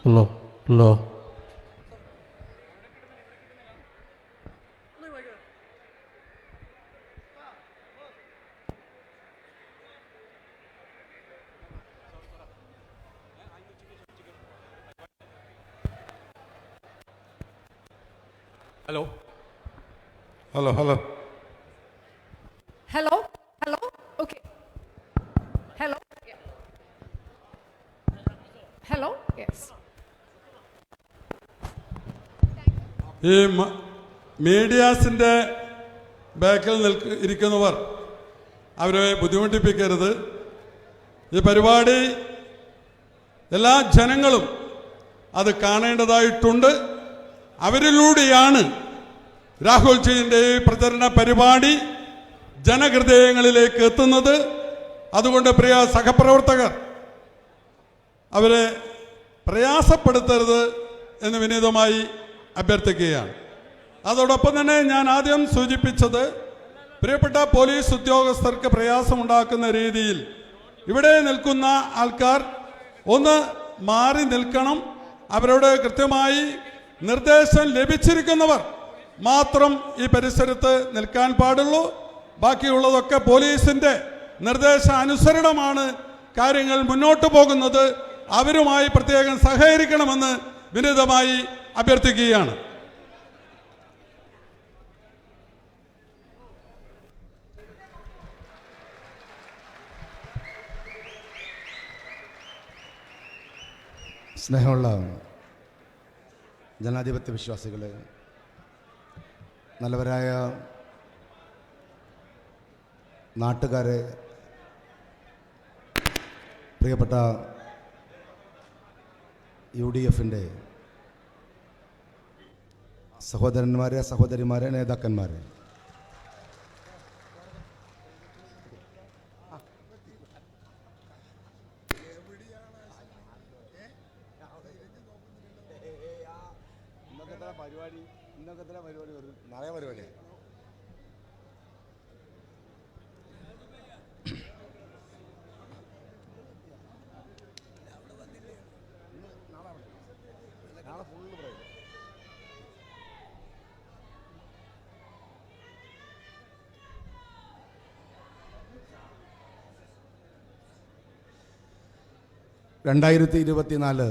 Hello, hello. Hello. Hello, hello. Hello? Hello? Okay. Hello? Yeah. Hello? Yes. ഈ മീഡിയാസിൻ്റെ ബാക്കിൽ ഇരിക്കുന്നവർ അവരെ ബുദ്ധിമുട്ടിപ്പിക്കരുത്. ഈ പരിപാടി എല്ലാ ജനങ്ങളും അത് കാണേണ്ടതായിട്ടുണ്ട്. അവരിലൂടെയാണ് രാഹുൽജിയുടെ ഈ പ്രചരണ പരിപാടി ജനഹൃദയങ്ങളിലേക്ക് എത്തുന്നത്. അതുകൊണ്ട് പ്രിയ സഹപ്രവർത്തകർ അവരെ പ്രയാസപ്പെടുത്തരുത് എന്ന് വിനീതമായി അഭ്യർത്ഥിക്കുകയാണ്. അതോടൊപ്പം തന്നെ ഞാൻ ആദ്യം സൂചിപ്പിച്ചത് പ്രിയപ്പെട്ട പോലീസ് ഉദ്യോഗസ്ഥർക്ക് പ്രയാസമുണ്ടാക്കുന്ന രീതിയിൽ ഇവിടെ നിൽക്കുന്ന ആൾക്കാർ ഒന്ന് മാറി നിൽക്കണം. അവരോട് കൃത്യമായി നിർദ്ദേശം ലഭിച്ചിരിക്കുന്നവർ മാത്രം ഈ പരിസരത്ത് നിൽക്കാൻ പാടുള്ളൂ. ബാക്കിയുള്ളതൊക്കെ പോലീസിൻ്റെ നിർദ്ദേശാനുസരണമാണ് കാര്യങ്ങൾ മുന്നോട്ട് പോകുന്നത്. അവരുമായി പ്രത്യേകം സഹകരിക്കണമെന്ന് വിനീതമായി അഭ്യർത്ഥിക്കുകയാണ്. സ്നേഹമുള്ള ജനാധിപത്യ വിശ്വാസികളെ, നല്ലവരായ നാട്ടുകാരെ, പ്രിയപ്പെട്ട UDFൻ്റെ സഹോദരന്മാരെ, സഹോദരിമാരെ, നേതാക്കന്മാരെ, നാളെ പരിപാടി നാളെ ഫുള്ള് പറയും. (2024)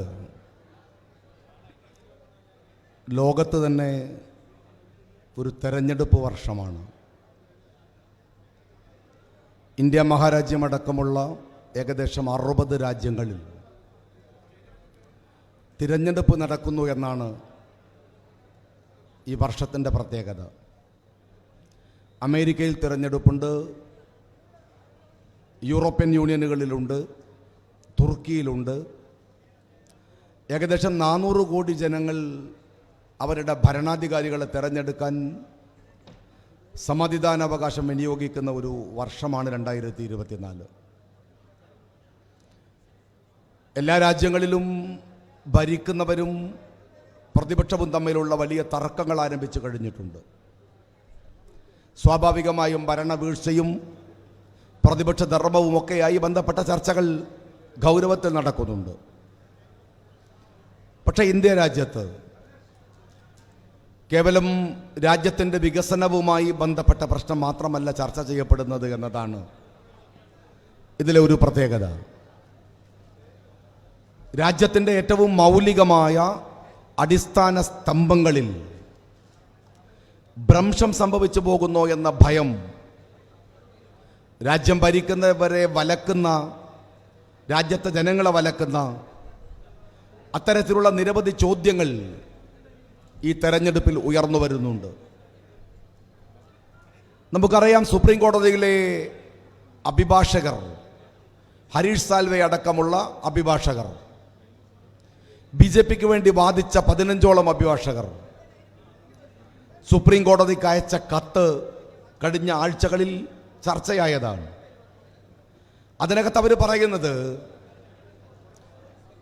ലോകത്ത് തന്നെ ഒരു തെരഞ്ഞെടുപ്പ് വർഷമാണ്. ഇന്ത്യ മഹാരാജ്യമടക്കമുള്ള ഏകദേശം 60 രാജ്യങ്ങളിൽ തിരഞ്ഞെടുപ്പ് നടക്കുന്നു എന്നാണ് ഈ വർഷത്തിൻ്റെ പ്രത്യേകത. അമേരിക്കയിൽ തിരഞ്ഞെടുപ്പുണ്ട്, യൂറോപ്യൻ യൂണിയനുകളിലുണ്ട്, തുർക്കിയിലുണ്ട്. ഏകദേശം 400 കോടി ജനങ്ങൾ അവരുടെ ഭരണാധികാരികളെ തിരഞ്ഞെടുക്കാൻ സമ്മതിദാനാവകാശം വിനിയോഗിക്കുന്ന ഒരു വർഷമാണ് 2024. എല്ലാ രാജ്യങ്ങളിലും ഭരിക്കുന്നവരും പ്രതിപക്ഷവും തമ്മിലുള്ള വലിയ തർക്കങ്ങൾ ആരംഭിച്ചു കഴിഞ്ഞിട്ടുണ്ട്. സ്വാഭാവികമായും ഭരണവീഴ്ചയും പ്രതിപക്ഷ ധർമ്മവുമൊക്കെയായി ബന്ധപ്പെട്ട ചർച്ചകൾ ഗൗരവത്തിൽ നടക്കുന്നുണ്ട്. പക്ഷേ ഇന്ത്യ രാജ്യത്ത് കേവലം രാജ്യത്തിൻ്റെ വികസനവുമായി ബന്ധപ്പെട്ട പ്രശ്നം മാത്രമല്ല ചർച്ച ചെയ്യപ്പെടുന്നത് എന്നതാണ് ഇതിലെ ഒരു പ്രത്യേകത. രാജ്യത്തിൻ്റെ ഏറ്റവും മൗലികമായ അടിസ്ഥാന സ്തംഭങ്ങളിൽ ഭ്രംശം സംഭവിച്ചു പോകുന്നോ എന്ന ഭയം രാജ്യം ഭരിക്കുന്നവരെ വലക്കുന്ന, രാജ്യത്തെ ജനങ്ങളെ വലക്കുന്ന അത്തരത്തിലുള്ള നിരവധി ചോദ്യങ്ങൾ ഈ തെരഞ്ഞെടുപ്പിൽ ഉയർന്നു വരുന്നുണ്ട്. നമുക്കറിയാം, സുപ്രീം കോടതിയിലെ അഭിഭാഷകർ, ഹരീഷ് സാൽവെ അടക്കമുള്ള അഭിഭാഷകർ, BJPക്ക് വേണ്ടി വാദിച്ച 15ഓളം അഭിഭാഷകർ സുപ്രീം കോടതിക്ക് അയച്ച കത്ത് കഴിഞ്ഞ ആഴ്ചകളിൽ ചർച്ചയായതാണ്. അതിനകത്ത് അവർ പറയുന്നത്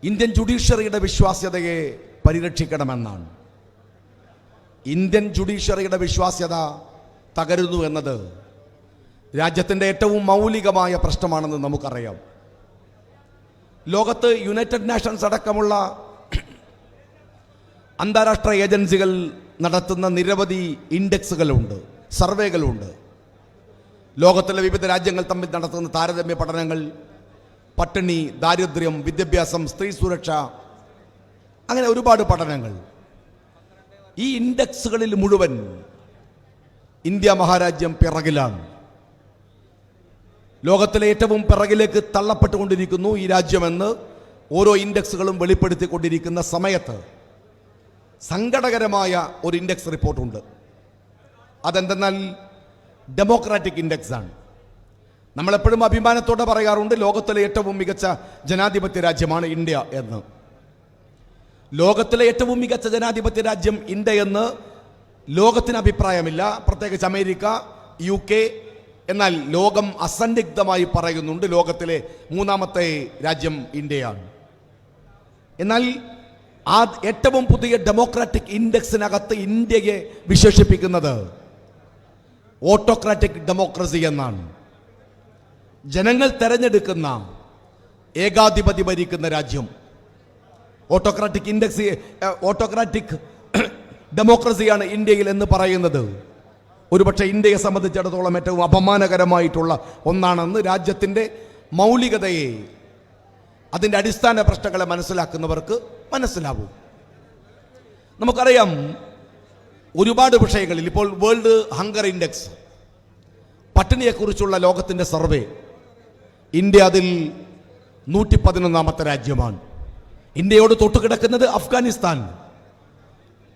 ഇന്ത്യൻ ജുഡീഷ്യറിയുടെ വിശ്വാസ്യതയെ പരിരക്ഷിക്കണമെന്നാണ്. ഇന്ത്യൻ ജുഡീഷ്യറിയുടെ വിശ്വാസ്യത തകരുന്നു എന്നത് രാജ്യത്തിൻ്റെ ഏറ്റവും മൗലികമായ പ്രശ്നമാണെന്ന് നമുക്കറിയാം. ലോകത്ത് യുണൈറ്റഡ് നേഷൻസ് അടക്കമുള്ള അന്താരാഷ്ട്ര ഏജൻസികൾ നടത്തുന്ന നിരവധി ഇൻഡെക്സുകളുണ്ട്, സർവേകളുണ്ട്. ലോകത്തിലെ വിവിധ രാജ്യങ്ങൾ തമ്മിൽ നടത്തുന്ന താരതമ്യ പഠനങ്ങൾ, പട്ടിണി, ദാരിദ്ര്യം, വിദ്യാഭ്യാസം, സ്ത്രീ സുരക്ഷ, അങ്ങനെ ഒരുപാട് പഠനങ്ങൾ. ഈ ഇൻഡെക്സുകളിൽ മുഴുവൻ ഇന്ത്യ മഹാരാജ്യം പിറകിലാണ്. ലോകത്തിലെ ഏറ്റവും പിറകിലേക്ക് തള്ളപ്പെട്ടുകൊണ്ടിരിക്കുന്നു ഈ രാജ്യമെന്ന് ഓരോ ഇൻഡെക്സുകളും വെളിപ്പെടുത്തിക്കൊണ്ടിരിക്കുന്ന സമയത്ത് സങ്കടകരമായ ഒരു ഇൻഡെക്സ് റിപ്പോർട്ടുണ്ട്. അതെന്തെന്നാൽ ഡെമോക്രാറ്റിക് ഇൻഡെക്സ് ആണ്. നമ്മളെപ്പോഴും അഭിമാനത്തോടെ പറയാറുണ്ട് ലോകത്തിലെ ഏറ്റവും മികച്ച ജനാധിപത്യ രാജ്യമാണ് ഇന്ത്യ എന്ന്. ലോകത്തിലെ ഏറ്റവും മികച്ച ജനാധിപത്യ രാജ്യം ഇന്ത്യ എന്ന് ലോകത്തിന് അഭിപ്രായമില്ല, പ്രത്യേകിച്ച് അമേരിക്ക, UK. എന്നാൽ ലോകം അസന്നിഗ്ധമായി പറയുന്നുണ്ട് ലോകത്തിലെ മൂന്നാമത്തെ രാജ്യം ഇന്ത്യയാണ്. എന്നാൽ ആ ഏറ്റവും പുതിയ ഡെമോക്രാറ്റിക് ഇൻഡെക്സിനകത്ത് ഇന്ത്യയെ വിശേഷിപ്പിക്കുന്നത് ഓട്ടോക്രാറ്റിക് ഡെമോക്രസി എന്നാണ്. ജനങ്ങൾ തെരഞ്ഞെടുക്കുന്ന, ഏകാധിപതി ഭരിക്കുന്ന രാജ്യം. ഓട്ടോക്രാറ്റിക് ഡെമോക്രസിയാണ് ഇന്ത്യയിൽ എന്ന് പറയുന്നത് ഒരുപക്ഷെ ഇന്ത്യയെ സംബന്ധിച്ചിടത്തോളം ഏറ്റവും അപമാനകരമായിട്ടുള്ള ഒന്നാണെന്ന് രാജ്യത്തിൻ്റെ മൗലികതയെ, അതിൻ്റെ അടിസ്ഥാന പ്രശ്നങ്ങളെ മനസ്സിലാക്കുന്നവർക്ക് മനസ്സിലാവും. നമുക്കറിയാം ഒരുപാട് വിഷയങ്ങളിൽ ഇപ്പോൾ വേൾഡ് ഹങ്കർ ഇൻഡെക്സ്, പട്ടിണിയെക്കുറിച്ചുള്ള ലോകത്തിൻ്റെ സർവേ, ഇന്ത്യ അതിൽ 111ാമത്തെ രാജ്യമാണ്. ഇന്ത്യയോട് തൊട്ടുകിടക്കുന്നത് അഫ്ഗാനിസ്ഥാൻ.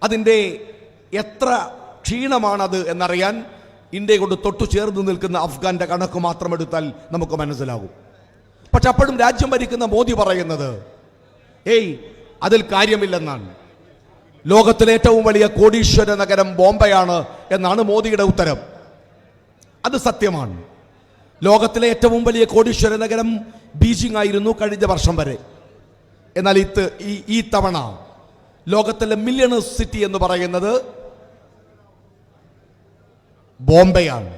അതിൻ്റെ എത്ര ക്ഷീണമാണത് എന്നറിയാൻ ഇന്ത്യയോട് തൊട്ടു ചേർന്ന് നിൽക്കുന്ന അഫ്ഗാന്റെ കണക്ക് മാത്രം എടുത്താൽ നമുക്ക് മനസ്സിലാകും. പക്ഷെ അപ്പോഴും രാജ്യം ഭരിക്കുന്ന മോദി പറയുന്നത് അതിൽ കാര്യമില്ലെന്നാണ്. ലോകത്തിലെ ഏറ്റവും വലിയ കോടീശ്വര നഗരം ബോംബെയാണ് എന്നാണ് മോദിയുടെ ഉത്തരം. അത് സത്യമാണ്. ലോകത്തിലെ ഏറ്റവും വലിയ കോടീശ്വര നഗരം ബീജിംഗ് ആയിരുന്നു കഴിഞ്ഞ വർഷം വരെ. എന്നാൽ ഈ തവണ ലോകത്തിലെ മില്യണേഴ്സ് സിറ്റി എന്ന് പറയുന്നത് ബോംബെയാണ്.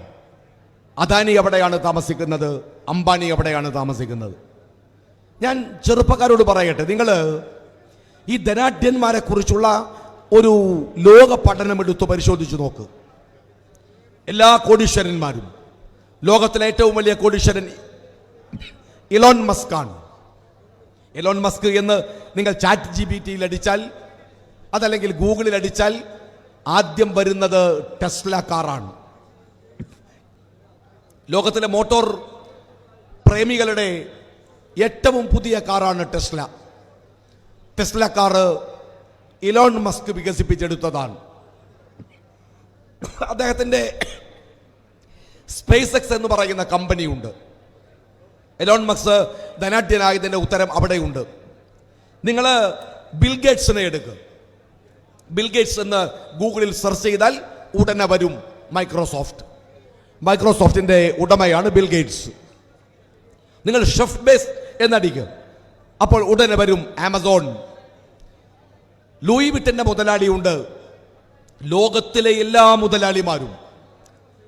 അദാനി എവിടെയാണ് താമസിക്കുന്നത്, അംബാനി എവിടെയാണ് താമസിക്കുന്നത്? ഞാൻ ചെറുപ്പക്കാരോട് പറയട്ടെ, നിങ്ങൾ ഈ ധനാഢ്യന്മാരെ കുറിച്ചുള്ള ഒരു ലോക പഠനം എടുത്ത് പരിശോധിച്ചു നോക്ക്. എല്ലാ കോടീശ്വരന്മാരും, ലോകത്തിലെ ഏറ്റവും വലിയ കോടീശ്വരൻ ഇലോൺ മസ്ക് ആണ്. ഇലോൺ മസ്ക് എന്ന് നിങ്ങൾ ChatGPT-യിൽ അടിച്ചാൽ, അതല്ലെങ്കിൽ ഗൂഗിളിൽ അടിച്ചാൽ ആദ്യം വരുന്നത് ടെസ്ല കാറാണ്. ലോകത്തിലെ മോട്ടോർ പ്രേമികളുടെ ഏറ്റവും പുതിയ കാറാണ് Tesla. Tesla car Elon Musk വികസിപ്പിച്ചെടുത്തതാണ്. അദ്ദേഹത്തിൻ്റെ സ്പേസ് എക്സ് എന്ന് പറയുന്ന കമ്പനിയുണ്ട്. എലോൺ മസ്ക് ധനാഢ്യനായതിൻ്റെ ഉത്തരം അവിടെയുണ്ട്. നിങ്ങൾ ബിൽഗേറ്റ്സിനെ എടുക്കുക. ബിൽഗേറ്റ്സ് എന്ന് ഗൂഗിളിൽ സെർച്ച് ചെയ്താൽ ഉടനെ വരും മൈക്രോസോഫ്റ്റിൻ്റെ ഉടമയാണ് ബിൽഗേറ്റ്സ്. നിങ്ങൾ ഷെഫ് ബേസ് എന്നടിക്കുക, അപ്പോൾ ഉടനെ വരും ആമസോൺ. ലൂയി വിറ്റന്റെ മുതലാളിയുണ്ട്. ലോകത്തിലെ എല്ലാ മുതലാളിമാരും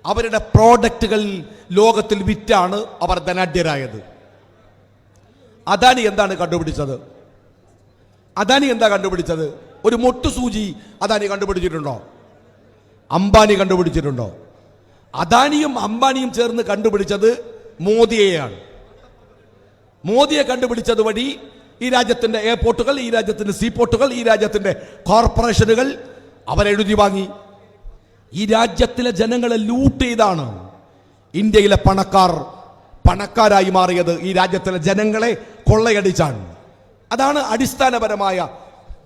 അവരുടെ പ്രോഡക്റ്റുകൾ ലോകത്തിൽ വിറ്റാണ് അവർ ധനാഢ്യരായത്. അദാനി എന്താണ് കണ്ടുപിടിച്ചത്? അദാനി എന്താ കണ്ടുപിടിച്ചത്? ഒരു മൊട്ടുസൂചി അദാനി കണ്ടുപിടിച്ചിട്ടുണ്ടോ? അംബാനി കണ്ടുപിടിച്ചിട്ടുണ്ടോ? അദാനിയും അംബാനിയും ചേർന്ന് കണ്ടുപിടിച്ചത് മോദിയെയാണ്. മോദിയെ കണ്ടുപിടിച്ചത് വഴി ഈ രാജ്യത്തിന്റെ എയർപോർട്ടുകൾ, ഈ രാജ്യത്തിന്റെ സീപോർട്ടുകൾ, ഈ രാജ്യത്തിന്റെ കോർപ്പറേഷനുകൾ അവരെഴുതി വാങ്ങി. ഈ രാജ്യത്തിലെ ജനങ്ങളെ ലൂട്ട് ചെയ്താണ് ഇന്ത്യയിലെ പണക്കാരായി മാറിയത്. ഈ രാജ്യത്തിലെ ജനങ്ങളെ കൊള്ളയടിച്ചാണ്. അതാണ് അടിസ്ഥാനപരമായ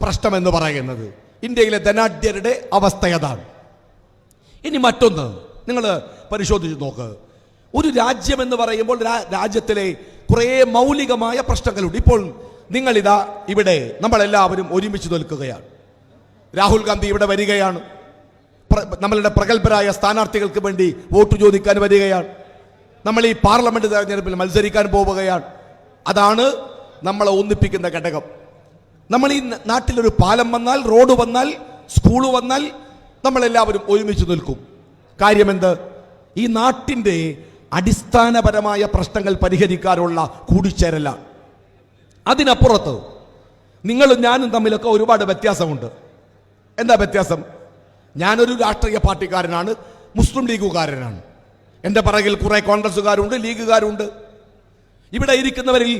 പ്രശ്നം എന്ന് പറയുന്നത്. ഇന്ത്യയിലെ ധനാഢ്യരുടെ അവസ്ഥയതാണ്. ഇനി മറ്റൊന്ന് നിങ്ങൾ പരിശോധിച്ച് നോക്ക്. ഒരു രാജ്യം എന്ന് പറയുമ്പോൾ രാജ്യത്തിലെ കുറേ മൗലികമായ പ്രശ്നങ്ങളുണ്ട്. ഇപ്പോൾ നിങ്ങളിതാ ഇവിടെ നമ്മളെല്ലാവരും ഒരുമിച്ച് നിൽക്കുകയാണ്. രാഹുൽ ഗാന്ധി ഇവിടെ വരികയാണ്. നമ്മളുടെ പ്രഗത്ഭരായ സ്ഥാനാർത്ഥികൾക്ക് വേണ്ടി വോട്ട് ചോദിക്കാൻ വരികയാണ്. നമ്മൾ ഈ പാർലമെന്റ് തെരഞ്ഞെടുപ്പിൽ മത്സരിക്കാൻ പോവുകയാണ്. അതാണ് നമ്മളെ ഒന്നിപ്പിക്കുന്ന ഘടകം. നമ്മൾ ഈ നാട്ടിലൊരു പാലം വന്നാൽ, റോഡ് വന്നാൽ, സ്കൂൾ വന്നാൽ നമ്മളെല്ലാവരും ഒരുമിച്ച് നിൽക്കും. കാര്യമെന്ത്? ഈ നാട്ടിൻ്റെ അടിസ്ഥാനപരമായ പ്രശ്നങ്ങൾ പരിഹരിക്കാനുള്ള കൂടിച്ചേരലാണ്. അതിനപ്പുറത്ത് നിങ്ങളും ഞാനും തമ്മിലൊക്കെ ഒരുപാട് വ്യത്യാസമുണ്ട്. എന്താ വ്യത്യാസം? ഞാനൊരു രാഷ്ട്രീയ പാർട്ടിക്കാരനാണ്, മുസ്ലിം ലീഗുകാരനാണ്. എൻ്റെ പിറകിൽ കുറെ കോൺഗ്രസ്സുകാരുണ്ട്, ലീഗുകാരുണ്ട്. ഇവിടെ ഇരിക്കുന്നവരിൽ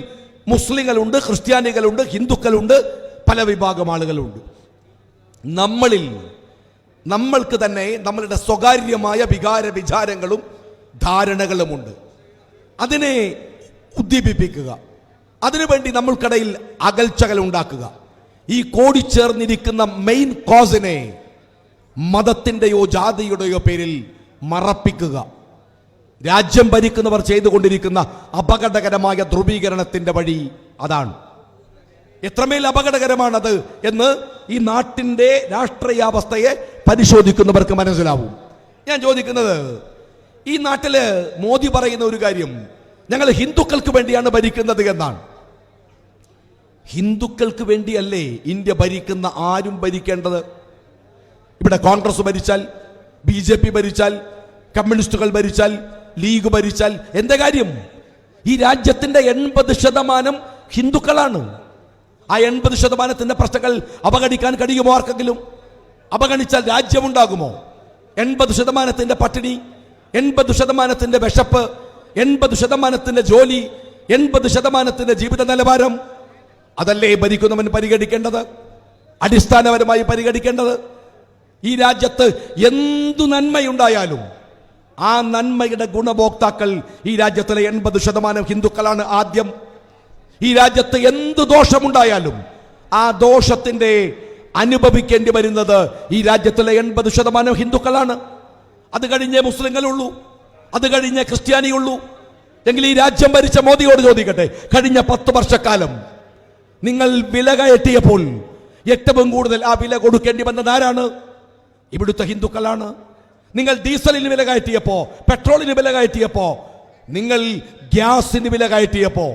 മുസ്ലിങ്ങളുണ്ട്, ക്രിസ്ത്യാനികളുണ്ട്, ഹിന്ദുക്കളുണ്ട്, പല വിഭാഗം ആളുകളുണ്ട്. നമ്മൾക്ക് തന്നെ നമ്മളുടെ സ്വകാര്യമായ വികാര വിചാരങ്ങളും ധാരണകളുമുണ്ട്. അതിനെ ഉദ്ദീപിപ്പിക്കുക, അതിനുവേണ്ടി നമ്മൾക്കിടയിൽ അകൽച്ചകൾ ഉണ്ടാക്കുക, ഈ കൂടിച്ചേർന്നിരിക്കുന്ന മെയിൻ കോസിനെ മതത്തിൻ്റെയോ ജാതിയുടെയോ പേരിൽ മറപ്പിക്കുക. രാജ്യം ഭരിക്കുന്നവർ ചെയ്തുകൊണ്ടിരിക്കുന്ന അപകടകരമായ ധ്രുവീകരണത്തിന്റെ വഴി അതാണ്. എത്രമേൽ അപകടകരമാണത് എന്ന് ഈ നാട്ടിന്റെ രാഷ്ട്രീയാവസ്ഥയെ പരിശോധിക്കുന്നവർക്ക് മനസ്സിലാവും. ഞാൻ ചോദിക്കുന്നത്, ഈ നാട്ടില് മോദി പറയുന്ന ഒരു കാര്യം, ഞങ്ങൾ ഹിന്ദുക്കൾക്ക് വേണ്ടിയാണ് ഭരിക്കുന്നത് എന്നാണ്. ഹിന്ദുക്കൾക്ക് വേണ്ടിയല്ലേ ഇന്ത്യ ഭരിക്കുന്ന ആരും ഭരിക്കേണ്ടത്? ഇവിടെ കോൺഗ്രസ് ഭരിച്ചാൽ, BJP ഭരിച്ചാൽ, കമ്മ്യൂണിസ്റ്റുകൾ ഭരിച്ചാൽ, ലീഗ് ഭരിച്ചാൽ എന്താ കാര്യം? ഈ രാജ്യത്തിന്റെ 80% ഹിന്ദുക്കളാണ്. ആ 80% പ്രശ്നങ്ങൾ അവഗണിക്കാൻ കഴിയുമോ ആർക്കെങ്കിലും? അവഗണിച്ചാൽ രാജ്യമുണ്ടാകുമോ? 80% പട്ടിണി, 80% വിശപ്പ്, 80% ജോലി, 80% ജീവിത നിലവാരം, അതല്ലേ ഭരിക്കുന്നവൻ പരിഗണിക്കേണ്ടത്, അടിസ്ഥാനപരമായി പരിഗണിക്കേണ്ടത്? ഈ രാജ്യത്ത് എന്തു നന്മയുണ്ടായാലും ആ നന്മയുടെ ഗുണഭോക്താക്കൾ ഈ രാജ്യത്തിലെ 80% ഹിന്ദുക്കളാണ് ആദ്യം. ഈ രാജ്യത്ത് എന്ത് ദോഷമുണ്ടായാലും ആ ദോഷത്തിന്റെ അനുഭവിക്കേണ്ടി വരുന്നത് ഈ രാജ്യത്തിലെ 80% ഹിന്ദുക്കളാണ്. അത് കഴിഞ്ഞേ മുസ്ലിങ്ങളുള്ളൂ, അത് കഴിഞ്ഞേ ക്രിസ്ത്യാനിയുള്ളൂ. എങ്കിൽ ഈ രാജ്യം ഭരിച്ച മോദിയോട് ചോദിക്കട്ടെ, കഴിഞ്ഞ 10 വർഷക്കാലം നിങ്ങൾ വില കയറ്റിയപ്പോൾ ഏറ്റവും കൂടുതൽ ആ വില കൊടുക്കേണ്ടി വന്നത് ആരാണ്? ഇവിടുത്തെ ഹിന്ദുക്കളാണ്. നിങ്ങൾ ഡീസലിന് വില കയറ്റിയപ്പോ, പെട്രോളിന് വില കയറ്റിയപ്പോ, നിങ്ങൾ ഗ്യാസിന് വില കയറ്റിയപ്പോ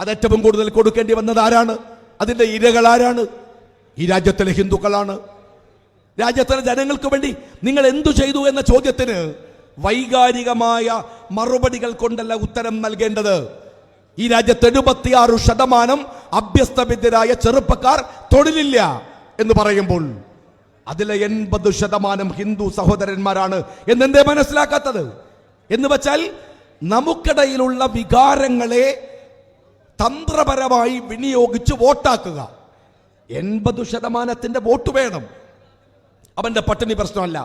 അത് ഏറ്റവും കൂടുതൽ കൊടുക്കേണ്ടി വന്നത് ആരാണ്? അതിന്റെ ഇരകൾ ആരാണ്? ഈ രാജ്യത്തിലെ ഹിന്ദുക്കളാണ്. രാജ്യത്തിലെ ജനങ്ങൾക്ക് വേണ്ടി നിങ്ങൾ എന്തു ചെയ്തു എന്ന ചോദ്യത്തിന് വൈകാരികമായ മറുപടികൾ കൊണ്ടല്ല ഉത്തരം നൽകേണ്ടത്. ഈ രാജ്യത്ത് 76% അഭ്യസ്തവിദ്യരായ ചെറുപ്പക്കാർ തൊഴിലില്ല എന്ന് പറയുമ്പോൾ അതിലെ 80% ഹിന്ദു സഹോദരന്മാരാണ് എന്നെന്തേ മനസ്സിലാക്കാത്തത്? എന്ന് വെച്ചാൽ നമുക്കിടയിലുള്ള വികാരങ്ങളെ തന്ത്രപരമായി വിനിയോഗിച്ച് വോട്ടാക്കുക. 80% വോട്ട് വേണം. അവന്റെ പട്ടിണി പ്രശ്നമല്ല,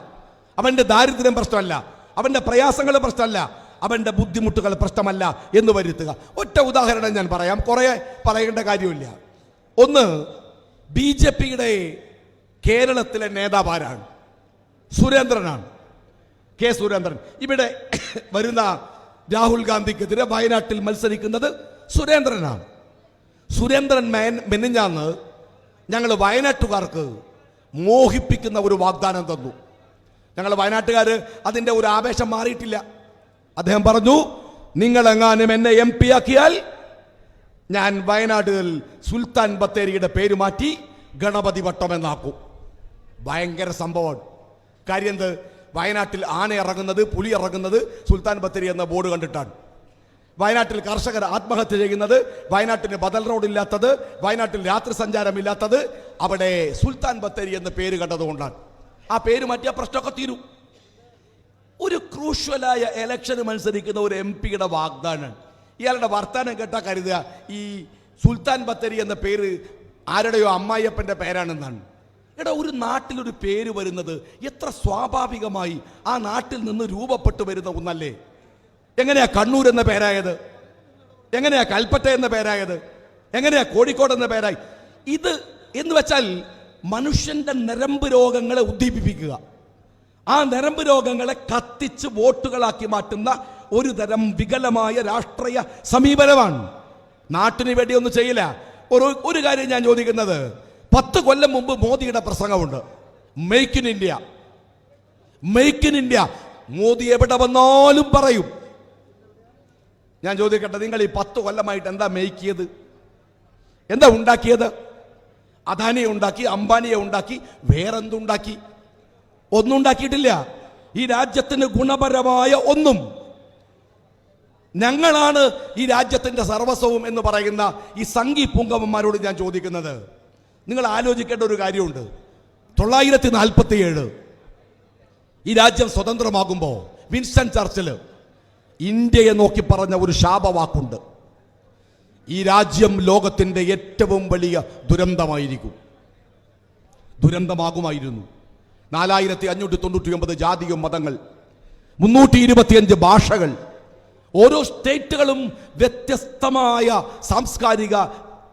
അവന്റെ ദാരിദ്ര്യം പ്രശ്നമല്ല, അവന്റെ പ്രയാസങ്ങൾ പ്രശ്നമല്ല, അവന്റെ ബുദ്ധിമുട്ടുകൾ പ്രശ്നമല്ല എന്ന് വരുത്തുക. ഒറ്റ ഉദാഹരണം ഞാൻ പറയാം, കുറെ പറയേണ്ട കാര്യമില്ല. ഒന്ന്, BJPയുടെ കേരളത്തിലെ നേതാവാരാണ്? സുരേന്ദ്രനാണ്, കെ സുരേന്ദ്രൻ. ഇവിടെ വരുന്ന രാഹുൽ ഗാന്ധിക്കെതിരെ വയനാട്ടിൽ മത്സരിക്കുന്നത് സുരേന്ദ്രനാണ്. സുരേന്ദ്രൻ മെനിഞ്ഞാന്ന് ഞങ്ങൾ വയനാട്ടുകാർക്ക് മോഹിപ്പിക്കുന്ന ഒരു വാഗ്ദാനം തന്നു. ഞങ്ങൾ വയനാട്ടുകാർ അതിൻ്റെ ഒരു ആവേശം മാറിയിട്ടില്ല. അദ്ദേഹം പറഞ്ഞു, നിങ്ങളെങ്ങാനും എന്നെ MP ആക്കിയാൽ ഞാൻ വയനാട്ടിൽ സുൽത്താൻ ബത്തേരിയുടെ പേര് മാറ്റി ഗണപതി വട്ടം എന്നാക്കും. ഭയങ്കര സംഭവമാണ്. കാര്യം എന്ത്? വയനാട്ടിൽ ആന ഇറങ്ങുന്നത്, പുലി ഇറങ്ങുന്നത് സുൽത്താൻ ബത്തേരി എന്ന ബോർഡ് കണ്ടിട്ടാണ്. വയനാട്ടിൽ കർഷകർ ആത്മഹത്യ ചെയ്യുന്നത്, വയനാട്ടിന് ബദൽ റോഡ് ഇല്ലാത്തത്, വയനാട്ടിൽ രാത്രി സഞ്ചാരമില്ലാത്തത് അവിടെ സുൽത്താൻ ബത്തേരി എന്ന പേര് കണ്ടതുകൊണ്ടാണ്. ആ പേര് മാറ്റിയ പ്രശ്നമൊക്കെ തീരും. ഒരു ക്രൂഷ്യലായ ഇലക്ഷന് മത്സരിക്കുന്ന ഒരു MP-യുടെ വാഗ്ദാനം. ഇയാളുടെ വർത്താനം കേട്ടാ കരുതുക ഈ സുൽത്താൻ ബത്തേരി എന്ന പേര് ആരുടെയോ അമ്മായിയപ്പന്റെ പേരാണെന്നാണ്. എടാ, ഒരു നാട്ടിലൊരു പേര് വരുന്നത് എത്ര സ്വാഭാവികമായി ആ നാട്ടിൽ നിന്ന് രൂപപ്പെട്ടു വരുന്ന ഒന്നല്ലേ? എങ്ങനെയാ കണ്ണൂർ എന്ന പേരായത്? എങ്ങനെയാ കൽപ്പറ്റ എന്ന പേരായത്? എങ്ങനെയാ കോഴിക്കോട് എന്ന പേരായി? ഇത് എന്ന് വെച്ചാൽ മനുഷ്യന്റെ നരമ്പ് രോഗങ്ങളെ ഉദ്ദീപിപ്പിക്കുക, ആ നരമ്പ് രോഗങ്ങളെ കത്തിച്ച് വോട്ടുകളാക്കി മാറ്റുന്ന ഒരു തരം വികലമായ രാഷ്ട്രീയ സമീപനമാണ്. നാട്ടിന് വേണ്ടി ഒന്നും ചെയ്യില്ല. ഒരു കാര്യം ഞാൻ ചോദിക്കുന്നത്, 10 കൊല്ലം മുമ്പ് മോദിയുടെ പ്രസംഗമുണ്ട്, make in India, make in India. Modi എവിടെ വന്നാലും പറയും. ഞാൻ ചോദിക്കട്ടെ, നിങ്ങൾ ഈ 10 കൊല്ലമായിട്ട് എന്താ മെയ്ക്ക് ചെയ്ത്? എന്താ ഉണ്ടാക്കിയത്? അദാനിയെ ഉണ്ടാക്കി, അംബാനിയെ ഉണ്ടാക്കി, വേറെന്തുണ്ടാക്കി? ഒന്നും ഉണ്ടാക്കിയിട്ടില്ല. ഈ രാജ്യത്തിന് ഗുണപരമായ ഒന്നും. ഞങ്ങളാണ് ഈ രാജ്യത്തിന്റെ സർവസ്വവും എന്ന് പറയുന്ന ഈ സംഘി പുങ്കവന്മാരോട് ഞാൻ ചോദിക്കുന്നത്, നിങ്ങൾ ആലോചിക്കേണ്ട ഒരു കാര്യമുണ്ട്. 1947 ഈ രാജ്യം സ്വതന്ത്രമാകുമ്പോൾ വിൻസ്റ്റൺ ചർച്ചിൽ ഇന്ത്യയെ നോക്കി പറഞ്ഞ ഒരു ശാപവാക്കുണ്ട്: ഈ രാജ്യം ലോകത്തിൻ്റെ ഏറ്റവും വലിയ ദുരന്തമാകുമായിരുന്നു. 4599 ജാതിയും മതങ്ങൾ, 325 ഭാഷകൾ, ഓരോ സ്റ്റേറ്റുകളും വ്യത്യസ്തമായ സാംസ്കാരിക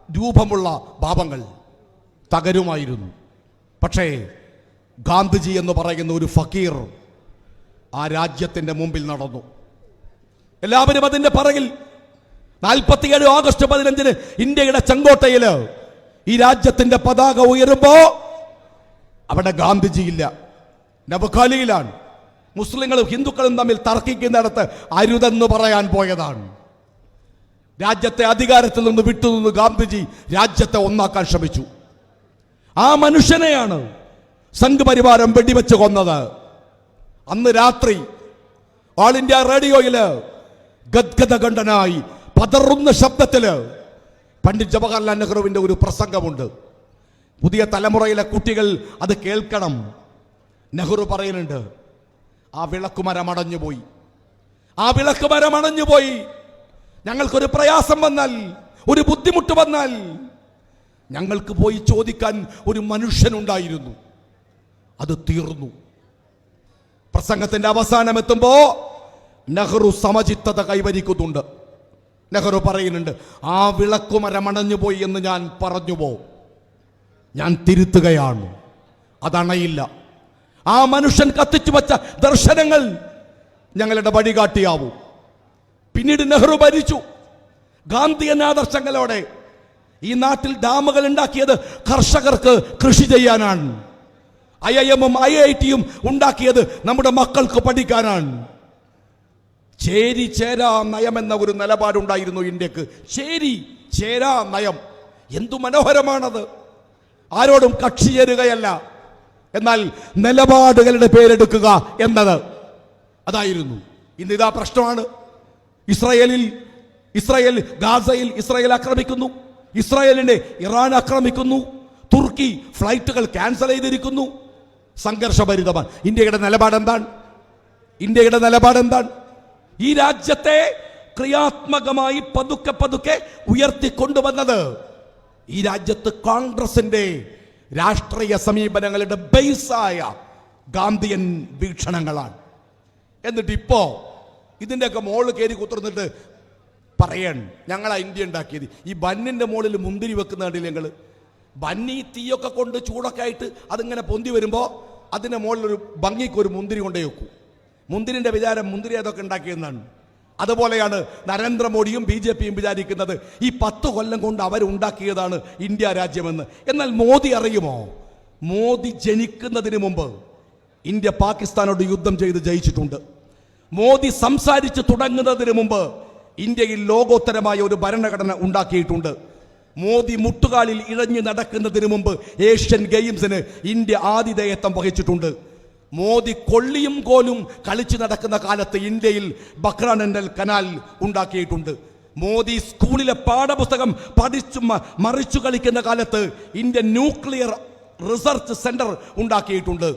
രൂപമുള്ള ഭാവങ്ങൾ തകരുമായിരുന്നു. പക്ഷേ ഗാന്ധിജി എന്ന് പറയുന്ന ഒരു ഫക്കീർ ആ രാജ്യത്തിൻ്റെ മുമ്പിൽ നടന്നു. എല്ലാവരും അതിൻ്റെ പറകിൽ. 47 ഓഗസ്റ്റ് 15 ഇന്ത്യയുടെ ചെങ്കോട്ടയിൽ ഈ രാജ്യത്തിൻ്റെ പതാക ഉയരുമ്പോ അവിടെ ഗാന്ധിജിയില്ല, നവഖാലിയിലാണ്. മുസ്ലിങ്ങളും ഹിന്ദുക്കളും തമ്മിൽ തർക്കിക്കുന്നിടത്ത് അരുതെന്ന് പറയാൻ പോയതാണ്. രാജ്യത്തെ അധികാരത്തിൽ നിന്ന് വിട്ടുനിന്ന് ഗാന്ധിജി രാജ്യത്തെ ഒന്നാക്കാൻ ശ്രമിച്ചു. ആ മനുഷ്യനെയാണ് സംഘ് പരിവാരം വെടിവെച്ച് കൊന്നത്. അന്ന് രാത്രി ഓൾ ഇന്ത്യ റേഡിയോയില് ഗദ്ഗദകണ്ഠനായി പതറുന്ന ശബ്ദത്തില് പണ്ഡിറ്റ് ജവഹർലാൽ നെഹ്റുവിന്റെ ഒരു പ്രസംഗമുണ്ട്. പുതിയ തലമുറയിലെ കുട്ടികൾ അത് കേൾക്കണം. നെഹ്റു പറയുന്നുണ്ട്, ആ വിളക്കുമരം അണഞ്ഞുപോയി. ഞങ്ങൾക്കൊരു പ്രയാസം വന്നാൽ, ഒരു ബുദ്ധിമുട്ട് വന്നാൽ ഞങ്ങൾക്ക് പോയി ചോദിക്കാൻ ഒരു മനുഷ്യനുണ്ടായിരുന്നു. അത് തീർന്നു. പ്രസംഗത്തിന്റെ അവസാനം എത്തുമ്പോ നെഹ്റു സമചിത്തത കൈവരിക്കുന്നുണ്ട്. നെഹ്റു പറയുന്നുണ്ട്, ആ വിളക്കുമരം അണഞ്ഞുപോയി എന്ന് ഞാൻ പറഞ്ഞുപോ, ഞാൻ തിരുത്തുകയാണ്, അതണയില്ല. ആ മനുഷ്യൻ കത്തിച്ചു വച്ച ദർശനങ്ങൾ ഞങ്ങളുടെ വഴികാട്ടിയാവും. പിന്നീട് നെഹ്റു ഭരിച്ചു ഗാന്ധിയൻ ആദർശങ്ങളോടെ. ഈ നാട്ടിൽ ഡാമുകൾ ഉണ്ടാക്കിയത് കർഷകർക്ക് കൃഷി ചെയ്യാനാണ്. IIM-ഉം IIT-യും ഉണ്ടാക്കിയത് നമ്മുടെ മക്കൾക്ക് പഠിക്കാനാണ്. ചേരി ചേരാ നയം എന്ന ഒരു നിലപാടുണ്ടായിരുന്നു ഇന്ത്യക്ക്. ചേരി ചേരാ നയം, എന്തു മനോഹരമാണത്! ആരോടും കക്ഷി ചേരുകയല്ല, എന്നാൽ നിലപാടുകളുടെ പേരെടുക്കുക എന്നത് അതായിരുന്നു. ഇന്ന് ഇതാ പ്രശ്നമാണ്. ഇസ്രായേൽ ഗാസയിൽ ഇസ്രായേൽ ആക്രമിക്കുന്നു, ഇസ്രായേലിനെ ഇറാൻ ആക്രമിക്കുന്നു, തുർക്കി ഫ്ലൈറ്റുകൾ ക്യാൻസൽ ചെയ്തിരിക്കുന്നു. സംഘർഷഭരിതമാണ്. ഇന്ത്യയുടെ നിലപാടെന്താണ്? ഈ രാജ്യത്തെ ക്രിയാത്മകമായി പതുക്കെ ഉയർത്തിക്കൊണ്ടുവന്നത് ഈ രാജ്യത്ത് കോൺഗ്രസിന്റെ രാഷ്ട്രീയ സമീപനങ്ങളുടെ ബേസായ ഗാന്ധിയൻ വീക്ഷണങ്ങളാണ്. എന്നിട്ട് ഇപ്പോ ഇതിൻ്റെയൊക്കെ മോള് കയറി കുത്തിർന്നിട്ട് പറയാണ്, ഞങ്ങളാ ഇന്ത്യ ഉണ്ടാക്കിയത്. ഈ ബന്നിന്റെ മുകളിൽ മുന്തിരി വെക്കുന്ന കണ്ടില്ല ഞങ്ങൾ? ബന്നി തീയൊക്കെ കൊണ്ട് ചൂടൊക്കെ ആയിട്ട് അതിങ്ങനെ പൊന്തി വരുമ്പോൾ അതിൻ്റെ മുകളിലൊരു ഭംഗിക്ക് ഒരു മുന്തിരി കൊണ്ടേ വെക്കൂ. മുന്തിരിൻ്റെ വിചാരം മുന്തിരി അതൊക്കെ ഉണ്ടാക്കിയെന്നാണ്. അതുപോലെയാണ് നരേന്ദ്രമോദിയും BJP-യും വിചാരിക്കുന്നത് ഈ 10 കൊല്ലം കൊണ്ട് അവരുണ്ടാക്കിയതാണ് ഇന്ത്യ രാജ്യമെന്ന്. എന്നാൽ മോദി അറിയുമോ? മോദി ജനിക്കുന്നതിന് മുമ്പ് ഇന്ത്യ പാകിസ്ഥാനോട് യുദ്ധം ചെയ്ത് ജയിച്ചിട്ടുണ്ട്. മോദി സംസാരിച്ച് തുടങ്ങുന്നതിന് മുമ്പ് ഇന്ത്യയിൽ ലോകോത്തരമായ ഒരു ഭരണഘടന ഉണ്ടാക്കിയിട്ടുണ്ട്. മോദി മുട്ടുകാലിൽ ഇഴഞ്ഞു നടക്കുന്നതിന് മുമ്പ് ഏഷ്യൻ ഗെയിംസിന് ഇന്ത്യ ആതിഥേയത്വം വഹിച്ചിട്ടുണ്ട്. മോദി കൊള്ളിയും കോലും കളിച്ചു നടക്കുന്ന കാലത്ത് ഇന്ത്യയിൽ ബക്രാനൻഡൽ കനാൽ ഉണ്ടാക്കിയിട്ടുണ്ട്. മോദി സ്കൂളിലെ പാഠപുസ്തകം പഠിച്ചു മറിച്ചു കളിക്കുന്ന കാലത്ത് ഇന്ത്യൻ ന്യൂക്ലിയർ റിസർച്ച് സെന്റർ ഉണ്ടാക്കിയിട്ടുണ്ട്.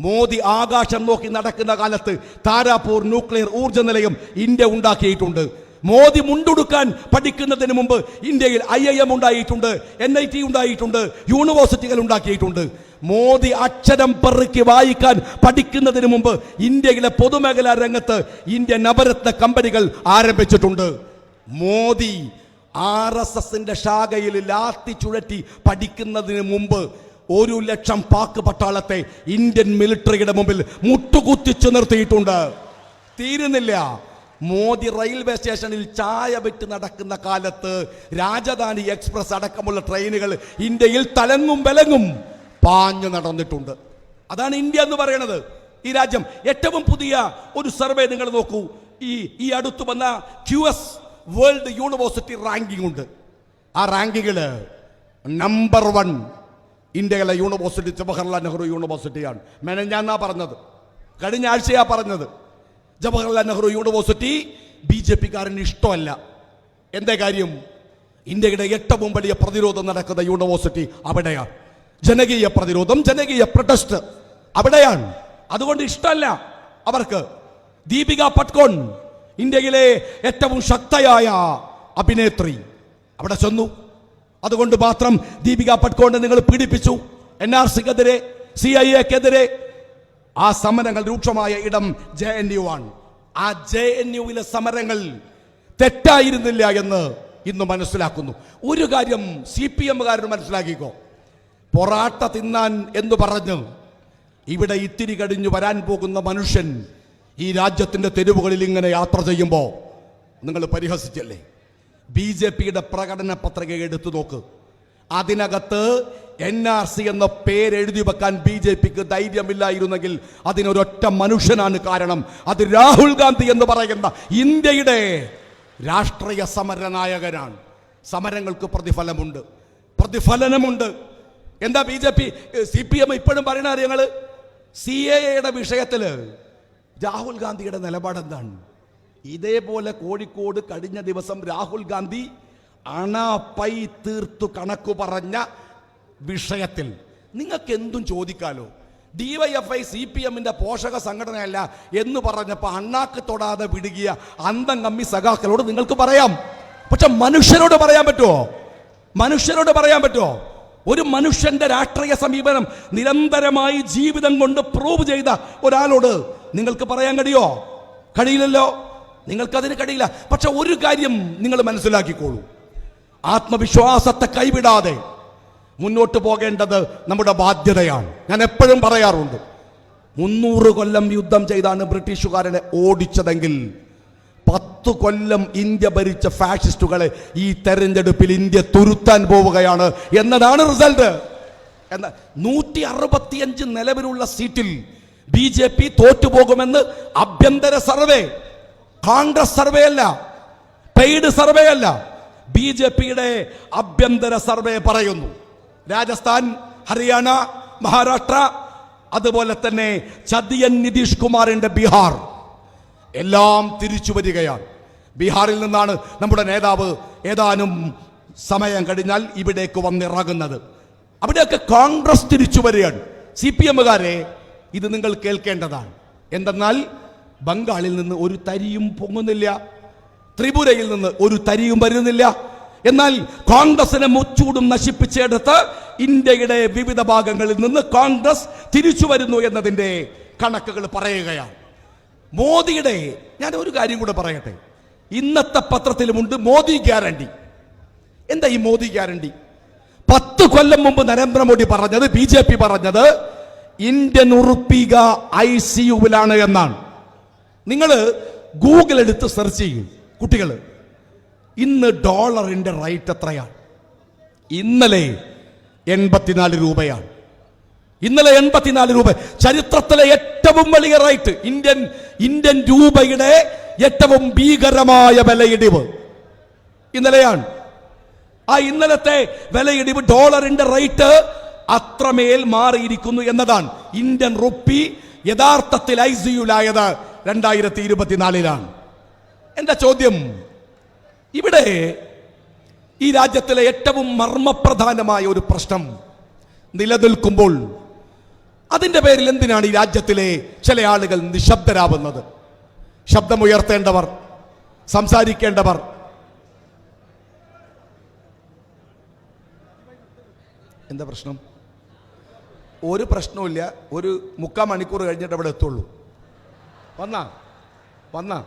മോദി ആകാശം നോക്കി നടക്കുന്ന കാലത്ത് താരാപൂർ ന്യൂക്ലിയർ ഊർജ്ജ നിലയം ഇന്ത്യ ഉണ്ടാക്കിയിട്ടുണ്ട്. മോദി മുണ്ടുടുക്കാൻ പഠിക്കുന്നതിന് മുമ്പ് ഇന്ത്യയിൽ IIM ഉണ്ടായിട്ടുണ്ട്, NIT ഉണ്ടായിട്ടുണ്ട്, യൂണിവേഴ്സിറ്റികൾ ഉണ്ടാക്കിയിട്ടുണ്ട്. മോദി അക്ഷരം പെറുക്കി വായിക്കാൻ പഠിക്കുന്നതിന് മുമ്പ് ഇന്ത്യയിലെ പൊതുമേഖലാ രംഗത്ത് ഇന്ത്യ നവരത്ന കമ്പനികൾ ആരംഭിച്ചിട്ടുണ്ട്. മോദി RSSന്റെ ശാഖയിൽ ലാത്തി ചുഴറ്റി പഠിക്കുന്നതിന് മുമ്പ് 1 ലക്ഷം പാക് പട്ടാളത്തെ ഇന്ത്യൻ മിലിറ്ററിയുടെ മുമ്പിൽ മുട്ടുകുത്തിച്ചു നിർത്തിയിട്ടുണ്ട്. തീരുന്നില്ല. മോദി റെയിൽവേ സ്റ്റേഷനിൽ ചായ വിറ്റ് നടക്കുന്ന കാലത്ത് രാജധാനി എക്സ്പ്രസ് അടക്കമുള്ള ട്രെയിനുകൾ ഇന്ത്യയിൽ തലങ്ങും വിലങ്ങും പാഞ്ഞു നടന്നിട്ടുണ്ട്. അതാണ് ഇന്ത്യ എന്ന് പറയുന്നത്. ഈ രാജ്യം ഏറ്റവും പുതിയ ഒരു സർവേ നിങ്ങൾ നോക്കൂ. ഈ അടുത്ത് വന്ന QS വേൾഡ് യൂണിവേഴ്സിറ്റി റാങ്കിംഗ് ഉണ്ട്. ആ റാങ്കിങ്ങില് നമ്പർ 1 ഇന്ത്യയിലെ യൂണിവേഴ്സിറ്റി ജവഹർലാൽ നെഹ്റു യൂണിവേഴ്സിറ്റിയാണ്. മെനഞ്ഞാന്നാ പറഞ്ഞത്, കഴിഞ്ഞ ആഴ്ചയാ പറഞ്ഞത്. ജവഹർലാൽ നെഹ്റു യൂണിവേഴ്സിറ്റി BJP-കാരന് ഇഷ്ടമല്ല. എന്താ കാര്യം? ഇന്ത്യയുടെ ഏറ്റവും വലിയ പ്രതിരോധം നടക്കുന്ന യൂണിവേഴ്സിറ്റി അവിടെയാണ്. ജനകീയ പ്രതിരോധം, ജനകീയ പ്രൊട്ടസ്റ്റ് അവിടെയാണ്. അതുകൊണ്ട് ഇഷ്ടമല്ല അവർക്ക്. ദീപിക പട്കോൺ ഇന്ത്യയിലെ ഏറ്റവും ശക്തയായ അഭിനേത്രി അവിടെ ചെന്നു. അതുകൊണ്ട് മാത്രം ദീപിക പട്കോണിനെ നിങ്ങൾ പീഡിപ്പിച്ചു. NRCക്കെതിരെ, CIA-ക്കെതിരെ ആ സമരങ്ങൾ രൂക്ഷമായ ഇടം JNU ആണ്. ആ JNU-വിലെ സമരങ്ങൾ തെറ്റായിരുന്നില്ല എന്ന് ഇന്ന് മനസ്സിലാക്കുന്നു. ഒരു കാര്യം CPM-കാരന് മനസ്സിലാക്കിക്കോ, പൊറാട്ട തിന്നാൻ എന്ന് പറഞ്ഞ് ഇവിടെ ഇത്തിരി കഴിഞ്ഞു വരാൻ പോകുന്ന മനുഷ്യൻ ഈ രാജ്യത്തിന്റെ തെരുവുകളിൽ ഇങ്ങനെ യാത്ര ചെയ്യുമ്പോൾ നിങ്ങൾ പരിഹസിച്ചല്ലേ? BJP-യുടെ പ്രകടന പത്രിക എടുത്തു നോക്ക്. അതിനകത്ത് NRC എന്ന പേരെഴുതി വെക്കാൻ BJP-ക്ക് ധൈര്യമില്ലായിരുന്നെങ്കിൽ അതിനൊരൊറ്റ മനുഷ്യനാണ് കാരണം. അത് രാഹുൽ ഗാന്ധി എന്ന് പറയുന്ന ഇന്ത്യയുടെ രാഷ്ട്രീയ സമരനായകനാണ്. സമരങ്ങൾക്ക് പ്രതിഫലനമുണ്ട്. എന്താ BJP CPM ഇപ്പോഴും പറയണ ഞങ്ങള് CAA-യുടെ വിഷയത്തിൽ രാഹുൽ ഗാന്ധിയുടെ നിലപാട് എന്താണ്? ഇതേപോലെ കോഴിക്കോട് കഴിഞ്ഞ ദിവസം രാഹുൽ ഗാന്ധി അണപൈ തീർത്തു കണക്കു പറഞ്ഞ വിഷയത്തിൽ നിങ്ങൾക്ക് എന്തും ചോദിക്കാലോ. DYFI CPM-ന്റെ പോഷക സംഘടനയല്ല എന്ന് പറഞ്ഞപ്പോൾ അണ്ണാക്ക് തൊടാതെ വിടുകിയ അന്തം കമ്മി സഖാക്കളോട് നിങ്ങൾക്ക് പറയാം. പക്ഷെ മനുഷ്യരോട് പറയാൻ പറ്റുമോ? ഒരു മനുഷ്യന്റെ രാഷ്ട്രീയ സമീപനം നിരന്തരമായി ജീവിതം കൊണ്ട് പ്രൂവ് ചെയ്ത ഒരാളോട് നിങ്ങൾക്ക് പറയാൻ കഴിയില്ലല്ലോ. നിങ്ങൾക്കതിന് കഴിയില്ല. പക്ഷെ ഒരു കാര്യം നിങ്ങൾ മനസ്സിലാക്കിക്കോളൂ, ആത്മവിശ്വാസത്തെ കൈവിടാതെ മുന്നോട്ട് പോകേണ്ടത് നമ്മുടെ ബാധ്യതയാണ്. ഞാൻ എപ്പോഴും പറയാറുണ്ട്, 300 കൊല്ലം യുദ്ധം ചെയ്താണ് ബ്രിട്ടീഷുകാരനെ ഓടിച്ചതെങ്കിൽ 10 കൊല്ലം ഇന്ത്യ ഭരിച്ച ഫാഷിസ്റ്റുകളെ ഈ തെരഞ്ഞെടുപ്പിൽ ഇന്ത്യ തുരുത്താൻ പോവുകയാണ് എന്നതാണ് റിസൾട്ട്. 165 നിലവിലുള്ള സീറ്റിൽ BJP തോറ്റുപോകുമെന്ന് ആഭ്യന്തര സർവേ, കോൺഗ്രസ് സർവേ അല്ല, പെയ്ഡ് സർവേ അല്ല, BJP-യുടെ ആഭ്യന്തര സർവേ പറയുന്നു. രാജസ്ഥാൻ, ഹരിയാന, മഹാരാഷ്ട്ര, അതുപോലെ തന്നെ ചതിയൻ നിതീഷ് കുമാറിന്റെ ബീഹാർ എല്ലാം തിരിച്ചു വരികയാണ്. ബീഹാറിൽ നിന്നാണ് നമ്മുടെ നേതാവ് ഏതാനും സമയം കഴിഞ്ഞാൽ ഇവിടേക്ക് വന്നിറങ്ങുന്നത്. അവിടെയൊക്കെ കോൺഗ്രസ് തിരിച്ചു വരികയാണ്. CPM-കാരെ ഇത് നിങ്ങൾ കേൾക്കേണ്ടതാണ്. എന്തെന്നാൽ ബംഗാളിൽ നിന്ന് ഒരു തരിയും പൊങ്ങുന്നില്ല, ത്രിപുരയിൽ നിന്ന് ഒരു തരിയും വരുന്നില്ല. എന്നാൽ കോൺഗ്രസിനെ മുച്ചൂടും നശിപ്പിച്ചെടുത്ത് ഇന്ത്യയുടെ വിവിധ ഭാഗങ്ങളിൽ നിന്ന് കോൺഗ്രസ് തിരിച്ചു വരുന്നു എന്നതിന്റെ കണക്കുകൾ പറയുകയാണ്. മോദിയുടെ, ഞാൻ ഒരു കാര്യം കൂടെ പറയട്ടെ, ഇന്നത്തെ പത്രത്തിലുമുണ്ട് മോദി ഗ്യാരണ്ടി. എന്താ ഈ മോദി ഗ്യാരണ്ടി? 10 കൊല്ലം മുമ്പ് നരേന്ദ്രമോദി പറഞ്ഞത്, BJP പറഞ്ഞത് ഇന്ത്യൻ ഉറുപ്പിക ICU-വിലാണ് എന്നാണ്. നിങ്ങൾ ഗൂഗിൾ എടുത്ത് സെർച്ച് ചെയ്യും കുട്ടികൾ. ഇന്ന് ഡോളറിന്റെ റേറ്റ് എത്രയാണ്? ഇന്നലെ 84 രൂപയാണ്. ഇന്നലെ 84 രൂപ, ചരിത്രത്തിലെ ഏറ്റവും വലിയ റേറ്റ്. ഇന്ത്യൻ രൂപയുടെ ഏറ്റവും ഭീകരമായ വിലയിടിവ് ഇന്നലെയാണ്. ആ ഇന്നലത്തെ വിലയിടിവ്, ഡോളറിന്റെ റേറ്റ് അത്രമേൽ മാറിയിരിക്കുന്നു എന്നതാണ്. ഇന്ത്യൻ റുപ്പി യഥാർത്ഥത്തിൽ ICU-ലായത് 2024-ലാണ്. എന്റെ ചോദ്യം, ഇവിടെ ഈ രാജ്യത്തിലെ ഏറ്റവും മർമ്മപ്രധാനമായ ഒരു പ്രശ്നം നിലനിൽക്കുമ്പോൾ അതിന്റെ പേരിൽ എന്തിനാണ് ഈ രാജ്യത്തിലെ ചില ആളുകൾ നിശബ്ദരാവുന്നത്? ശബ്ദമുയർത്തേണ്ടവർ, സംസാരിക്കേണ്ടവർ. എന്താ പ്രശ്നം? ഒരു പ്രശ്നവുമില്ല. ഒരു 3/4 മണിക്കൂർ കഴിഞ്ഞിട്ട് അവിടെ എത്തുള്ളൂ. വന്നാ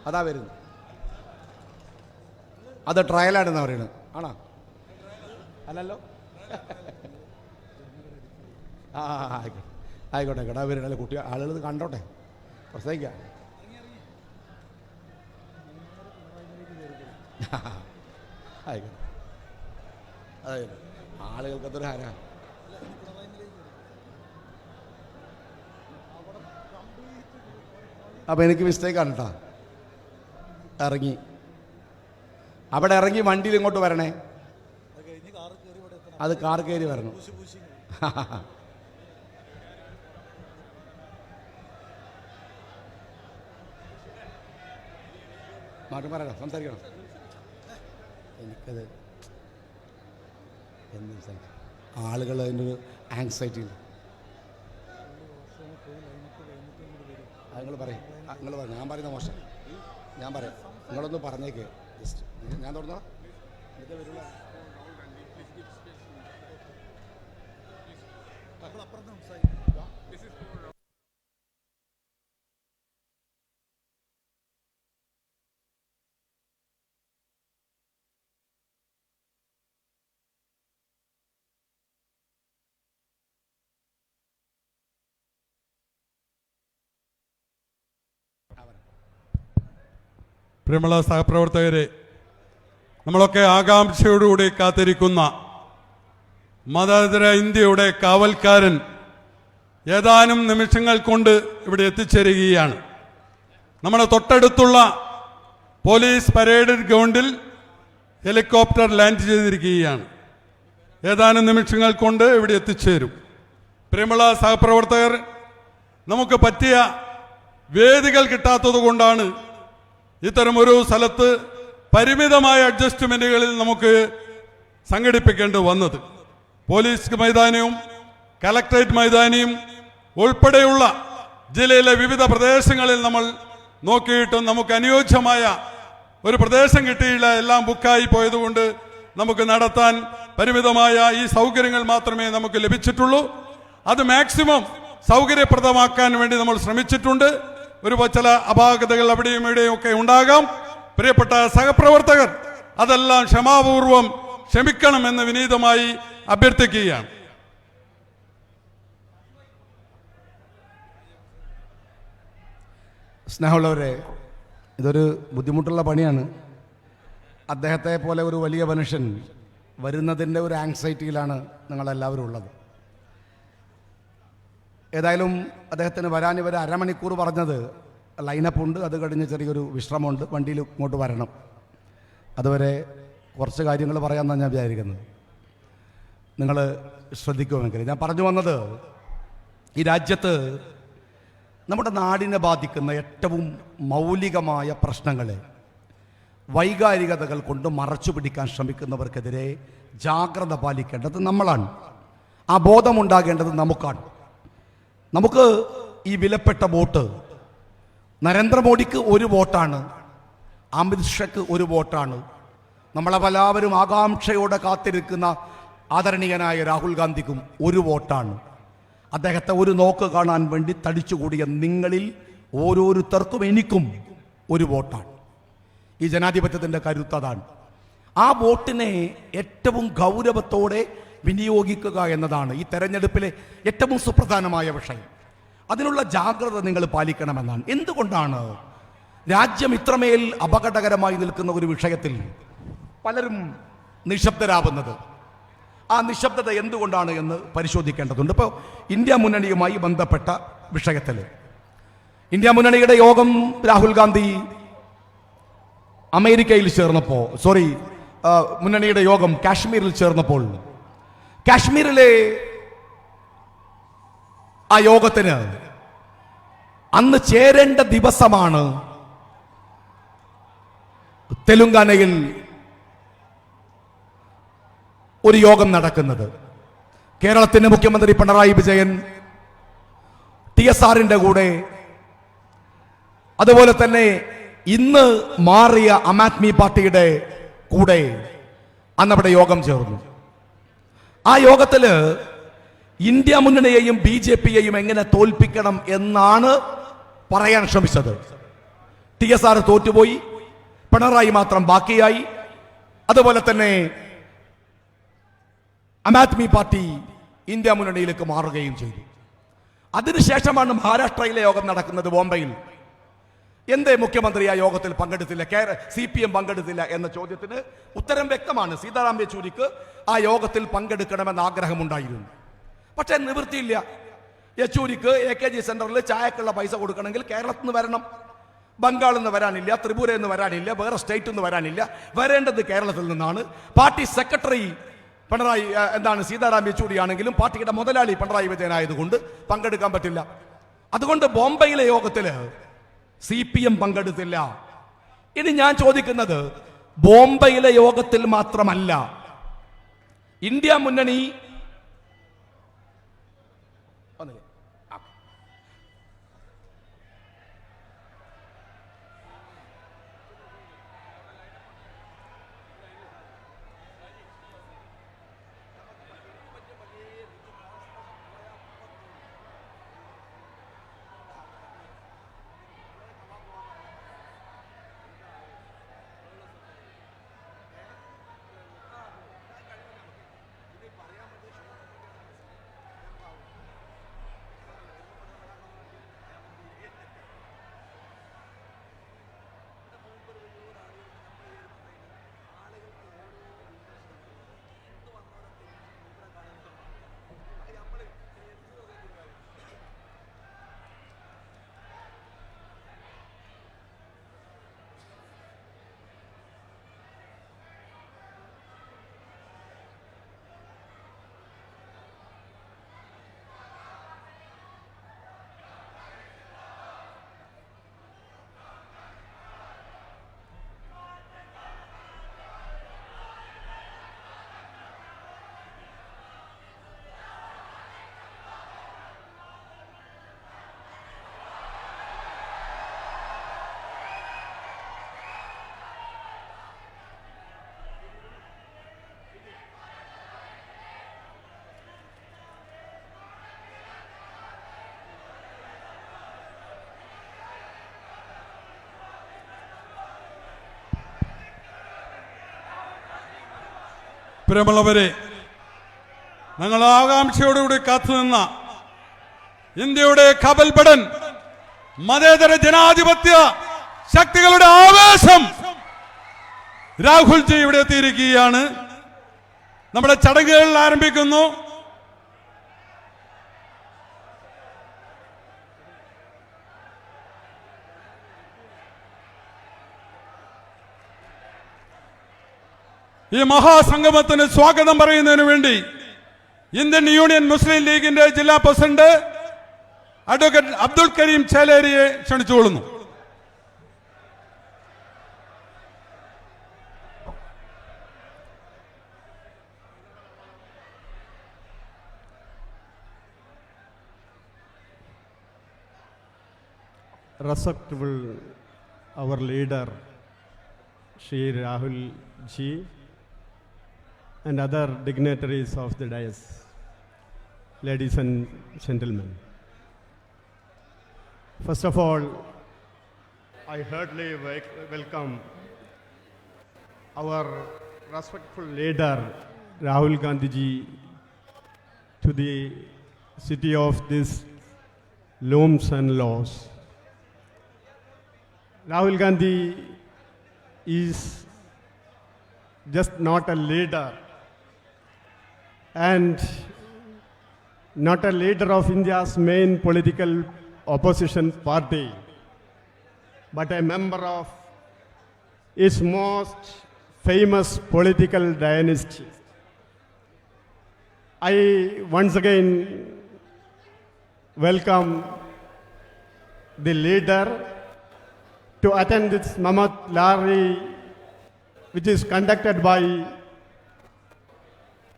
അതാ വരുന്നു. അത് ട്രയലാണെന്നാ പറയുന്നത്. ആണോ? അല്ലല്ലോ. ആയിക്കോട്ടെ കേട്ടോ. വരുന്ന കുട്ടി ആളുകൾ കണ്ടോട്ടെ, പ്രസംഗിക്കാം. ആയിക്കോട്ടെ. അതായത് ആളുകൾക്ക് അതൊരു ആരാ. അപ്പം എനിക്ക് മിസ്റ്റേക്കാണ് കേട്ടോ. അവിടെ ഇറങ്ങി വണ്ടിയിൽ ഇങ്ങോട്ട് വരണേ. അത് കാർ കയറി വരണം. മാറ്റം പറയണം, സംസാരിക്കണം. എനിക്കത് എന്ത് സംസാരിക്കും? ആളുകൾ അതിൻ്റെ ഒരു ആങ്സൈറ്റിയിൽ നിങ്ങൾ പറയും നിങ്ങൾ പറയും, ഞാൻ പറയുന്ന മോശം, ഞാൻ പറയാം, നിങ്ങളൊന്ന് പറഞ്ഞേക്ക് ജസ്റ്റ്. ഞാൻ തുടങ്ങാം. പ്രിയമുള്ള സഹപ്രവർത്തകരെ, നമ്മളൊക്കെ ആകാംക്ഷയോടുകൂടി കാത്തിരിക്കുന്ന മതേതര ഇന്ത്യയുടെ കാവൽക്കാരൻ ഏതാനും നിമിഷങ്ങൾ കൊണ്ട് ഇവിടെ എത്തിച്ചേരുകയാണ്. നമ്മുടെ തൊട്ടടുത്തുള്ള പോലീസ് പരേഡ് ഗ്രൗണ്ടിൽ ഹെലികോപ്റ്റർ ലാൻഡ് ചെയ്തിരിക്കുകയാണ്. ഏതാനും നിമിഷങ്ങൾ കൊണ്ട് ഇവിടെ എത്തിച്ചേരും. പ്രിയമുള്ള സഹപ്രവർത്തകർ, നമുക്ക് പറ്റിയ വേദികൾ കിട്ടാത്തത് കൊണ്ടാണ് ഇത്തരമൊരു സ്ഥലത്ത് പരിമിതമായ അഡ്ജസ്റ്റ്മെന്റുകളിൽ നമുക്ക് സംഘടിപ്പിക്കേണ്ടി വന്നത്. പോലീസ് മൈതാനിയും കലക്ട്രേറ്റ് മൈതാനിയും ഉൾപ്പെടെയുള്ള ജില്ലയിലെ വിവിധ പ്രദേശങ്ങളിൽ നമ്മൾ നോക്കിയിട്ടും നമുക്ക് അനുയോജ്യമായ ഒരു പ്രദേശം കിട്ടിയില്ല. എല്ലാം ബുക്കായി പോയതുകൊണ്ട് നമുക്ക് നടത്താൻ പരിമിതമായ ഈ സൗകര്യങ്ങൾ മാത്രമേ നമുക്ക് ലഭിച്ചിട്ടുള്ളൂ. അത് മാക്സിമം സൗകര്യപ്രദമാക്കാൻ വേണ്ടി നമ്മൾ ശ്രമിച്ചിട്ടുണ്ട്. ഒരു ചില അപാകതകൾ അവിടെയും ഇവിടെയും ഒക്കെ ഉണ്ടാകാം. പ്രിയപ്പെട്ട സഹപ്രവർത്തകർ, അതെല്ലാം ക്ഷമാപൂർവം ക്ഷമിക്കണമെന്ന് വിനീതമായി അഭ്യർത്ഥിക്കുകയാണ്. സ്നേഹമുള്ളവരെ, ഇതൊരു ബുദ്ധിമുട്ടുള്ള പണിയാണ്. അദ്ദേഹത്തെ പോലെ ഒരു വലിയ മനുഷ്യൻ വരുന്നതിൻ്റെ ഒരു ആങ്സൈറ്റിയിലാണ് നിങ്ങളെല്ലാവരും ഉള്ളത്. ഏതായാലും അദ്ദേഹത്തിന് വരാൻ ഇവർ അരമണിക്കൂർ പറഞ്ഞത് ലൈനപ്പ് ഉണ്ട്, അത് കഴിഞ്ഞ് ചെറിയൊരു വിശ്രമമുണ്ട്, വണ്ടിയിൽ ഇങ്ങോട്ട് വരണം. അതുവരെ കുറച്ച് കാര്യങ്ങൾ പറയാമെന്നാണ് ഞാൻ വിചാരിക്കുന്നത്. നിങ്ങൾ ശ്രദ്ധിക്കുമെങ്കിൽ ഞാൻ പറഞ്ഞു വന്നത്, ഈ രാജ്യത്ത് നമ്മുടെ നാടിനെ ബാധിക്കുന്ന ഏറ്റവും മൗലികമായ പ്രശ്നങ്ങളെ വൈകാരികതകൾ കൊണ്ട് മറച്ചു പിടിക്കാൻ ശ്രമിക്കുന്നവർക്കെതിരെ ജാഗ്രത പാലിക്കേണ്ടത് നമ്മളാണ്. ആ ബോധമുണ്ടാകേണ്ടത് നമുക്കാണ്. നമുക്ക് ഈ വിലപ്പെട്ട വോട്ട്, നരേന്ദ്രമോദിക്ക് ഒരു വോട്ടാണ്, അമിത്ഷയ്ക്ക് ഒരു വോട്ടാണ്, നമ്മളെല്ലാവരും ആകാംക്ഷയോടെ കാത്തിരിക്കുന്ന ആദരണീയനായ രാഹുൽ ഗാന്ധിക്കും ഒരു വോട്ടാണ്. അദ്ദേഹത്തെ ഒരു നോക്ക് കാണാൻ വേണ്ടി തടിച്ചുകൂടിയ നിങ്ങളിൽ ഓരോരുത്തർക്കും എനിക്കും ഒരു വോട്ടാണ്. ഈ ജനാധിപത്യത്തിൻ്റെ കരുത്തതാണ്. ആ വോട്ടിനെ ഏറ്റവും ഗൗരവത്തോടെ വിനിയോഗിക്കുക എന്നതാണ് ഈ തെരഞ്ഞെടുപ്പിലെ ഏറ്റവും സുപ്രധാനമായ വിഷയം. അതിനുള്ള ജാഗ്രത നിങ്ങൾ പാലിക്കണമെന്നാണ്. എന്തുകൊണ്ടാണ് രാജ്യം ഇത്രമേൽ അപകടകരമായി നിൽക്കുന്ന ഒരു വിഷയത്തിൽ പലരും നിശബ്ദരാവുന്നത്? ആ നിശബ്ദത എന്തുകൊണ്ടാണ് എന്ന് പരിശോധിക്കേണ്ടതുണ്ട്. ഇപ്പോൾ ഇന്ത്യ മുന്നണിയുമായി ബന്ധപ്പെട്ട വിഷയത്തിൽ ഇന്ത്യ മുന്നണിയുടെ യോഗം രാഹുൽ ഗാന്ധി അമേരിക്കയിൽ ചേർന്നപ്പോൾ, മുന്നണിയുടെ യോഗം കാശ്മീരിൽ ചേർന്നപ്പോൾ, കാശ്മീരിലെ ആ യോഗത്തിന് അന്ന് ചേരേണ്ട ദിവസമാണ് തെലുങ്കാനയിൽ ഒരു യോഗം നടക്കുന്നത്. കേരളത്തിന്റെ മുഖ്യമന്ത്രി പിണറായി വിജയൻ TSRന്റെ കൂടെ, അതുപോലെ തന്നെ ഇന്ന് മാറിയ ആം ആദ്മി പാർട്ടിയുടെ കൂടെ അന്നവിടെ യോഗം ചേർന്നു. ആ യോഗത്തില് ഇന്ത്യ മുന്നണിയെയും BJPയെയും എങ്ങനെ തോൽപ്പിക്കണം എന്നാണ് പറയാൻ ശ്രമിച്ചത്. TSR തോറ്റുപോയി, പിണറായി മാത്രം ബാക്കിയായി. അതുപോലെ തന്നെ ആം ആദ്മി പാർട്ടി ഇന്ത്യ മുന്നണിയിലേക്ക് മാറുകയും ചെയ്തു. അതിനുശേഷമാണ് മഹാരാഷ്ട്രയിലെ യോഗം നടക്കുന്നത്, ബോംബെയിൽ. എന്തേ മുഖ്യമന്ത്രി ആ യോഗത്തിൽ പങ്കെടുത്തില്ല, CPM പങ്കെടുത്തില്ല എന്ന ചോദ്യത്തിന് ഉത്തരം വ്യക്തമാണ്. സീതാറാം യെച്ചൂരിക്ക് ആ യോഗത്തിൽ പങ്കെടുക്കണമെന്ന് ആഗ്രഹമുണ്ടായിരുന്നു. പക്ഷേ നിവൃത്തിയില്ല. യെച്ചൂരിക്ക് AKG സെന്ററിൽ ചായക്കുള്ള പൈസ കൊടുക്കണമെങ്കിൽ കേരളത്തിൽ നിന്ന് വരണം. ബംഗാളിൽ നിന്ന് വരാനില്ല, ത്രിപുരയിൽ നിന്ന് വരാനില്ല, വേറെ സ്റ്റേറ്റിൽ നിന്ന് വരാനില്ല. വരേണ്ടത് കേരളത്തിൽ നിന്നാണ്. പാർട്ടി സെക്രട്ടറി സീതാറാം യെച്ചൂരി ആണെങ്കിലും പാർട്ടിയുടെ മുതലാളി പിണറായി വിജയൻ ആയതുകൊണ്ട് പങ്കെടുക്കാൻ പറ്റില്ല. അതുകൊണ്ട് ബോംബെയിലെ യോഗത്തിൽ CPM പങ്കെടുത്തില്ല. ഇനി ഞാൻ ചോദിക്കുന്നത്, ബോംബെയിലെ യോഗത്തിൽ മാത്രമല്ല, ഇന്ത്യ മുന്നണി പ്രിയമുള്ളവരെ, ഞങ്ങൾ ആകാംക്ഷയോടുകൂടി കാത്തുനിന്ന ഇന്ത്യയുടെ കപൽപടൻ മതേതര ജനാധിപത്യ ശക്തികളുടെ ആവേശം രാഹുൽജി ഇവിടെ എത്തിയിരിക്കുകയാണ്. നമ്മുടെ ചടങ്ങുകൾ ആരംഭിക്കുന്നു. ഈ മഹാസംഗമത്തിന് സ്വാഗതം പറയുന്നതിന് വേണ്ടി ഇന്ത്യൻ യൂണിയൻ മുസ്ലിം ലീഗിന്റെ ജില്ലാ പ്രസിഡന്റ് അഡ്വക്കേറ്റ് അബ്ദുൽ കരീം ചേലേരിയെ ക്ഷണിച്ചുകൊള്ളുന്നു. Respectable our leader Shri Rahul ji and other dignitaries of the dais, ladies and gentlemen. First of all, I heartily welcome our respectful leader Rahul Gandhi ji to the city of these looms and laws. Rahul Gandhi is just not a leader and not a leader of India's main political opposition party, but a member of its most famous political dynasty. I once again welcome the leader to attend this Mamad Lari, which is conducted by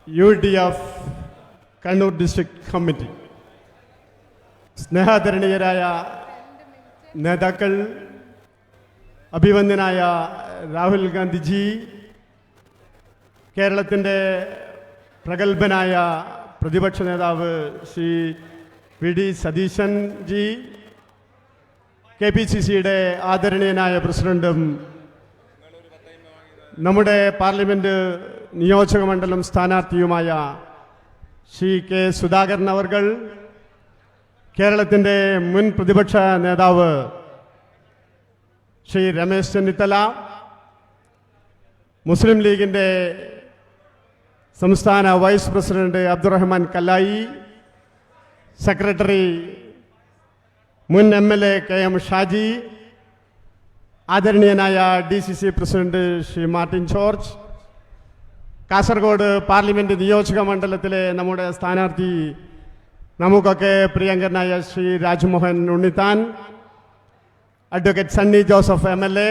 UDF Kannur District Committee. സ്നേഹാദരണീയരായ നേതാക്കൾ, അഭിവന്ദനായ രാഹുൽ ഗാന്ധിജി, കേരളത്തിൻ്റെ പ്രഗത്ഭനായ പ്രതിപക്ഷ നേതാവ് ശ്രീ വി ഡി സതീശൻ ജി, KPCCയുടെ ആദരണീയനായ പ്രസിഡന്റും നമ്മുടെ പാർലമെന്റ് നിയോജക മണ്ഡലം സ്ഥാനാർത്ഥിയുമായ ശ്രീ കെ സുധാകരൻ അവർകൾ, കേരളത്തിൻ്റെ മുൻ പ്രതിപക്ഷ നേതാവ് ശ്രീ രമേശ് ചെന്നിത്തല, മുസ്ലിം ലീഗിൻ്റെ സംസ്ഥാന വൈസ് പ്രസിഡന്റ് അബ്ദുറഹ്മാൻ കല്ലായി, സെക്രട്ടറി മുൻ MLA KM ഷാജി, ആദരണീയനായ DCC president Shri Martin George, Kasaragod parliament നിയോജക മണ്ഡലത്തിലെ നമ്മുടെ സ്ഥാനാർത്ഥി നമുക്കൊക്കെ പ്രിയങ്കരനായ Shri Rajmohan Unnithan, advocate Sunny Joseph MLA,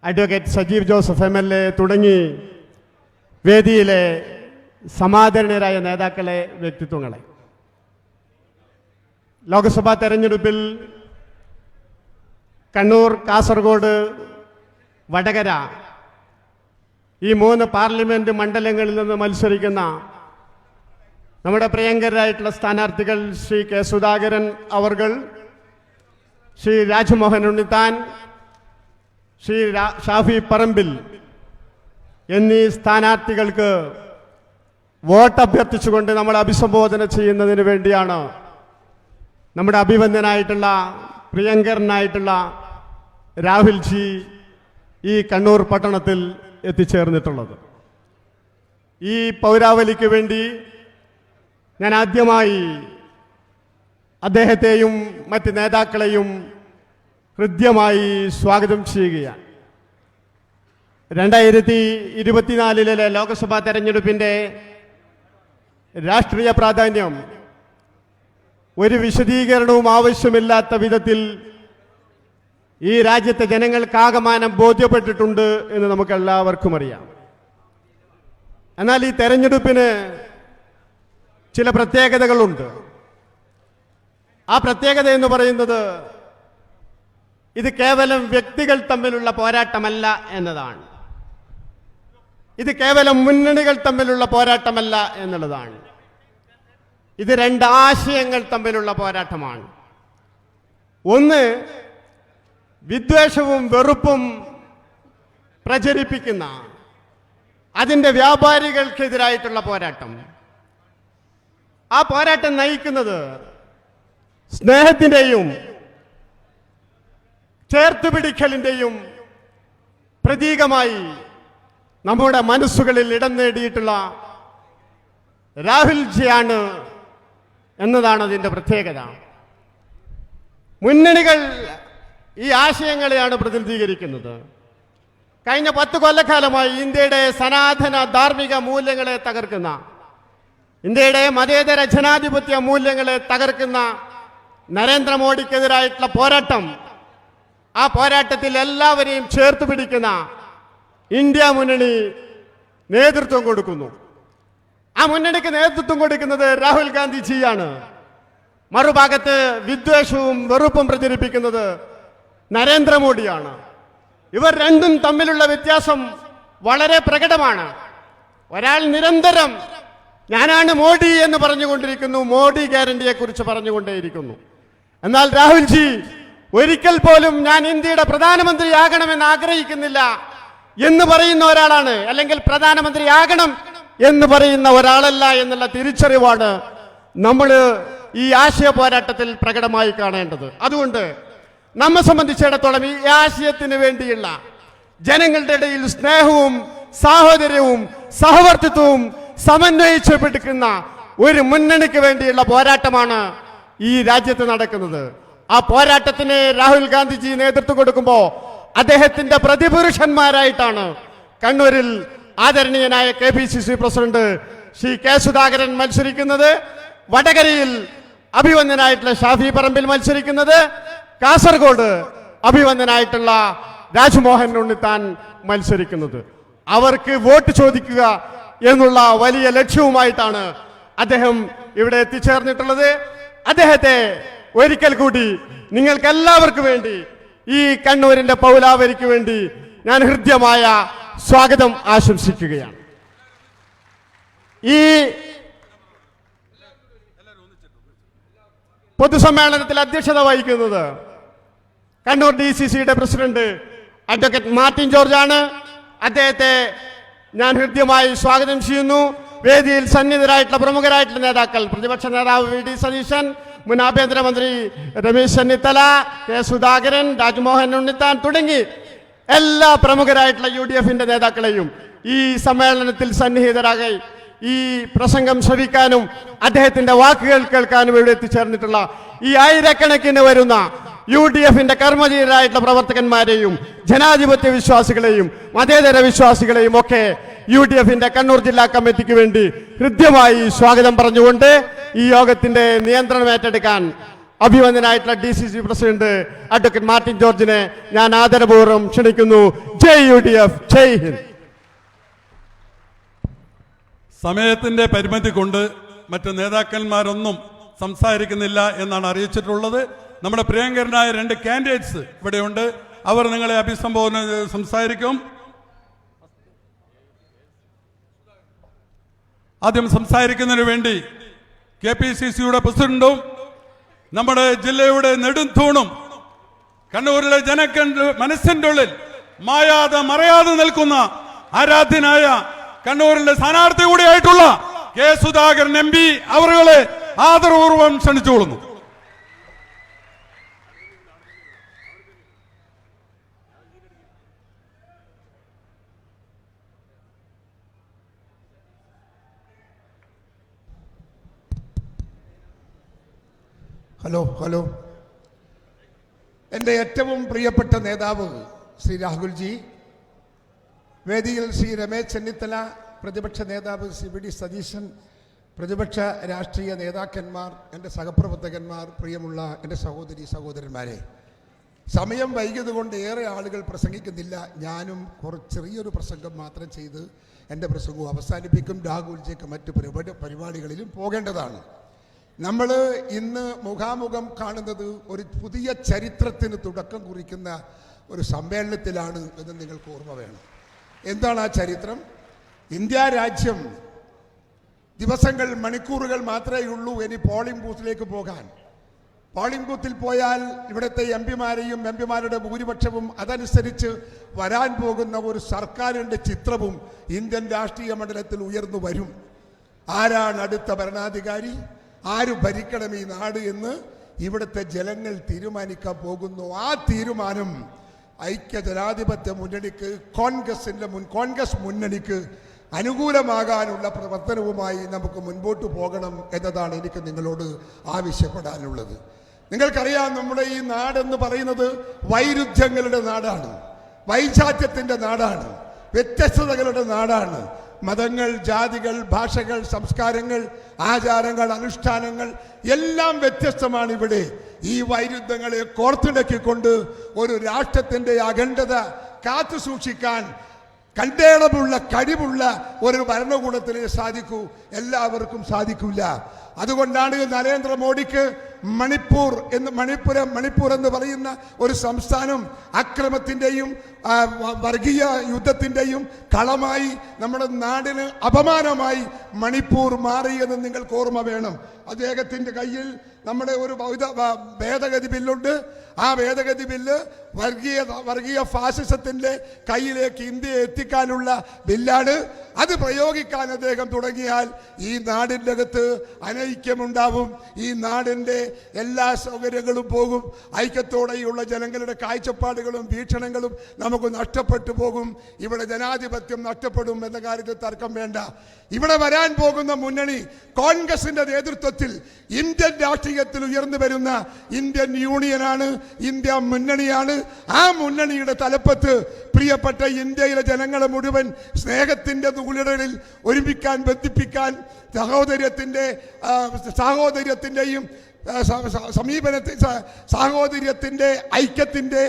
advocate Sajeev Joseph MLA തുടങ്ങി വേദിയിലെ സമാദരണീയരായ നേതാക്കളെ, വ്യക്തിത്വങ്ങളെ, ലോക്സഭാ തെരഞ്ഞെടുപ്പിൽ കണ്ണൂർ, കാസർഗോഡ്, വടകര ഈ 3 പാർലമെന്റ് മണ്ഡലങ്ങളിൽ നിന്ന് മത്സരിക്കുന്ന നമ്മുടെ പ്രിയങ്കരായിട്ടുള്ള സ്ഥാനാർത്ഥികൾ ശ്രീ കെ സുധാകരൻ അവർകൾ, ശ്രീ രാജ്മോഹൻ ഉണ്ണിത്താൻ, ശ്രീ ഷാഫി പറമ്പിൽ എന്നീ സ്ഥാനാർത്ഥികൾക്ക് വോട്ട് അഭ്യർത്ഥിച്ചുകൊണ്ട് നമ്മൾ അഭിസംബോധന ചെയ്യുന്നതിന് വേണ്ടിയാണ് നമ്മുടെ അഭിവന്ദനായിട്ടുള്ള പ്രിയങ്കരനായിട്ടുള്ള രാഹുൽജി ഈ കണ്ണൂർ പട്ടണത്തിൽ എത്തിച്ചേർന്നിട്ടുള്ളത്. ഈ പൗരാവലിക്ക് വേണ്ടി ഞാൻ ആദ്യമായി അദ്ദേഹത്തെയും മറ്റ് നേതാക്കളെയും ഹൃദ്യമായി സ്വാഗതം ചെയ്യുകയാണ്. 2024 ലോക്സഭാ തെരഞ്ഞെടുപ്പിൻ്റെ രാഷ്ട്രീയ പ്രാധാന്യം ഒരു വിശദീകരണവും ആവശ്യമില്ലാത്ത വിധത്തിൽ ഈ രാജ്യത്തെ ജനങ്ങൾക്കാകമാനം ബോധ്യപ്പെട്ടിട്ടുണ്ട് എന്ന് നമുക്ക് എല്ലാവർക്കും അറിയാം. എന്നാൽ ഈ തെരഞ്ഞെടുപ്പിന് ചില പ്രത്യേകതകളുണ്ട്. ആ പ്രത്യേകത എന്ന് പറയുന്നത് ഇത് കേവലം വ്യക്തികൾ തമ്മിലുള്ള പോരാട്ടമല്ല എന്നതാണ്. ഇത് കേവലം മുന്നണികൾ തമ്മിലുള്ള പോരാട്ടമല്ല എന്നുള്ളതാണ്. ഇത് 2 ആശയങ്ങൾ തമ്മിലുള്ള പോരാട്ടമാണ്. ഒന്ന്, വിദ്വേഷവും വെറുപ്പും പ്രചരിപ്പിക്കുന്ന അതിൻ്റെ വ്യാപാരികൾക്കെതിരായിട്ടുള്ള പോരാട്ടം. ആ പോരാട്ടം നയിക്കുന്നത് സ്നേഹത്തിൻ്റെയും ചേർത്തുപിടിക്കലിൻ്റെയും പ്രതീകമായി നമ്മുടെ മനസ്സുകളിൽ ഇടം നേടിയിട്ടുള്ള രാഹുൽജിയാണ് എന്നതാണ് അതിൻ്റെ പ്രത്യേകത. മുന്നണികൾ ഈ ആശയങ്ങളെയാണ് പ്രതിനിധീകരിക്കുന്നത്. കഴിഞ്ഞ 10 കൊല്ലക്കാലമായി ഇന്ത്യയുടെ സനാതന ധാർമ്മിക മൂല്യങ്ങളെ തകർക്കുന്ന, ഇന്ത്യയുടെ മതേതര ജനാധിപത്യ മൂല്യങ്ങളെ തകർക്കുന്ന നരേന്ദ്രമോദിക്കെതിരായിട്ടുള്ള പോരാട്ടം, ആ പോരാട്ടത്തിൽ എല്ലാവരെയും ചേർത്ത് പിടിക്കുന്ന ഇന്ത്യ മുന്നണി നേതൃത്വം കൊടുക്കുന്നു. ആ മുന്നണിക്ക് നേതൃത്വം കൊടുക്കുന്നത് രാഹുൽ ഗാന്ധിജിയാണ്. മറുഭാഗത്ത് വിദ്വേഷവും വെറുപ്പും പ്രചരിപ്പിക്കുന്നത് നരേന്ദ്രമോദിയാണ്. ഇവർ രണ്ടും തമ്മിലുള്ള വ്യത്യാസം വളരെ പ്രകടമാണ്. ഒരാൾ നിരന്തരം ഞാനാണ് മോഡി എന്ന് പറഞ്ഞുകൊണ്ടിരിക്കുന്നു, മോഡി ഗ്യാരണ്ടിയെ കുറിച്ച് പറഞ്ഞുകൊണ്ടേയിരിക്കുന്നു. എന്നാൽ രാഹുൽജി ഒരിക്കൽ പോലും ഞാൻ ഇന്ത്യയുടെ പ്രധാനമന്ത്രിയാകണമെന്ന് ആഗ്രഹിക്കുന്നില്ല എന്ന് പറയുന്ന ഒരാളാണ്, അല്ലെങ്കിൽ പ്രധാനമന്ത്രിയാകണം എന്ന് പറയുന്ന ഒരാളല്ല എന്നുള്ള തിരിച്ചറിവാണ് നമ്മൾ ഈ ആശയ പോരാട്ടത്തിൽ പ്രകടമായി കാണേണ്ടത്. അതുകൊണ്ട് നമ്മെ സംബന്ധിച്ചിടത്തോളം ഈ ആശയത്തിന് വേണ്ടിയുള്ള ജനങ്ങളുടെ ഇടയിൽ സ്നേഹവും സാഹോദര്യവും സഹവർത്തിത്വവും സമന്വയിച്ചെടുക്കുന്ന ഒരു മുന്നണിക്ക് വേണ്ടിയുള്ള പോരാട്ടമാണ് ഈ രാജ്യത്ത് നടക്കുന്നത്. ആ പോരാട്ടത്തിന് രാഹുൽ ഗാന്ധിജി നേതൃത്വം കൊടുക്കുമ്പോൾ അദ്ദേഹത്തിന്റെ പ്രതിപുരുഷന്മാരായിട്ടാണ് കണ്ണൂരിൽ ആദരണീയനായ KPCC president Shri K Sudhakaran മത്സരിക്കുന്നത്, വടകരയിൽ അഭിവന്ദനായിട്ടുള്ള ഷാഫി പറമ്പിൽ മത്സരിക്കുന്നത്, കാസർഗോഡ് അഭിവന്ദനായിട്ടുള്ള രാജ്മോഹൻ ഉണ്ണിത്താൻ മത്സരിക്കുന്നത്. അവർക്ക് വോട്ട് ചോദിക്കുക എന്നുള്ള വലിയ ലക്ഷ്യവുമായിട്ടാണ് അദ്ദേഹം ഇവിടെ എത്തിച്ചേർന്നിട്ടുള്ളത്. അദ്ദേഹത്തെ ഒരിക്കൽ കൂടി നിങ്ങൾക്കെല്ലാവർക്കും വേണ്ടി, ഈ കണ്ണൂരിന്റെ പൗലാവരിക്ക് വേണ്ടി ഞാൻ ഹൃദ്യമായ സ്വാഗതം ആശംസിക്കുകയാണ്. ഈ പൊതുസമ്മേളനത്തിൽ അധ്യക്ഷത വഹിക്കുന്നത് കണ്ണൂർ DCCയുടെ പ്രസിഡന്റ് അഡ്വക്കേറ്റ് മാർട്ടിൻ ജോർജ് ആണ്. അദ്ദേഹത്തെ ഞാൻ ഹൃദ്യമായി സ്വാഗതം ചെയ്യുന്നു. വേദിയിൽ സന്നിഹിതരായിട്ടുള്ള പ്രമുഖരായിട്ടുള്ള നേതാക്കൾ, പ്രതിപക്ഷ നേതാവ് VD സതീശൻ, മുൻ ആഭ്യന്തരമന്ത്രി രമേശ് ചെന്നിത്തല, കെ സുധാകരൻ, രാജ്മോഹൻ ഉണ്ണിത്താൻ തുടങ്ങി എല്ലാ പ്രമുഖരായിട്ടുള്ള UDFന്റെ നേതാക്കളെയും ഈ സമ്മേളനത്തിൽ സന്നിഹിതരാകെ ഈ പ്രസംഗം ശ്രവിക്കാനും അദ്ദേഹത്തിന്റെ വാക്കുകൾ കേൾക്കാനും ഇവിടെ എത്തിച്ചേർന്നിട്ടുള്ള ഈ ആയിരക്കണക്കിന് വരുന്ന UDFന്റെ കർമ്മധീരരായിട്ടുള്ള പ്രവർത്തകന്മാരെയും ജനാധിപത്യ വിശ്വാസികളെയും മതേതര വിശ്വാസികളെയും ഒക്കെ UDFന്റെ കണ്ണൂർ ജില്ലാ കമ്മിറ്റിക്ക് വേണ്ടി ഹൃദ്യമായി സ്വാഗതം പറഞ്ഞുകൊണ്ട് ഈ യോഗത്തിന്റെ നിയന്ത്രണം ഏറ്റെടുക്കാൻ അഭിവന്ദനായിട്ടുള്ള DCC പ്രസിഡന്റ് അഡ്വക്കേറ്റ് മാർട്ടിൻ ജോർജിനെ ഞാൻ ആദരപൂർവ്വം ക്ഷണിക്കുന്നു. ജയ് UDF, ജയ് ഹിന്ദ്. സമയത്തിന്റെ പരിമിതി കൊണ്ട് മറ്റ് നേതാക്കന്മാരൊന്നും സംസാരിക്കുന്നില്ല എന്നാണ് അറിയിച്ചിട്ടുള്ളത്. നമ്മുടെ പ്രിയങ്കരനായ 2 കാൻഡിഡേറ്റ്സ് ഇവിടെയുണ്ട്. അവർ നിങ്ങളെ അഭിസംബോധന സംസാരിക്കും. ആദ്യം സംസാരിക്കുന്നതിന് വേണ്ടി KPCCയുടെ പ്രസിഡന്റും നമ്മുടെ ജില്ലയുടെ നെടുംതൂണും കണ്ണൂരിലെ മനസ്സിന്റെ ഉള്ളിൽ മായാതെ മറയാതെ നിൽക്കുന്ന ആരാധ്യനായ കണ്ണൂരിന്റെ സ്ഥാനാർത്ഥി കൂടിയായിട്ടുള്ള കെ സുധാകരൻ MP അവരെ ആദരപൂർവ്വം ക്ഷണിച്ചുകൊള്ളുന്നു. ഹലോ എൻ്റെ ഏറ്റവും പ്രിയപ്പെട്ട നേതാവ് ശ്രീ രാഹുൽജി, വേദിയിൽ ശ്രീ രമേശ് ചെന്നിത്തല, പ്രതിപക്ഷ നേതാവ് ശ്രീ VD സതീശൻ, പ്രതിപക്ഷ രാഷ്ട്രീയ നേതാക്കന്മാർ, എൻ്റെ സഹപ്രവർത്തകന്മാർ, പ്രിയമുള്ള എൻ്റെ സഹോദരന്മാരെ, സമയം വൈകിയതുകൊണ്ട് ഏറെ ആളുകൾ പ്രസംഗിക്കുന്നില്ല. ഞാനും ചെറിയൊരു പ്രസംഗം മാത്രം ചെയ്ത് എൻ്റെ പ്രസംഗവും അവസാനിപ്പിക്കും. രാഹുൽജിക്ക് മറ്റ് പരിപാടികളിലും പോകേണ്ടതാണ്. നമ്മൾ ഇന്ന് മുഖാമുഖം കാണുന്നത് ഒരു പുതിയ ചരിത്രത്തിന് തുടക്കം കുറിക്കുന്ന ഒരു സമ്മേളനത്തിലാണ് എന്ന് നിങ്ങൾക്ക് ഓർമ്മ വേണം. എന്താണ് ആ ചരിത്രം? ഇന്ത്യ രാജ്യം ദിവസങ്ങൾ, മണിക്കൂറുകൾ മാത്രമേ ഉള്ളൂ ഇനി പോളിംഗ് ബൂത്തിലേക്ക് പോകാൻ. പോളിംഗ് ബൂത്തിൽ പോയാൽ ഇവിടുത്തെ എം പിമാരെയും എം പിമാരുടെ ഭൂരിപക്ഷവും അതനുസരിച്ച് വരാൻ പോകുന്ന ഒരു സർക്കാരിൻ്റെ ചിത്രവും ഇന്ത്യൻ രാഷ്ട്രീയ മണ്ഡലത്തിൽ ഉയർന്നു വരും. ആരാണ് അടുത്ത ഭരണാധികാരി, ആര് ഭരിക്കണം ഈ നാട് എന്ന് ഇവിടുത്തെ ജനങ്ങൾ തീരുമാനിക്കാൻ പോകുന്നു. ആ തീരുമാനം ഐക്യ ജനാധിപത്യ മുന്നണിക്ക്, കോൺഗ്രസ് മുന്നണിക്ക് അനുകൂലമാകാനുള്ള പ്രവർത്തനവുമായി നമുക്ക് മുൻപോട്ട് പോകണം എന്നതാണ് എനിക്ക് നിങ്ങളോട് ആവശ്യപ്പെടാനുള്ളത്. നിങ്ങൾക്കറിയാം, നമ്മുടെ ഈ നാടെന്ന് പറയുന്നത് വൈരുദ്ധ്യങ്ങളുടെ നാടാണ്, വൈജാത്യത്തിൻ്റെ നാടാണ്, വ്യത്യസ്തതകളുടെ നാടാണ്. മതങ്ങൾ, ജാതികൾ, ഭാഷകൾ, സംസ്കാരങ്ങൾ, ആചാരങ്ങൾ, അനുഷ്ഠാനങ്ങൾ എല്ലാം വ്യത്യസ്തമാണ് ഇവിടെ. ഈ വൈരുദ്ധ്യങ്ങളെ കോർത്തിണക്കിക്കൊണ്ട് ഒരു രാഷ്ട്രത്തിൻ്റെ അഖണ്ഡത കാത്തു സൂക്ഷിക്കാൻ കണ്ടേളമുള്ള കഴിവുള്ള ഒരു ഭരണകൂടത്തിന് സാധിക്കൂ, എല്ലാവർക്കും സാധിക്കില്ല. അതുകൊണ്ടാണ് നരേന്ദ്രമോദിക്ക് മണിപ്പൂർ എന്ന് പറയുന്ന ഒരു സംസ്ഥാനം അക്രമത്തിൻ്റെയും വർഗീയ യുദ്ധത്തിൻ്റെയും കളമായി നമ്മുടെ നാടിന് അപമാനമായി മണിപ്പൂർ മാറിയെന്ന് നിങ്ങൾക്ക് ഓർമ്മ വേണം. അദ്ദേഹത്തിൻ്റെ കയ്യിൽ നമ്മുടെ ഒരു ഭേദഗതി ബില്ലുണ്ട്. ആ ഭേദഗതി ബില്ല് വർഗീയ ഫാസിസത്തിൻ്റെ കയ്യിലേക്ക് ഇന്ത്യയെ എത്തിക്കാനുള്ള ബില്ലാണ്. അത് പ്രയോഗിക്കാൻ അദ്ദേഹം തുടങ്ങിയാൽ ഈ നാടിൻ്റെ അകത്ത് അനൈക്യമുണ്ടാവും, ഈ നാടിൻ്റെ എല്ലാ സൗകര്യങ്ങളും പോകും, ഐക്യത്തോടെയുള്ള ജനങ്ങളുടെ കാഴ്ചപ്പാടുകളും വീക്ഷണങ്ങളും നമുക്ക് നഷ്ടപ്പെട്ടു പോകും, ഇവിടെ ജനാധിപത്യം നഷ്ടപ്പെടും എന്ന കാര്യത്തിൽ തർക്കം വേണ്ട. ഇവിടെ വരാൻ പോകുന്ന മുന്നണി കോൺഗ്രസിന്റെ നേതൃത്വത്തിൽ ഇന്ത്യൻ രാഷ്ട്രീയത്തിൽ ഉയർന്നു വരുന്ന ഇന്ത്യൻ യൂണിയനാണ്, ഇന്ത്യ മുന്നണിയാണ്. ആ മുന്നണിയുടെ തലപ്പത്ത് പ്രിയപ്പെട്ട ഇന്ത്യയിലെ ജനങ്ങളെ മുഴുവൻ സ്നേഹത്തിന്റെ നൂലിഴലിൽ ഒരുമിക്കാൻ, ബന്ധിപ്പിക്കാൻ, സാഹോദര്യത്തിൻ്റെയും സാഹോദര്യത്തിൻ്റെ ഐക്യത്തിൻ്റെ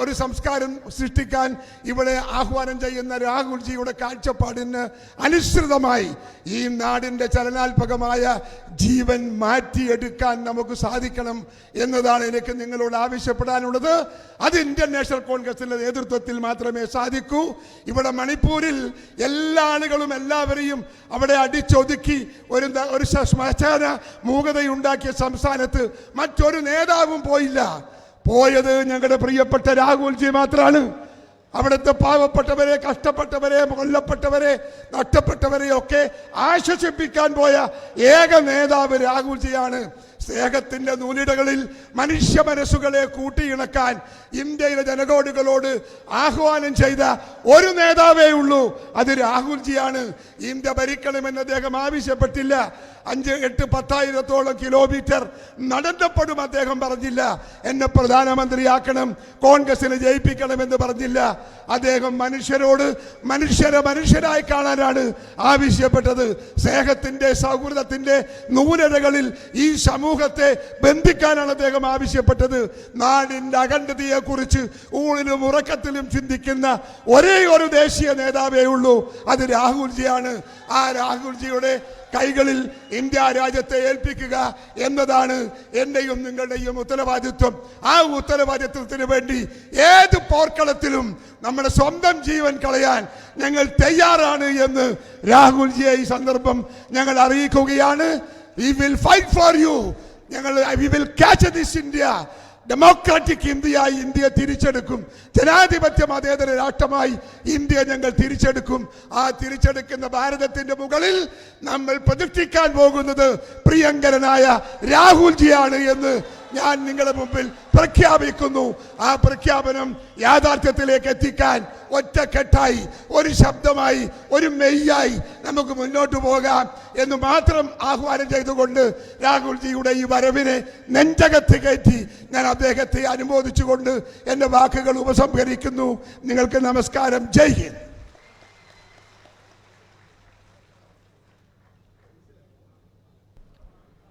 ഒരു സംസ്കാരം സൃഷ്ടിക്കാൻ ഇവിടെ ആഹ്വാനം ചെയ്യുന്ന രാഹുൽജിയുടെ കാഴ്ചപ്പാടിന് അനുസൃതമായി ഈ നാടിൻ്റെ ചലനാത്മകമായ ജീവൻ മാറ്റിയെടുക്കാൻ നമുക്ക് സാധിക്കണം എന്നതാണ് എനിക്ക് നിങ്ങളോട് ആവശ്യപ്പെടാനുള്ളത്. അത് ഇന്ത്യൻ നാഷണൽ കോൺഗ്രസിൻ്റെ നേതൃത്വത്തിൽ മാത്രമേ സാധിക്കൂ. ഇവിടെ മണിപ്പൂരിൽ എല്ലാ ആളുകളും എല്ലാവരെയും അവിടെ അടിച്ചൊതുക്കി ഒരു ശ്മശാന മൂകതയുണ്ടാക്കിയ സംസ്ഥാനത്ത് മറ്റൊരു നേതാവും പോയില്ല. പോയത് ഞങ്ങളുടെ പ്രിയപ്പെട്ട രാഹുൽജി മാത്രമാണ്. അവിടുത്തെ പാവപ്പെട്ടവരെ, കഷ്ടപ്പെട്ടവരെ, കൊല്ലപ്പെട്ടവരെ, നഷ്ടപ്പെട്ടവരെ ഒക്കെ ആശ്വസിപ്പിക്കാൻ പോയ ഏക നേതാവ് രാഹുൽജിയാണ്. സ്നേഹത്തിന്റെ നൂലിടകളിൽ മനുഷ്യ മനസ്സുകളെ കൂട്ടിയിണക്കാൻ ഇന്ത്യയിലെ ജനകോടികളോട് ആഹ്വാനം ചെയ്ത ഒരു നേതാവേ ഉള്ളൂ, അത് രാഹുൽജിയാണ്. ഇന്ത്യ ഭരിക്കണമെന്ന് അദ്ദേഹം ആവശ്യപ്പെട്ടില്ല. 5, 8, 10,000 കിലോമീറ്റർ നടന്നപ്പോഴും അദ്ദേഹം പറഞ്ഞില്ല എന്നെ പ്രധാനമന്ത്രിയാക്കണം, കോൺഗ്രസിനെ ജയിപ്പിക്കണമെന്ന് പറഞ്ഞില്ല. അദ്ദേഹം മനുഷ്യരായി കാണാനാണ് ആവശ്യപ്പെട്ടത്. സ്നേഹത്തിന്റെ, സൗഹൃദത്തിന്റെ നൂനരകളിൽ ഈ സമൂഹത്തെ ബന്ധിക്കാനാണ് അദ്ദേഹം ആവശ്യപ്പെട്ടത്. നാടിന്റെ അഖണ്ഡതയെ കുറിച്ച് ഊണിലും ഉറക്കത്തിലും ചിന്തിക്കുന്ന ഒരേ ഒരു ദേശീയ നേതാവേ ഉള്ളൂ, അത് രാഹുൽജിയാണ്. ആ രാഹുൽജിയുടെ കൈകളിൽ ഇന്ത്യ രാജ്യത്തെ ഏൽപ്പിക്കുക എന്നതാണ് എന്റെയും നിങ്ങളുടെയും ഉത്തരവാദിത്വം. ആ ഉത്തരവാദിത്വത്തിന് വേണ്ടി ഏത് പോർക്കളത്തിലും നമ്മുടെ സ്വന്തം ജീവൻ കളയാൻ ഞങ്ങൾ തയ്യാറാണ് എന്ന് രാഹുൽജിയെ ഈ സന്ദർഭം ഞങ്ങൾ അറിയിക്കുകയാണ്. We will fight for you. We will catch this India. Democratic ഇന്ത്യയായി ഇന്ത്യ തിരിച്ചെടുക്കും. ജനാധിപത്യ മതേതര രാഷ്ട്രമായി ഇന്ത്യ ഞങ്ങൾ തിരിച്ചെടുക്കും. ആ തിരിച്ചെടുക്കുന്ന ഭാരതത്തിന്റെ മുകളിൽ നമ്മൾ പ്രതിഷ്ഠിക്കാൻ പോകുന്നത് പ്രിയങ്കരനായ രാഹുൽജിയാണ് എന്ന് ഞാൻ നിങ്ങളുടെ മുമ്പിൽ പ്രഖ്യാപിക്കുന്നു. ആ പ്രഖ്യാപനം യാഥാർത്ഥ്യത്തിലേക്ക് എത്തിക്കാൻ ഒറ്റക്കെട്ടായി, ഒരു ശബ്ദമായി, ഒരു മെയ്യായി നമുക്ക് മുന്നോട്ട് പോകാം എന്ന് മാത്രം ആഹ്വാനം ചെയ്തുകൊണ്ട് രാഹുൽജിയുടെ ഈ വരവിനെ നെഞ്ചകത്ത് കയറ്റി ഞാൻ അദ്ദേഹത്തെ അനുമോദിച്ചുകൊണ്ട് എൻ്റെ വാക്കുകൾ ഉപസംഹരിക്കുന്നു. നിങ്ങൾക്ക് നമസ്കാരം. ജയ് ഹിന്ദ്.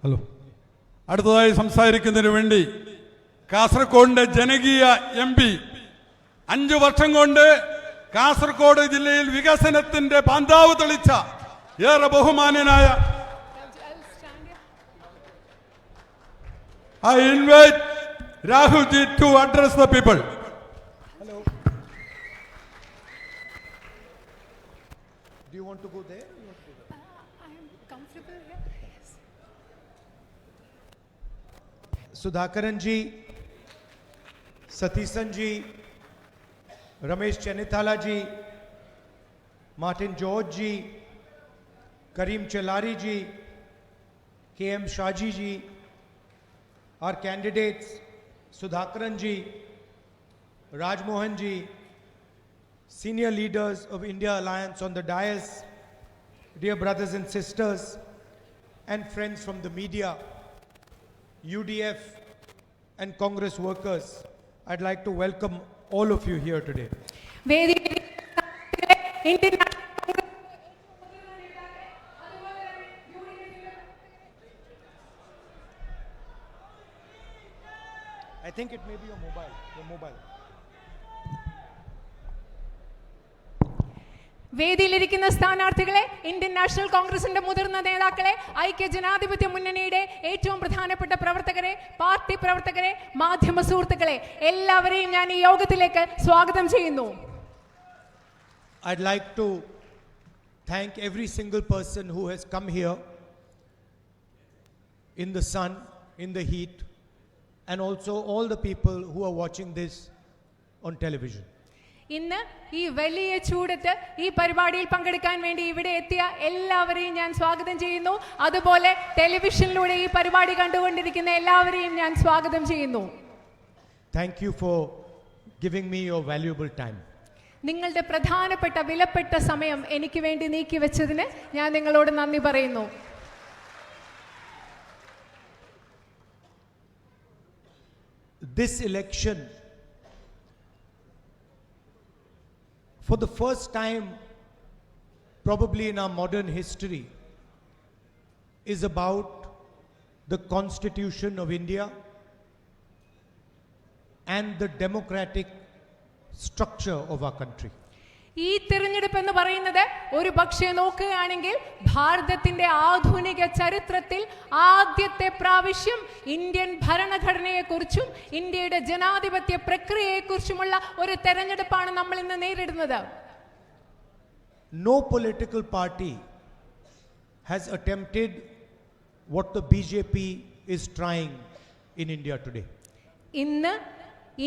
ഹലോ. അടുത്തതായി സംസാരിക്കുന്നതിന് വേണ്ടി കാസർഗോഡിന്റെ ജനകീയ MP, 5 വർഷം കൊണ്ട് കാസർഗോഡ് ജില്ലയിൽ വികസനത്തിന്റെ പാന്താവ് തെളിച്ച ഏറെ ബഹുമാന്യനായ I invite Rahulji to address the people. Hello. Do you want to go there? I am comfortable here. Yes. Sudhakaran ji, Satishan ji, Ramesh Chennithala ji, Martin George ji, Kareem Chelari ji, KM Shaji ji, our candidates Sudhakaran ji, Raj Mohan ji, senior leaders of India Alliance on the dais, dear brothers and sisters, and friends from the media, UDF and Congress workers, I'd like to welcome all of you here today. I think it may be your mobile. വേദിയിലിരിക്കുന്ന സ്ഥാനാർത്ഥികളെ, Indian national കോൺഗ്രസിന്റെ മുതിർന്ന നേതാക്കളെ, ഐക്യ ജനാധിപത്യ മുന്നണിയുടെ ഏറ്റവും പ്രധാനപ്പെട്ട പ്രവർത്തകരെ, പാർട്ടി പ്രവർത്തകരെ, മാധ്യമ സുഹൃത്തുക്കളെ, എല്ലാവരെയും ഞാൻ ഈ യോഗത്തിലേക്ക് സ്വാഗതം ചെയ്യുന്നു. I'd like to thank every single person who has come here in the sun, in the heat, and also all the people who are watching this on television. ഇന്ന് ഈ വലിയ ചൂടത്ത് ഈ പരിപാടിയിൽ പങ്കെടുക്കാൻ വേണ്ടി ഇവിടെ എത്തിയ എല്ലാവരെയും ഞാൻ സ്വാഗതം ചെയ്യുന്നു. അതുപോലെ ടെലിവിഷനിലൂടെ ഈ പരിപാടി കണ്ടുകൊണ്ടിരിക്കുന്ന എല്ലാവരെയും ഞാൻ സ്വാഗതം ചെയ്യുന്നു. Thank you for giving me your valuable time. നിങ്ങളുടെ പ്രധാനപ്പെട്ട വിലപ്പെട്ട സമയം എനിക്ക് വേണ്ടി നീക്കിവെച്ചതിന് ഞാൻ നിങ്ങളോട് നന്ദി പറയുന്നു. This election, for the first time probably in our modern history, is about the Constitution of India and the democratic structure of our country. ഈ തിരഞ്ഞെടുപ്പ് എന്ന് പറയുന്നത് ഒരു പക്ഷേ നോക്കുകയാണെങ്കിൽ ഭാരതത്തിന്റെ ആധുനിക ചരിത്രത്തിൽ ആദ്യത്തെ പ്രാവശ്യം ഇന്ത്യൻ ഭരണഘടനയെക്കുറിച്ചും ഇന്ത്യയുടെ ജനാധിപത്യ പ്രക്രിയയെക്കുറിച്ചുമുള്ള ഒരു തെരഞ്ഞെടുപ്പാണ് നമ്മൾ ഇന്ന് നേരിടുന്നത്. No political party has attempted what the BJP is trying in India today. ഇന്ന്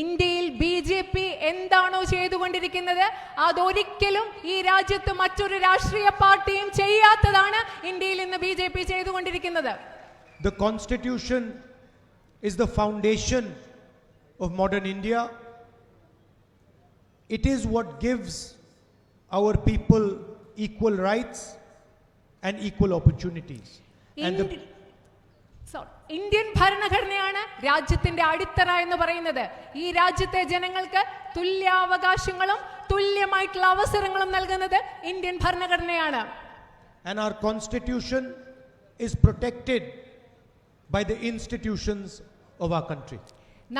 ഇന്ത്യയിൽ BJP എന്താണോ ചെയ്തുകൊണ്ടിരിക്കുന്നത് അതൊരിക്കലും ഈ രാജ്യത്ത് മറ്റൊരു രാഷ്ട്രീയ പാർട്ടിയും ചെയ്യാത്തതാണ് ഇന്ത്യയിൽ ഇന്ന് BJP ചെയ്തുകൊണ്ടിരിക്കുന്നത്. The Constitution is the foundation of modern India. It is what gives our people equal rights and equal opportunities. And the Indian ഭരണഘടനയാണ് രാജ്യത്തിന്റെ അടിത്തറ എന്ന് പറയുന്നത്. ഈ രാജ്യത്തെ ജനങ്ങൾക്ക് തുല്യാവകാശങ്ങളും തുല്യമായിട്ടുള്ള അവസരങ്ങളും നൽകുന്നത് Indian ഭരണഘടനയാണ്. And our constitution is protected by the institutions of our country.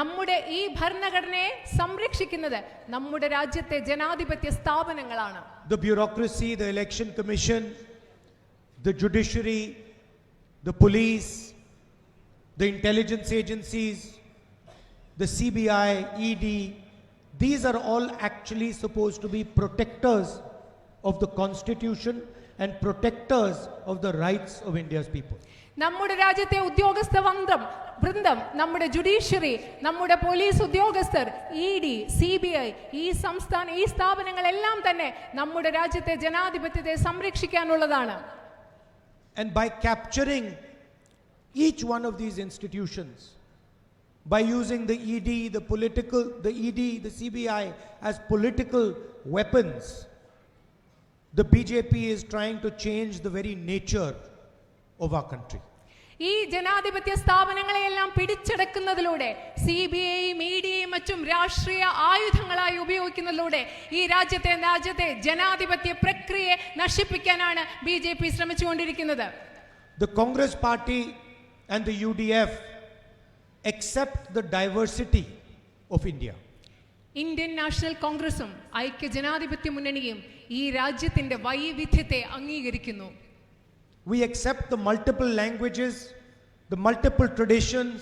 നമ്മുടെ ഈ ഭരണഘടനയെ സംരക്ഷിക്കുന്നത് നമ്മുടെ രാജ്യത്തെ ജനാധിപത്യ സ്ഥാപനങ്ങളാണ്. The bureaucracy, the election commission, the judiciary, the police, the intelligence agencies, the CBI, ED, these are all actually supposed to be protectors of the constitution and protectors of the rights of India's people. നമ്മുടെ രാജ്യത്തെ ഉദ്യോഗസ്ഥ വൃന്ദം, നമ്മുടെ judiciary, നമ്മുടെ police ഉദ്യോഗസ്ഥർ, ED, CBI, ഈ സ്ഥാപനങ്ങളെല്ലാം തന്നെ നമ്മുടെ രാജ്യത്തെ ജനാധിപത്യത്തെ സംരക്ഷിക്കാനുള്ളതാണ്. And by capturing each one of these institutions, by using the ED, the CBI as political weapons, the BJP is trying to change the very nature of our country. ഈ ജനാധിപത്യ സ്ഥാപനങ്ങളെയെല്ലാം പിടിച്ചെടുക്കുന്നതിലൂടെ CBIയും EDയും മറ്റും രാഷ്ട്രീയ ആയുധങ്ങളായി ഉപയോഗിക്കുന്നതിലൂടെ ഈ രാജ്യത്തെ ജനാധിപത്യ പ്രക്രിയയെ നശിപ്പിക്കാനാണ് BJP ശ്രമിച്ചുകൊണ്ടിരിക്കുന്നത്. The Congress Party and the UDF accept the diversity of India. Indian national കോൺഗ്രസും ഐക്യ ജനാധിപത്യ മുന്നണിയും ഈ രാജ്യത്തിന്റെ വൈവിധ്യത്തെ അംഗീകരിക്കുന്നു. We accept the multiple languages, the multiple traditions,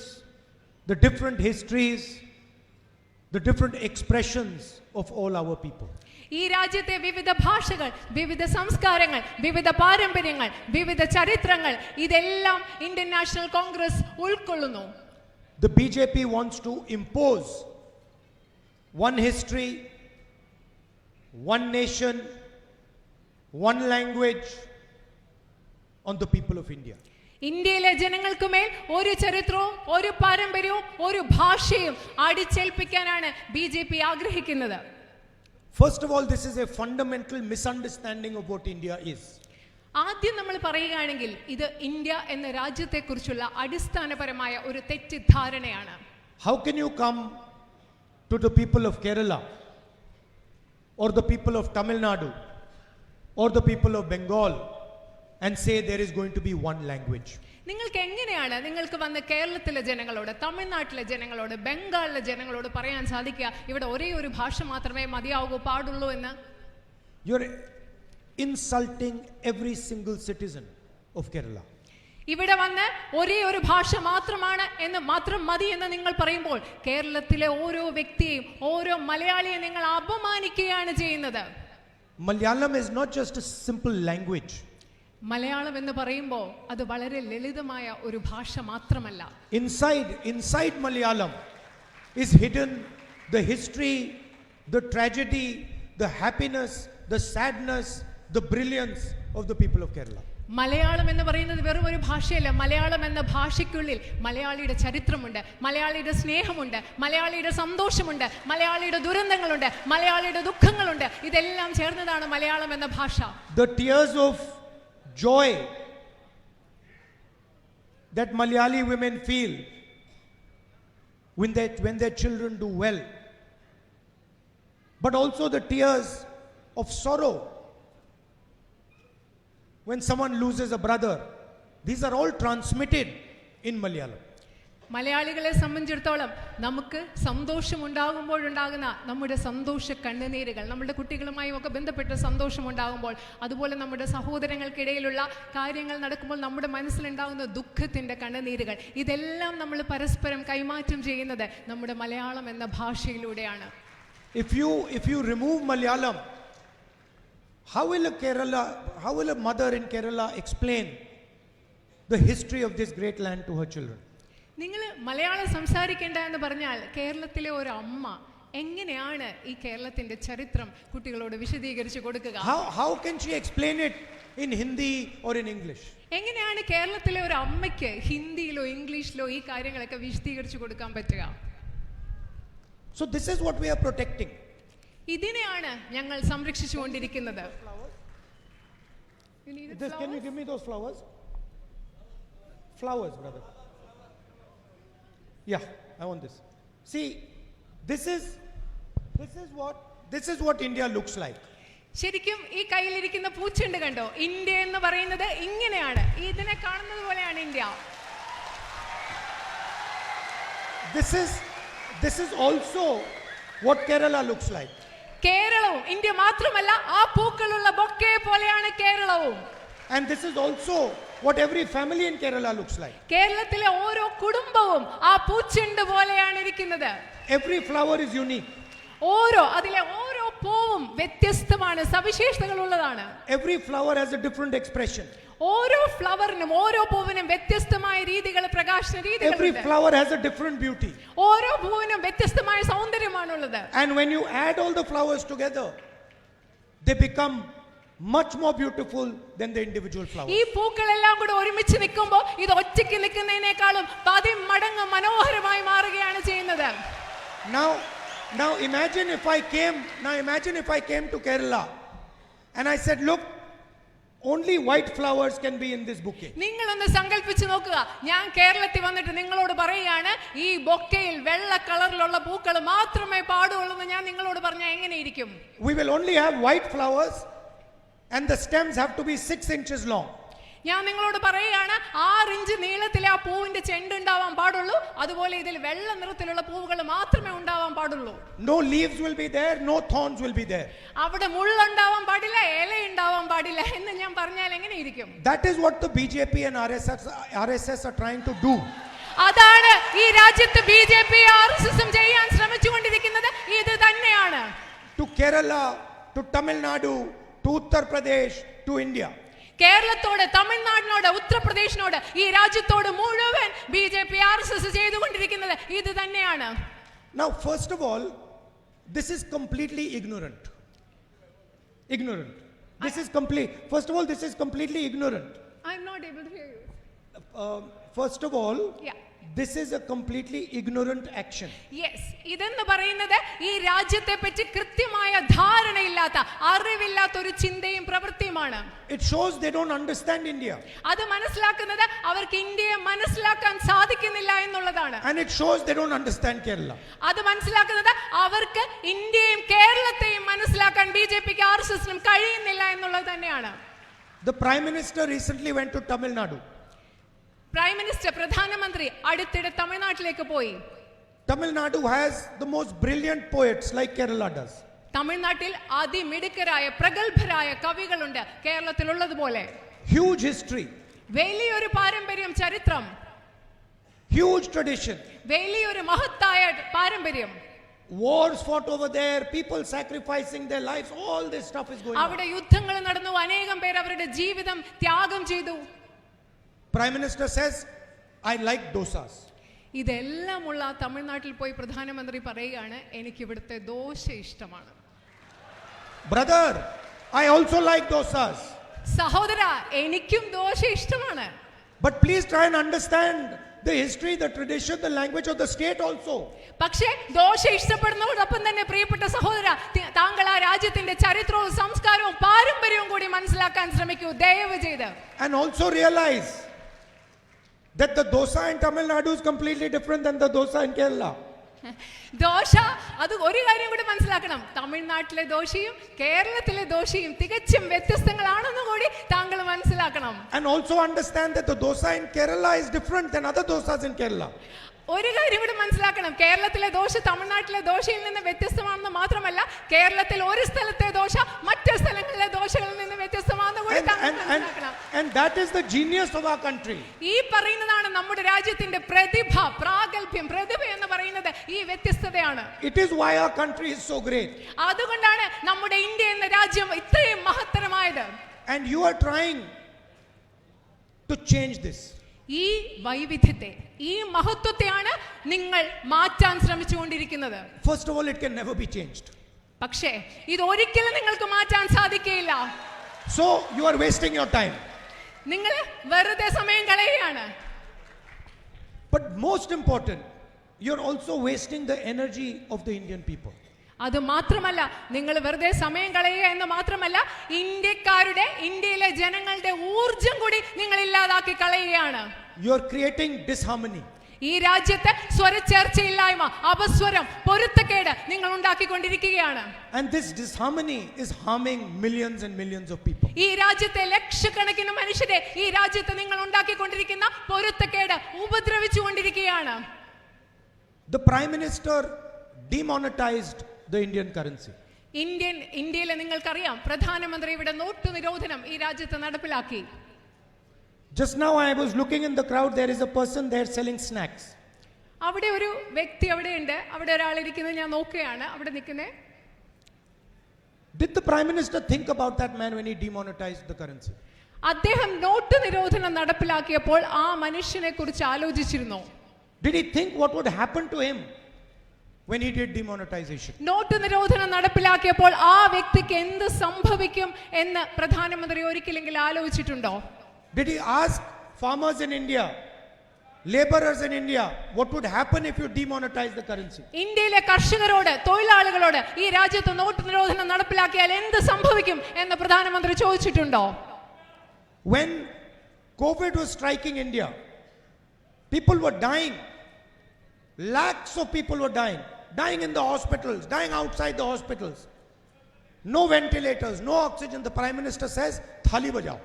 the different histories, the different expressions of all our people. ഈ രാജ്യത്തെ വിവിധ ഭാഷകൾ, വിവിധ സംസ്കാരങ്ങൾ, വിവിധ പാരമ്പര്യങ്ങൾ, വിവിധ ചരിത്രങ്ങൾ, ഇതെല്ലാം ഇന്ത്യൻ നാഷണൽ കോൺഗ്രസ് ഉൾക്കൊള്ളുന്നു. the BJP wants to impose one history, one nation, one language on the people of India. ഇന്ത്യയിലെ ജനങ്ങൾക്കുമേൽ ഒരു ചരിത്രവും ഒരു പാരമ്പര്യവും ഒരു ഭാഷയും അടിച്ചേൽപ്പിക്കാനാണ് BJP ആഗ്രഹിക്കുന്നത്. First of all, this is a fundamental misunderstanding of what India is. ആദ്യം നമ്മൾ പറയുകയാണെങ്കിൽ ഇത് ഇന്ത്യ എന്ന രാജ്യത്തെക്കുറിച്ചുള്ള അടിസ്ഥാനപരമായ ഒരു തെറ്റിദ്ധാരണയാണ്. How can you come to the people of Kerala or the people of Tamil Nadu or the people of Bengal and say there is going to be one language? നിങ്ങൾക്ക് എങ്ങനെയാണ് നിങ്ങൾക്ക് വന്ന് കേരളത്തിലെ ജനങ്ങളോട്, തമിഴ്നാട്ടിലെ ജനങ്ങളോട്, ബംഗാളിലെ ജനങ്ങളോട് പറയാൻ സാധിക്കുക ഇവിടെ ഒരേ ഒരു ഭാഷ മാത്രമേ മതിയാകൂ പാടുള്ളൂ എന്ന്? You're insulting every single citizen of Kerala. ഇവിടെ വന്ന് ഒരേ ഒരു ഭാഷ മാത്രം മതി എന്ന് നിങ്ങൾ പറയുമ്പോൾ കേരളത്തിലെ ഓരോ വ്യക്തിയെയും ഓരോ മലയാളിയെ നിങ്ങൾ അപമാനിക്കുകയാണ് ചെയ്യുന്നത്. Malayalam is not just a simple language. Malayalam എന്ന് പറയുമ്പോൾ അത് വളരെ ലളിതമായ ഒരു ഭാഷ മാത്രമല്ല. Inside Malayalam is hidden the history, the tragedy, the happiness, the sadness, the brilliance of the people of Kerala. Malayalam എന്ന് പറയുന്നത് വെറും ഒരു ഭാഷയല്ല. മലയാളം എന്ന ഭാഷയ്ക്കുള്ളിൽ മലയാളിയുടെ ചരിത്രമുണ്ട്, മലയാളിയുടെ സ്നേഹമുണ്ട്, മലയാളിയുടെ സന്തോഷമുണ്ട്, മലയാളിയുടെ ദുരന്തങ്ങളുണ്ട്, മലയാളിയുടെ ദുഃഖങ്ങളുണ്ട്. ഇതെല്ലാം ചേർന്നതാണ് മലയാളം എന്ന ഭാഷ. The tears of joy that Malayali women feel when their children do well, but also the tears of sorrow when someone loses a brother. These are all transmitted in Malayalam. മലയാളികളെ സംബന്ധിച്ചിടത്തോളം നമുക്ക് സന്തോഷമുണ്ടാകുമ്പോഴുണ്ടാകുന്ന നമ്മുടെ സന്തോഷ കണ്ണുനീരുകൾ, നമ്മുടെ കുട്ടികളുമായി ഒക്കെ ബന്ധപ്പെട്ട സന്തോഷമുണ്ടാകുമ്പോൾ, അതുപോലെ നമ്മുടെ സഹോദരങ്ങൾക്കിടയിലുള്ള കാര്യങ്ങൾ നടക്കുമ്പോൾ നമ്മുടെ മനസ്സിലുണ്ടാകുന്ന ദുഃഖത്തിൻ്റെ കണ്ണുനീരുകൾ, ഇതെല്ലാം നമ്മൾ പരസ്പരം കൈമാറ്റം ചെയ്യുന്നത് നമ്മുടെ മലയാളം എന്ന ഭാഷയിലൂടെയാണ്. If you remove Malayalam, how will a mother in Kerala explain the history of this great land to her children? നിങ്ങൾ മലയാളം സംസാരിക്കേണ്ട എന്ന് പറഞ്ഞാൽ കേരളത്തിലെ ഒരു അമ്മ എങ്ങനെയാണ് ഈ കേരളത്തിന്റെ ചരിത്രം കുട്ടികളോട് വിശദീകരിച്ചു കൊടുക്കുക? How can she explain it in Hindi or in English? എങ്ങനെയാണ് കേരളത്തിലെ ഒരു അമ്മയ്ക്ക് ഹിന്ദിയിലോ ഇംഗ്ലീഷിലോ ഈ കാര്യങ്ങളൊക്കെ വിശദീകരിച്ചു കൊടുക്കാൻ പറ്റുക? So this is what we are protecting. ഇതിനെയാണ് ഞങ്ങൾ സംരക്ഷിച്ചുകൊണ്ടിരിക്കുന്നത്. Can you give me those flowers? Flowers, brother. Yeah, I want this. See, this is what India looks like. ശരിക്കും ഈ കയ്യിലിരിക്കുന്ന പൂച്ചെണ്ട് കണ്ടോ? ഇന്ത്യ എന്ന് പറയുന്നത് ഇങ്ങനെയാണ്. ഇതിനെ കാണുന്നത് പോലെയാണ് India. This is also what Kerala looks like. കേരളവും ഇന്ത്യ മാത്രമല്ല, ആ പൂക്കളുള്ള ബൊക്കെ പോലെയാണ് കേരളവും. And this is also what every family in Kerala looks like. കേരളത്തിലെ ഓരോ കുടുംബവും ആ പൂച്ചെണ്ട് പോലെയാണ് ഇരിക്കുന്നത്. Every flower is unique. അതിലെ ഓരോ പൂവും വ്യത്യസ്തമാണ്, സവിശേഷതകളുള്ളതാണ്. Every flower has a different expression. ഓരോ ഫ്ലവറിനും ഓരോ പൂവിനും വ്യത്യസ്തമായ രീതികൾ, പ്രകാശന രീതികൾ. Every flower has a different beauty. ഓരോ പൂവിനും വ്യത്യസ്തമായ സൗന്ദര്യമാണുള്ളത്. And when you add all the flowers together, they become much more beautiful than the individual flowers. ഈ പൂക്കളെല്ലാം കൂടെ ഒരുമിച്ച് നിൽക്കുമ്പോൾ ഇത് ഒറ്റയ്ക്ക് നിൽക്കുന്നതിനേക്കാളും 10 മടങ്ങ് മനോഹരമായി മാറുകയാണ് ചെയ്യുന്നത്. Now imagine if I came to Kerala and I said, look, only white flowers can be in this bouquet. നിങ്ങളൊന്ന് സങ്കല്പിച്ചു നോക്കുക, ഞാൻ കേരളത്തിൽ വന്നിട്ട് നിങ്ങളോട് പറയുകയാണ് ഈ ബൊക്കയിൽ വെള്ള കളറിലുള്ള പൂക്കൾ മാത്രമേ പാടുള്ളൂ എന്ന് ഞാൻ നിങ്ങളോട് പറഞ്ഞാൽ എങ്ങനെയിരിക്കും? We will only have white flowers and the stems have to be 6 inches long. ഞാൻ നിങ്ങളോട് പറയുകയാണ് 6 ഇഞ്ച് നീളത്തിലെ ആ പൂവിന്റെ ചെണ്ട് ഉണ്ടാവാൻ പാടുള്ളൂ. അതുപോലെ ഇതിൽ വെള്ള നിറത്തിലുള്ള പൂവുകൾ മാത്രമേ ഉണ്ടാവാൻ പാടുള്ളൂ. No leaves will be there, no thorns will be there. അവിടെ മുള്ളുണ്ടാവാൻ പാടില്ല, ഇല ഉണ്ടാവാൻ പാടില്ല എന്ന് ഞാൻ പറഞ്ഞാൽ എങ്ങനെയിരിക്കും? That is what the BJP and RSS are trying to do. അതാണ് ഈ രാജ്യത്ത് BJP RSS ചെയ്യാൻ ശ്രമിച്ചുകൊണ്ടിരിക്കുന്നത്. ഇത് തന്നെയാണ്. To Kerala, to Tamil Nadu, to Uttar Pradesh, to India. കേരളത്തോട്, തമിഴ്നാടിനോട്, ഉത്തർപ്രദേശിനോട്, ഈ രാജ്യത്തോട് മുഴുവൻ BJP RSS ചെയ്തുകൊണ്ടിരിക്കുന്നത് ഇത് തന്നെയാണ്. Now, first of all, this is completely ignorant. Ignorant. First of all, this is completely ignorant. I'm not able to hear you. First of all, Yeah. this is a completely ignorant action. Yes, ഇതെന്ന് പറയുന്നത് ഈ രാജ്യത്തെ പറ്റി കൃത്യമായ ധാരണയില്ലാത്ത, അറിവില്ലാത്ത ഒരു ചിന്തയും പ്രവൃത്തിയുമാണ്. It shows they don't understand India. അത് മനസ്സിലാക്കുന്നത് അവർക്ക് ഇന്ത്യയെ മനസ്സിലാക്കാൻ സാധിക്കുന്നില്ല എന്നുള്ളതാണ്. And it shows they don't understand Kerala. അത് മനസ്സിലാക്കുന്നത് അവർക്ക് ഇന്ത്യയും കേരളത്തെയും മനസ്സിലാക്കാൻ BJPക്ക് RSSനും കഴിയുന്നില്ല എന്നുള്ളത് തന്നെയാണ്. The Prime Minister recently went to Tamil Nadu. Prime minister, പ്രധാനമന്ത്രി അടുത്തിടെ തമിഴ്നാട്ടിലേക്ക് പോയി. Tamil Nadu has the most brilliant poets like Kerala does. തമിഴ്നാട്ടിൽ അതിമിടുക്കരായ പ്രഗത്ഭരായ കവികളുണ്ട്, കേരളത്തിലുള്ളതുപോലെ. Huge history, വലിയൊരു പാരമ്പര്യം, ചരിത്രം, huge tradition. വലിയൊരു മഹത്തായ പാരമ്പര്യം. Wars fought over there, people sacrificing their lives, all this stuff is going on. അവിടെ യുദ്ധങ്ങൾ നടന്നു, അനേകം പേർ അവരുടെ ജീവിതം ത്യാഗം ചെയ്തു. Prime Minister says, I like dosas. ഇതെല്ലാമുള്ള തമിഴ്നാട്ടിൽ പോയി പ്രധാനമന്ത്രി പറയുകയാണ്, എനിക്ക് ഇവിടുത്തെ ദോശ ഇഷ്ടമാണ്. Brother, I also like dosas. സഹോദര, എനിക്കും ദോശ ഇഷ്ടമാണ്. But please try and understand the history, the tradition, the language of the state also. പക്ഷേ ദോശ ഇഷ്ടപ്പെടുന്നതോടൊപ്പം തന്നെ പ്രിയപ്പെട്ട സഹോദര, താങ്കൾ ആ രാജ്യത്തിന്റെ ചരിത്രവും സംസ്കാരവും പാരമ്പര്യവും കൂടി മനസ്സിലാക്കാൻ ശ്രമിക്കൂ, ദയവ് ചെയ്ത്. And also realize that the dosa in Tamil Nadu is completely different than the dosa in Kerala. Dosa, അത് ഒരു കാര്യം കൂടി മനസ്സിലാക്കണം, തമിഴ്നാട്ടിലെ ദോശയും കേരളത്തിലെ ദോശയും തികച്ചും വ്യത്യസ്തങ്ങളാണെന്ന് കൂടി താങ്കൾ മനസ്സിലാക്കണം. And also understand that the dosa in Kerala is different than other dosas in Kerala. ഒരു കാര്യം കൂടി മനസ്സിലാക്കണം, കേരളത്തിലെ ദോശ തമിഴ്നാട്ടിലെ ദോശയിൽ നിന്ന് വ്യത്യസ്തമാണെന്ന് മാത്രമല്ല, കേരളത്തിൽ ഒരു സ്ഥലത്തെ ദോശ മറ്റു സ്ഥലങ്ങളിലെ ദോശകളിൽ നിന്ന് വ്യത്യസ്തമാണെന്ന് കൂടി താങ്കൾ മനസ്സിലാക്കണം. And that is the genius of our country. ഈ പറയുന്നതാണ് നമ്മുടെ രാജ്യത്തിന്റെ പ്രതിഭ, പ്രാഗൽഭ്യം. പ്രതിഭ എന്ന് പറയുന്നത് ഈ വ്യത്യസ്തതയാണ്. It is why our country is so great. അതുകൊണ്ടാണ് നമ്മുടെ ഇന്ത്യ എന്ന രാജ്യം ഇത്രയും മഹത്തരമായത്. And you are trying to change this. ഈ വൈവിധ്യത്തെ, ഈ മഹത്വത്തെയാണ് നിങ്ങൾ മാറ്റാൻ ശ്രമിച്ചുകൊണ്ടിരിക്കുന്നത്. First of all, it can never be changed. പക്ഷേ ഇത് ഒരിക്കലും നിങ്ങൾക്ക് മാറ്റാൻ സാധിക്കുകയില്ല. So you are wasting your time. നിങ്ങൾ വെറുതെ സമയം കളയുകയാണ്. But most important, you are also wasting the energy of the Indian people. അത് മാത്രമല്ല, നിങ്ങൾ വെറുതെ സമയം കളയുക എന്ന് മാത്രമല്ല, ഇന്ത്യക്കാരുടെ, ഇന്ത്യയിലെ ജനങ്ങളുടെ ഊർജം കൂടി നിങ്ങൾ ഇല്ലാതാക്കി കളയുകയാണ്. You are creating disharmony. ഈ രാജ്യത്ത് സ്വരച്ചേർച്ചയില്ലായ്മ, അപസ്വരം, പൊരുത്തക്കേട് നിങ്ങൾ ഉണ്ടാക്കിക്കൊണ്ടിരിക്കുകയാണ്. And this disharmony is harming millions and millions of people. ഈ രാജ്യത്തെ ലക്ഷക്കണക്കിന് മനുഷ്യരെ ഈ രാജ്യത്ത് നിങ്ങൾ ഉണ്ടാക്കിക്കൊണ്ടിരിക്കുന്ന പൊരുത്തക്കേട് ഉപദ്രവിച്ചുകൊണ്ടിരിക്കുകയാണ്. The Prime Minister demonetized the Indian currency. ഇന്ത്യയിലെ നിങ്ങൾക്കറിയാം, പ്രധാനമന്ത്രി ഇവിടെ നോട്ട് നിരോധനം ഈ രാജ്യത്ത് നടപ്പിലാക്കി. Just now I was looking in the crowd, there is a person there selling snacks. അവിടെ ഒരു വ്യക്തി അവിടെ ഉണ്ട്, അവിടെ ഒരാൾ ഇരിക്കുന്നത് ഞാൻ നോക്കുകയാണ്, അവിടെ നിൽക്കുന്നത്. Did the Prime Minister think about that man when he demonetized the currency? അദ്ദേഹം നോട്ട് നിരോധനം നടപ്പിലാക്കിയപ്പോൾ ആ മനുഷ്യനെ കുറിച്ച് ആലോചിച്ചിരുന്നോ? Did he think what would happen to him when he did demonetization? Note നിരോധനം നടപ്പിലാക്കിയപ്പോൾ ആ വ്യക്തിക്ക് എന്ത് സംഭവിക്കും എന്ന് പ്രധാനമന്ത്രി ഒരിക്കലെങ്കിലും ആലോചിച്ചിട്ടുണ്ടോ? Did he ask farmers in India, laborers in India, what would happen if you demonetize the currency? ഇന്ത്യയിലെ കർഷകരോട്, തൊഴിലാളികളോട് ഈ രാജ്യത്ത് നോട്ട് നിരോധനം നടപ്പിലാക്കിയാൽ എന്ത് സംഭവിക്കും എന്ന് പ്രധാനമന്ത്രി ചോദിച്ചിട്ടുണ്ടോ? When COVID was striking India, people were dying. Lakhs of people were dying in the hospitals, dying outside the hospitals. No ventilators, no oxygen. The Prime Minister says, "Thali bajao."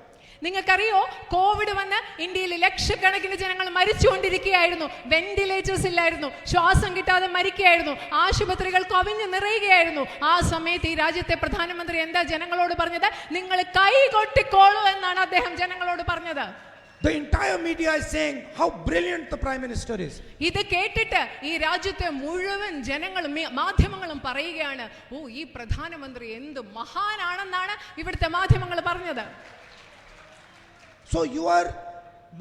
നിങ്ങൾക്കറിയോ, Covid വന്ന് ഇന്ത്യയിൽ ലക്ഷക്കണക്കിന് ജനങ്ങൾ മരിച്ചുകൊണ്ടിരിക്കുകയായിരുന്നു. Ventilators ഇല്ലായിരുന്നു, ശ്വാസം കിട്ടാതെ മരിക്കുകയായിരുന്നു, ആശുപത്രികൾ കവിഞ്ഞു നിറയുകയായിരുന്നു. ആ സമയത്ത് ഈ രാജ്യത്തെ പ്രധാനമന്ത്രി എന്താ ജനങ്ങളോട് പറഞ്ഞത്? നിങ്ങൾ കൈകൊട്ടിക്കോളൂ എന്നാണ് അദ്ദേഹം ജനങ്ങളോട് പറഞ്ഞത്. The entire media is saying how brilliant the Prime Minister is. ഇത് കേട്ടിട്ട് ഈ രാജ്യത്തെ മുഴുവൻ ജനങ്ങളും മാധ്യമങ്ങളും പറയുകയാണ്, ഓ, ഈ പ്രധാനമന്ത്രി എന്ത് മഹാനാണെന്നാണ് ഇവിടുത്തെ മാധ്യമങ്ങൾ പറഞ്ഞത്. So you are,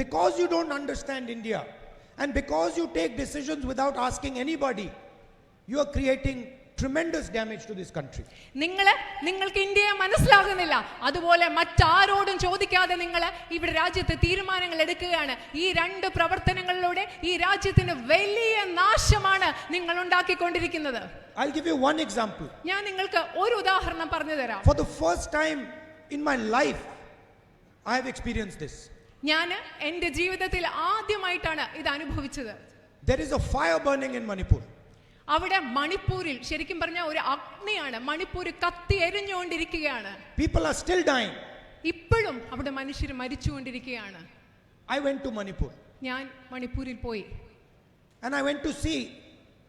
because you don't understand India, and because you take decisions without asking anybody, you are creating tremendous damage to this country. നിങ്ങൾക്ക് ഇന്ത്യയെ മനസ്സിലാകുന്നില്ല, അതുപോലെ മറ്റാരോടും ചോദിക്കാതെ നിങ്ങൾ ഇവിടെ രാജ്യത്ത് തീരുമാനങ്ങൾ എടുക്കുകയാണ്. ഈ രണ്ട് പ്രവർത്തനങ്ങളിലൂടെ ഈ രാജ്യത്തിന് വലിയ നാശമാണ് നിങ്ങൾ ഉണ്ടാക്കിക്കൊണ്ടിരിക്കുന്നത്. I'll give you one example. ഞാൻ നിങ്ങൾക്ക് ഒരു ഉദാഹരണം പറഞ്ഞു തരാം. For the first time in my life, I have experienced this. ഞാൻ എൻ്റെ ജീവിതത്തിൽ ആദ്യമായിട്ടാണ് ഇത് അനുഭവിച്ചത്. There is a fire burning in Manipur. അവിടെ മണിപ്പൂരിൽ ശരിക്കും പറഞ്ഞ ഒരു അഗ്നിയാണ്. മണിപ്പൂർ കത്തി എരിഞ്ഞുകൊണ്ടിരിക്കുകയാണ്. People are still dying. ഇപ്പോഴും അവിടെ മനുഷ്യർ മരിച്ചുകൊണ്ടിരിക്കുകയാണ്. I went to Manipur ഞാൻ മണിപ്പൂരിൽ പോയി. and I went to see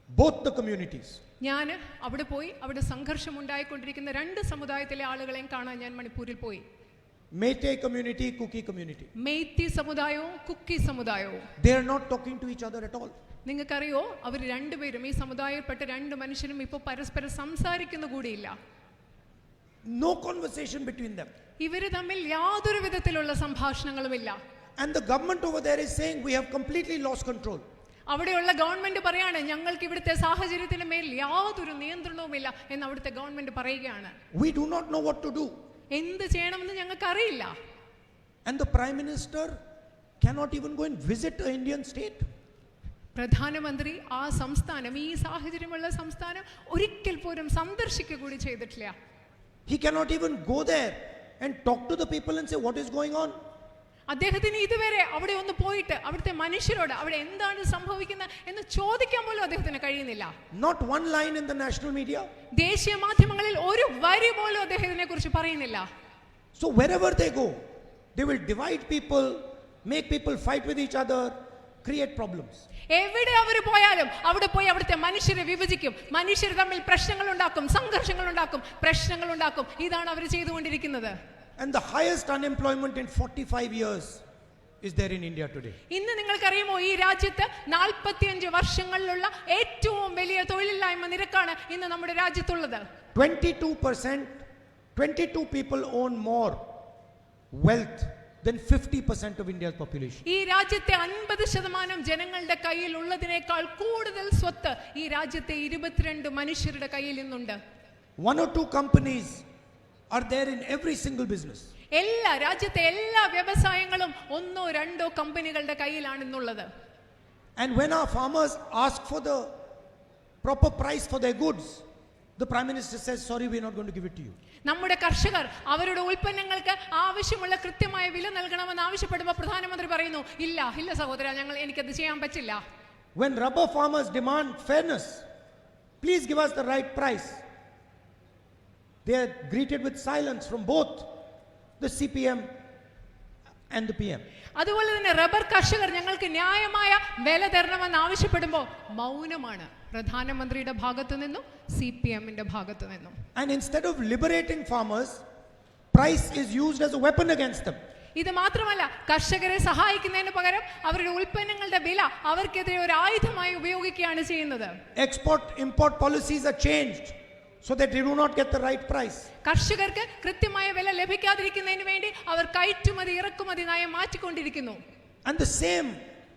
both the communities. ഞാൻ അവിടെ പോയി അവിടെ സംഘർഷം ഉണ്ടായിക്കൊണ്ടിരിക്കുന്ന രണ്ട് സമുദായത്തിലെ ആളുകളെയും കാണാൻ ഞാൻ മണിപ്പൂരിൽ പോയി. Meitei community, Kuki community. Meitei സമുദായവും Kuki സമുദായവും. They are not talking to each other at all. നിങ്ങൾക്കറിയോ, അവർ രണ്ടുപേരും ഈ സമുദായത്തിൽപ്പെട്ട രണ്ട് മനുഷ്യരും ഇപ്പോൾ പരസ്പരം സംസാരിക്കുന്ന കൂടിയില്ല. No conversation between them. ഇവര് തമ്മിൽ യാതൊരു വിധത്തിലുള്ള സംഭാഷണങ്ങളുമില്ല. And the government over there is saying we have completely lost control. അവിടെയുള്ള ഗവൺമെന്റ് പറയാണ് ഞങ്ങൾക്ക് ഇവിടുത്തെ സാഹചര്യത്തിന് മേൽ യാതൊരു നിയന്ത്രണവുമില്ല എന്ന് അവിടുത്തെ ഗവൺമെന്റ് പറയുകയാണ്. We do not know what to do. എന്ത് ചെയ്യണമെന്ന് ഞങ്ങൾക്ക് അറിയില്ല. And the Prime Minister cannot even go and visit an Indian state. പ്രധാനമന്ത്രി ആ സംസ്ഥാനം, ഈ സാഹചര്യമുള്ള സംസ്ഥാനം ഒരിക്കൽ പോലും സന്ദർശിക്കുക കൂടി ചെയ്തിട്ടില്ല. He cannot even go there and talk to the people and say what is going on. അദ്ദേഹത്തിന് ഇതുവരെ അവിടെ ഒന്ന് പോയിട്ട് അവിടുത്തെ മനുഷ്യരോട് അവിടെ എന്താണ് സംഭവിക്കുന്നത് എന്ന് ചോദിക്കാൻ പോലും അദ്ദേഹത്തിന് കഴിയുന്നില്ല. Not one line in the national media. ദേശീയ മാധ്യമങ്ങളിൽ ഒരു വരി പോലും അദ്ദേഹത്തിനെ കുറിച്ച് പറയുന്നില്ല. So wherever they go, they will divide people, make people fight with each other, create problems. എവിടെ അവർ പോയാലും അവിടെ പോയി അവിടുത്തെ മനുഷ്യരെ വിഭജിക്കും, മനുഷ്യർ തമ്മിൽ പ്രശ്നങ്ങൾ ഉണ്ടാക്കും, സംഘർഷങ്ങൾ ഉണ്ടാക്കും, പ്രശ്നങ്ങൾ ഉണ്ടാക്കും. ഇതാണ് അവർ ചെയ്തുകൊണ്ടിരിക്കുന്നത്. And the highest unemployment in 45 years is there in India today. ഇന്ന് നിങ്ങൾക്കറിയുമോ, ഈ രാജ്യത്ത് 45 വർഷങ്ങളിലുള്ള ഏറ്റവും വലിയ തൊഴിലില്ലായ്മ നിരക്കാണ് ഇന്ന് നമ്മുടെ രാജ്യത്തുള്ളത്. 22%, 22 people own more wealth than 50% of India's population. ഈ രാജ്യത്തെ 50% ജനങ്ങളുടെ കയ്യിൽ ഉള്ളതിനേക്കാൾ കൂടുതൽ സ്വത്ത് ഈ രാജ്യത്തെ 22 മനുഷ്യരുടെ കയ്യിൽ ഇന്നുണ്ട്. 1 or 2 companies are there in every single business. എല്ലാ രാജ്യത്തെ എല്ലാ വ്യവസായങ്ങളും ഒന്നോ രണ്ടോ കമ്പനികളുടെ കയ്യിലാണ് ഇന്നുള്ളത്. And when our farmers ask for the proper price for their goods, the Prime Minister says, sorry, we are not going to give it to you. നമ്മുടെ കർഷകർ അവരുടെ ഉൽപ്പന്നങ്ങൾക്ക് ആവശ്യമുള്ള കൃത്യമായ വില നൽകണമെന്ന് ആവശ്യപ്പെടുമ്പോൾ പ്രധാനമന്ത്രി പറയുന്നു, ഇല്ല ഇല്ല സഹോദര, എനിക്കത് ചെയ്യാൻ പറ്റില്ല. When rubber farmers demand fairness, please give us the right price, they are greeted with silence from both the CPM and the PM. അതുപോലെ തന്നെ റബ്ബർ കർഷകർ ഞങ്ങൾക്ക് ന്യായമായ വില തരണമെന്ന് ആവശ്യപ്പെടുമ്പോൾ മൗനമാണ് പ്രധാനമന്ത്രിയുടെ ഭാഗത്തു നിന്നും CPMന്റെ ഭാഗത്തു നിന്നും. And instead of liberating farmers, price is used as a weapon against them. ഇത് മാത്രമല്ല, കർഷകരെ സഹായിക്കുന്നതിന് പകരം അവരുടെ ഉൽപ്പന്നങ്ങളുടെ വില അവർക്കെതിരെ ഒരു ആയുധമായി ഉപയോഗിക്കുകയാണ് ചെയ്യുന്നത്. Export-import policies are changed so that they do not get the right price. കർഷകർക്ക് കൃത്യമായ വില ലഭിക്കാതിരിക്കുന്നതിന് വേണ്ടി അവർ കയറ്റുമതി ഇറക്കുമതി നയം മാറ്റിക്കൊണ്ടിരിക്കുന്നു. And the same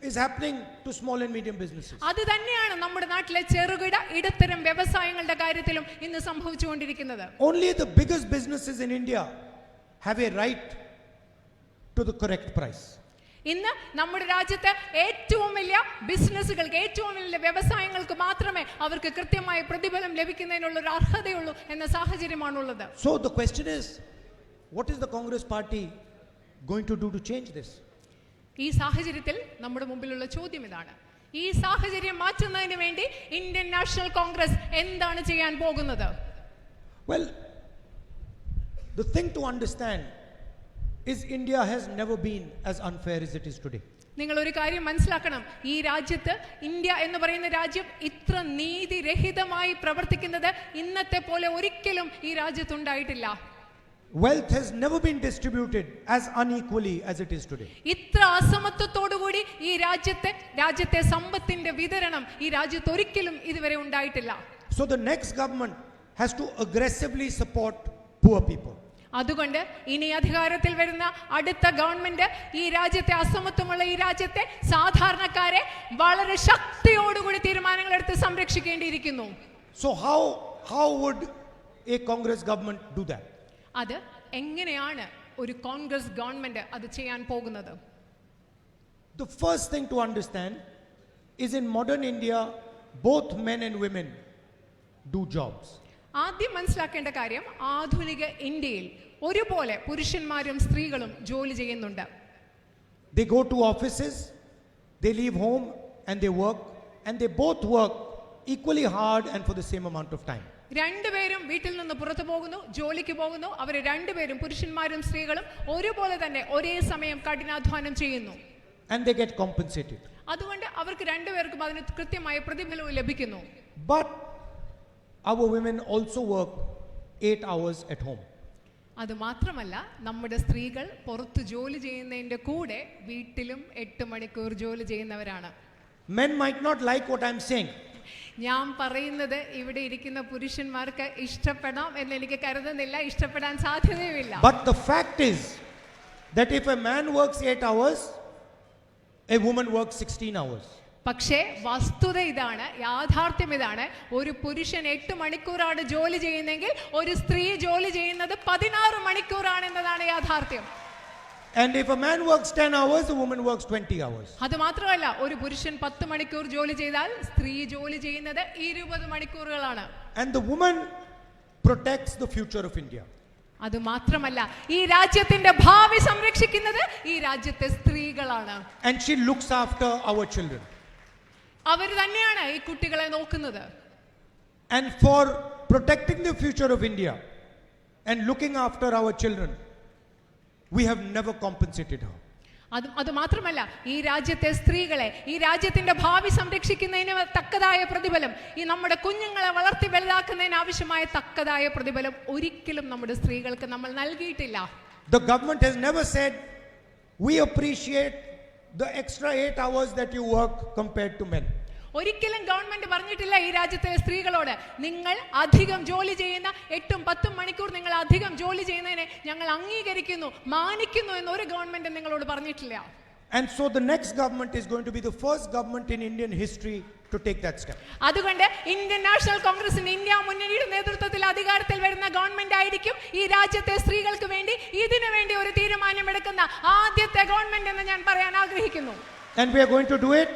is happening to small and medium businesses. അത് തന്നെയാണ് നമ്മുടെ നാട്ടിലെ ചെറുകിട ഇടത്തരം വ്യവസായങ്ങളുടെ കാര്യത്തിലും ഇന്ന് സംഭവിച്ചുകൊണ്ടിരിക്കുന്നത്. Only the biggest businesses in India have a right to the correct price. ഇന്ന് നമ്മുടെ രാജ്യത്ത് ഏറ്റവും വലിയ ബിസിനസ്സുകൾക്ക്, ഏറ്റവും വലിയ വ്യവസായങ്ങൾക്ക് മാത്രമേ അവർക്ക് കൃത്യമായ പ്രതിഫലം ലഭിക്കുന്നതിനുള്ള ഒരു അർഹതയുള്ളൂ എന്ന സാഹചര്യമാണുള്ളത്. So the question is, what is the Congress party going to do to change this? ഈ സാഹചര്യത്തിൽ നമ്മുടെ മുമ്പിലുള്ള ചോദ്യം ഇതാണ്. ഈ സാഹചര്യം മാറ്റുന്നതിന് വേണ്ടി ഇന്ത്യൻ നാഷണൽ കോൺഗ്രസ് എന്താണ് ചെയ്യാൻ പോകുന്നത്? Well, the thing to understand is India has never been as unfair as it is today. നിങ്ങൾ ഒരു കാര്യം മനസ്സിലാക്കണം, ഈ രാജ്യത്ത്, ഇന്ത്യ എന്ന് പറയുന്ന രാജ്യം ഇത്ര നീതിരഹിതമായി പ്രവർത്തിക്കുന്നത് ഇന്നത്തെ പോലെ ഒരിക്കലും ഈ രാജ്യത്തുണ്ടായിട്ടില്ല. Wealth has never been distributed as unequally as it is today. ഇത്ര അസമത്വത്തോടുകൂടി ഈ രാജ്യത്തെ സമ്പത്തിന്റെ വിതരണം ഈ രാജ്യത്ത് ഒരിക്കലും ഇതുവരെ ഉണ്ടായിട്ടില്ല. So the next government has to aggressively support poor people. അതുകൊണ്ട് ഇനി അധികാരത്തിൽ വരുന്ന അടുത്ത ഗവൺമെന്റ് ഈ രാജ്യത്തെ അസമത്വമുള്ള ഈ രാജ്യത്തെ സാധാരണക്കാരെ വളരെ ശക്തിയോടുകൂടി തീരുമാനങ്ങൾ എടുത്ത് സംരക്ഷിക്കേണ്ടിയിരിക്കുന്നു. So how would a Congress government do that? അത് എങ്ങനെയാണ് ഒരു കോൺഗ്രസ് ഗവൺമെന്റ് അത് ചെയ്യാൻ പോകുന്നത്? The first thing to understand is in modern India, both men and women do jobs. ആദ്യം മനസ്സിലാക്കേണ്ട കാര്യം ആധുനിക ഇന്ത്യയിൽ ഒരുപോലെ പുരുഷന്മാരും സ്ത്രീകളും ജോലി ചെയ്യുന്നുണ്ട്. They go to offices, they leave home and they work, and they both work equally hard and for the same amount of time. രണ്ടുപേരും വീട്ടിൽ നിന്ന് പുറത്തു പോകുന്നു, ജോലിക്ക് പോകുന്നു. അവർ രണ്ടുപേരും പുരുഷന്മാരും സ്ത്രീകളും ഒരുപോലെ തന്നെ ഒരേ സമയം കഠിനാധ്വാനം ചെയ്യുന്നു. And they get compensated. അതുകൊണ്ട് അവർക്ക് രണ്ടുപേർക്കും അതിന് കൃത്യമായ പ്രതിഫലവും ലഭിക്കുന്നു. But our women also work 8 hours at home. അത് മാത്രമല്ല നമ്മുടെ സ്ത്രീകൾ പുറത്ത് ജോലി ചെയ്യുന്നതിന്റെ കൂടെ വീട്ടിലും 8 മണിക്കൂർ ജോലി ചെയ്യുന്നവരാണ്. Men might not like what I'm saying. ഞാൻ പറയുന്നത് ഇവിടെ ഇരിക്കുന്ന പുരുഷന്മാർക്ക് ഇഷ്ടപ്പെടാം എന്ന് എനിക്ക് കരുതുന്നില്ല, ഇഷ്ടപ്പെടാൻ സാധ്യതയുമില്ല. But the fact is that if a man works 8 hours, a woman works 16 hours. പക്ഷേ വസ്തുത ഇതാണ്, യാഥാർത്ഥ്യം ഇതാണ്. ഒരു പുരുഷൻ 8 മണിക്കൂറാണ് ജോലി ചെയ്യുന്നതെങ്കിൽ ഒരു സ്ത്രീ ജോലി ചെയ്യുന്നത് 16 മണിക്കൂറാണ് എന്നതാണ് യാഥാർത്ഥ്യം. And if a man works 10 hours, a woman works 20 hours. അത് മാത്രമല്ല, ഒരു പുരുഷൻ 10 മണിക്കൂർ ജോലി ചെയ്താൽ സ്ത്രീ ജോലി ചെയ്യുന്നത് 20 മണിക്കൂറുകളാണ്. And the woman protects the future of India. അത് മാത്രമല്ല, ഈ രാജ്യത്തിന്റെ ഭാവി സംരക്ഷിക്കുന്നത് ഈ രാജ്യത്തെ സ്ത്രീകളാണ്. And she looks after our children. അവർ തന്നെയാണ് ഈ കുട്ടികളെ നോക്കുന്നത്. And for protecting the future of India and looking after our children, we have never compensated her. അത് മാത്രമല്ല, ഈ രാജ്യത്തെ സ്ത്രീകളെ, ഈ രാജ്യത്തിന്റെ ഭാവി സംരക്ഷിക്കുന്നതിന് തക്കതായ പ്രതിഫലം, ഈ നമ്മുടെ കുഞ്ഞുങ്ങളെ വളർത്തി വലുതാക്കുന്നതിന് ആവശ്യമായ തക്കതായ പ്രതിഫലം ഒരിക്കലും നമ്മുടെ സ്ത്രീകൾക്ക് നമ്മൾ നൽകിയിട്ടില്ല. The government has never said, we appreciate the extra 8 hours that you work compared to men. ഒരിക്കലും ഗവൺമെന്റ് പറഞ്ഞിട്ടില്ല ഈ രാജ്യത്തെ സ്ത്രീകളോട്, നിങ്ങൾ അധികം ജോലി ചെയ്യുന്ന 8-10 മണിക്കൂർ നിങ്ങൾ അധികം ജോലി ചെയ്യുന്നതിനെ ഞങ്ങൾ അംഗീകരിക്കുന്നു, മാനിക്കുന്നു എന്ന് ഒരു ഗവൺമെന്റ് നിങ്ങളോട് പറഞ്ഞിട്ടില്ല. And so the next government is going to be the first government in Indian history to take that step. അതുകൊണ്ട് ഇന്ത്യൻ നാഷണൽ കോൺഗ്രസിന്റെ ഇന്ത്യ മുന്നണിയുടെ നേതൃത്വത്തിൽ അധികാരത്തിൽ വരുന്ന ഗവൺമെന്റ് ആയിരിക്കും ഈ രാജ്യത്തെ സ്ത്രീകൾക്ക് വേണ്ടി ഇതിനു വേണ്ടി ഒരു തീരുമാനമെടുക്കുന്ന ആദ്യത്തെ ഗവൺമെന്റ് എന്ന് ഞാൻ പറയാൻ ആഗ്രഹിക്കുന്നു. And we are going to do it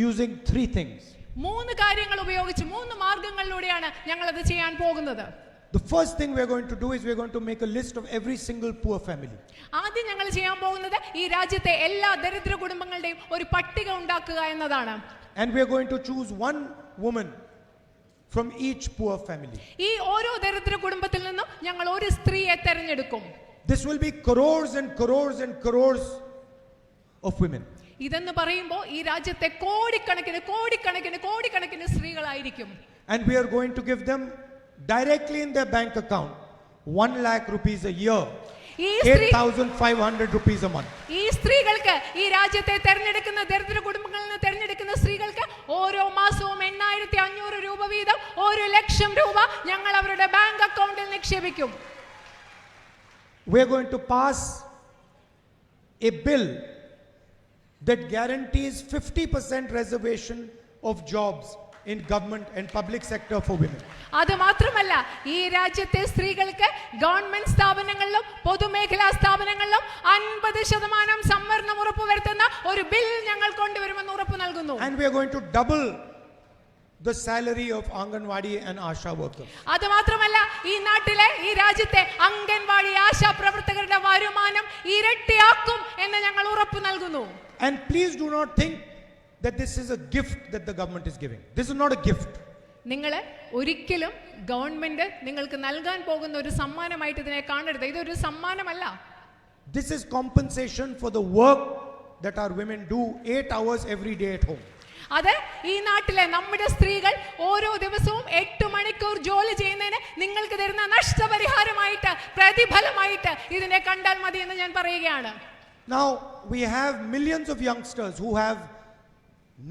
using 3 things. 3 കാര്യങ്ങൾ ഉപയോഗിച്ച് 3 മാർഗങ്ങളിലൂടെയാണ് ഞങ്ങൾ അത് ചെയ്യാൻ പോകുന്നത്. The first thing we are going to do is we are going to make a list of every single poor family. ആദ്യം ഞങ്ങൾ ചെയ്യാൻ പോകുന്നത് ഈ രാജ്യത്തെ എല്ലാ ദരിദ്ര കുടുംബങ്ങളുടെയും ഒരു പട്ടിക ഉണ്ടാക്കുക എന്നതാണ്. And we are going to choose one woman from each poor family. ഈ ഓരോ ദരിദ്ര കുടുംബത്തിൽ നിന്നും ഞങ്ങൾ ഒരു സ്ത്രീയെ തിരഞ്ഞെടുക്കും. This will be crores and crores and crores of women. ഇതെന്ന് പറയുമ്പോൾ ഈ രാജ്യത്തെ കോടിക്കണക്കിന് കോടിക്കണക്കിന് കോടിക്കണക്കിന് സ്ത്രീകളായിരിക്കും. And we are going to give them directly in their bank account 1 lakh rupees a year, 8,500 rupees a month. ഈ സ്ത്രീകൾക്ക്, ഈ രാജ്യത്തെ തെരഞ്ഞെടുക്കുന്ന ദരിദ്ര കുടുംബങ്ങളിൽ നിന്ന് തെരഞ്ഞെടുക്കുന്ന സ്ത്രീകൾക്ക് ഓരോ മാസവും 8,500 രൂപ വീതം 1 ലക്ഷം രൂപ ഞങ്ങൾ അവരുടെ ബാങ്ക് അക്കൗണ്ടിൽ നിക്ഷേപിക്കും. We are going to pass a bill that guarantees 50% reservation of jobs in government and public sector for women. അത് മാത്രമല്ല, ഈ രാജ്യത്തെ സ്ത്രീകൾക്ക് ഗവൺമെന്റ് സ്ഥാപനങ്ങളിലും പൊതുമേഖലാ സ്ഥാപനങ്ങളിലും 50% സംവരണം ഉറപ്പുവരുത്തുന്ന ഒരു ബിൽ ഞങ്ങൾ കൊണ്ടുവരുമെന്ന് ഉറപ്പു നൽകുന്നു. And we are going to double the salary of Anganwadi and Asha workers. അത് മാത്രമല്ല, ഈ നാട്ടിലെ, ഈ രാജ്യത്തെ അംഗൻവാടി ആശാ പ്രവർത്തകരുടെ വരുമാനം ഇരട്ടിയാക്കും എന്ന് ഞങ്ങൾ ഉറപ്പു നൽകുന്നു. And please do not think that this is a gift that the government is giving. This is not a gift. നിങ്ങൾ ഒരിക്കലും ഗവൺമെന്റ് നിങ്ങൾക്ക് നൽകാൻ പോകുന്ന ഒരു സമ്മാനമായിട്ട് ഇതിനെ കാണരുത്. ഇതൊരു സമ്മാനമല്ല. This is compensation for the work that our women do 8 hours every day at home. അത് ഈ നാട്ടിലെ നമ്മുടെ സ്ത്രീകൾ ഓരോ ദിവസവും 8 മണിക്കൂർ ജോലി ചെയ്യുന്നതിന് നിങ്ങൾക്ക് തരുന്ന നഷ്ടപരിഹാരമായിട്ട്, പ്രതിഫലമായിട്ട് ഇതിനെ കണ്ടാൽ മതി എന്ന് ഞാൻ പറയുകയാണ്. Now we have millions of youngsters who have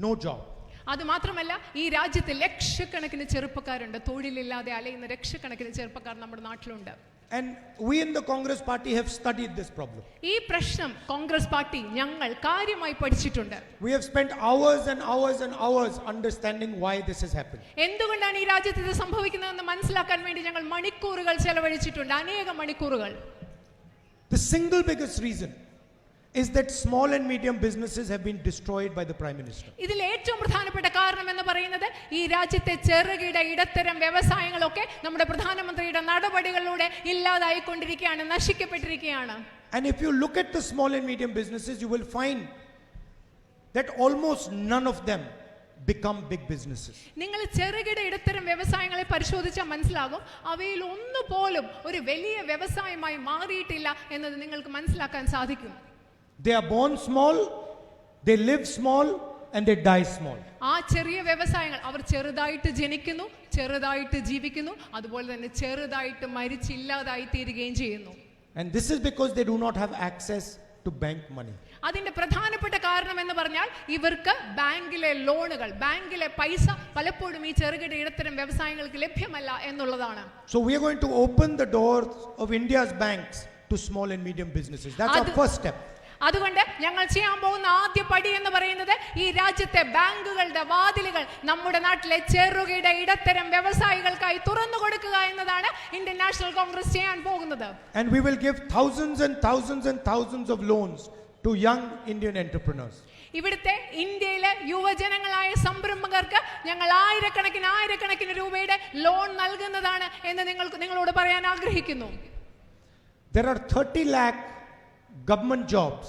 no job. അത് മാത്രമല്ല ഈ രാജ്യത്ത് ലക്ഷക്കണക്കിന് ചെറുപ്പക്കാരുണ്ട്, തൊഴിലില്ലാതെ അലയുന്ന ലക്ഷക്കണക്കിന് ചെറുപ്പക്കാർ നമ്മുടെ നാട്ടിലുണ്ട്. And we in the Congress party have studied this problem. ഈ പ്രശ്നം കോൺഗ്രസ് പാർട്ടി ഞങ്ങൾ കാര്യമായി പഠിച്ചിട്ടുണ്ട്. We have spent hours and hours and hours understanding why this has happened. എന്തുകൊണ്ടാണ് ഈ രാജ്യത്ത് ഇത് സംഭവിക്കുന്നതെന്ന് മനസ്സിലാക്കാൻ വേണ്ടി ഞങ്ങൾ മണിക്കൂറുകൾ ചെലവഴിച്ചിട്ടുണ്ട്, അനേകം മണിക്കൂറുകൾ. The single biggest reason is that small and medium businesses have been destroyed by the Prime Minister. ഇതിൽ ഏറ്റവും പ്രധാനപ്പെട്ട കാരണം എന്ന് പറയുന്നത് ഈ രാജ്യത്തെ ചെറുകിട ഇടത്തരം വ്യവസായങ്ങളൊക്കെ നമ്മുടെ പ്രധാനമന്ത്രിയുടെ നടപടികളിലൂടെ ഇല്ലാതായിക്കൊണ്ടിരിക്കുകയാണ്, നശിക്കപ്പെട്ടിരിക്കുകയാണ്. And if you look at the small and medium businesses, you will find that almost none of them become big businesses. നിങ്ങൾ ചെറുകിട ഇടത്തരം വ്യവസായങ്ങളെ പരിശോധിച്ചാൽ മനസ്സിലാകും, അവയിൽ ഒന്നുപോലും ഒരു വലിയ വ്യവസായമായി മാറിയിട്ടില്ല എന്നത് നിങ്ങൾക്ക് മനസ്സിലാക്കാൻ സാധിക്കും. They are born small, they live small, and they die small. ആ ചെറിയ വ്യവസായങ്ങൾ അവർ ചെറുതായിട്ട് ജനിക്കുന്നു, ചെറുതായിട്ട് ജീവിക്കുന്നു, അതുപോലെ തന്നെ ചെറുതായിട്ട് മരിച്ചില്ലാതായി തീരുകയും ചെയ്യുന്നു. And this is because they do not have access to bank money. അതിന്റെ പ്രധാനപ്പെട്ട കാരണം എന്ന് പറഞ്ഞാൽ ഇവർക്ക് ബാങ്കിലെ ലോണുകൾ, ബാങ്കിലെ പൈസ പലപ്പോഴും ഈ ചെറുകിട ഇടത്തരം വ്യവസായങ്ങൾക്ക് ലഭ്യമല്ല എന്നുള്ളതാണ്. So we are going to open the doors of India's banks to small and medium businesses. That's our first step. അതുകൊണ്ട് ഞങ്ങൾ ചെയ്യാൻ പോകുന്ന ആദ്യ പടി എന്ന് പറയുന്നത് ഈ രാജ്യത്തെ ബാങ്കുകളുടെ വാതിലുകൾ നമ്മുടെ നാട്ടിലെ ചെറുകിട ഇടത്തരം വ്യവസായികൾക്കായി തുറന്നു കൊടുക്കുക എന്നതാണ് ഇന്ത്യൻ നാഷണൽ കോൺഗ്രസ് ചെയ്യാൻ പോകുന്നത്. And we will give thousands and thousands and thousands of loans to young Indian entrepreneurs. ഇവിടുത്തെ ഇന്ത്യയിലെ യുവജനങ്ങളായ സംരംഭകർക്ക് ഞങ്ങൾ ആയിരക്കണക്കിന് രൂപയുടെ ലോൺ നൽകുന്നതാണ് എന്ന് നിങ്ങളോട് പറയാൻ ആഗ്രഹിക്കുന്നു. There are 30 lakh government jobs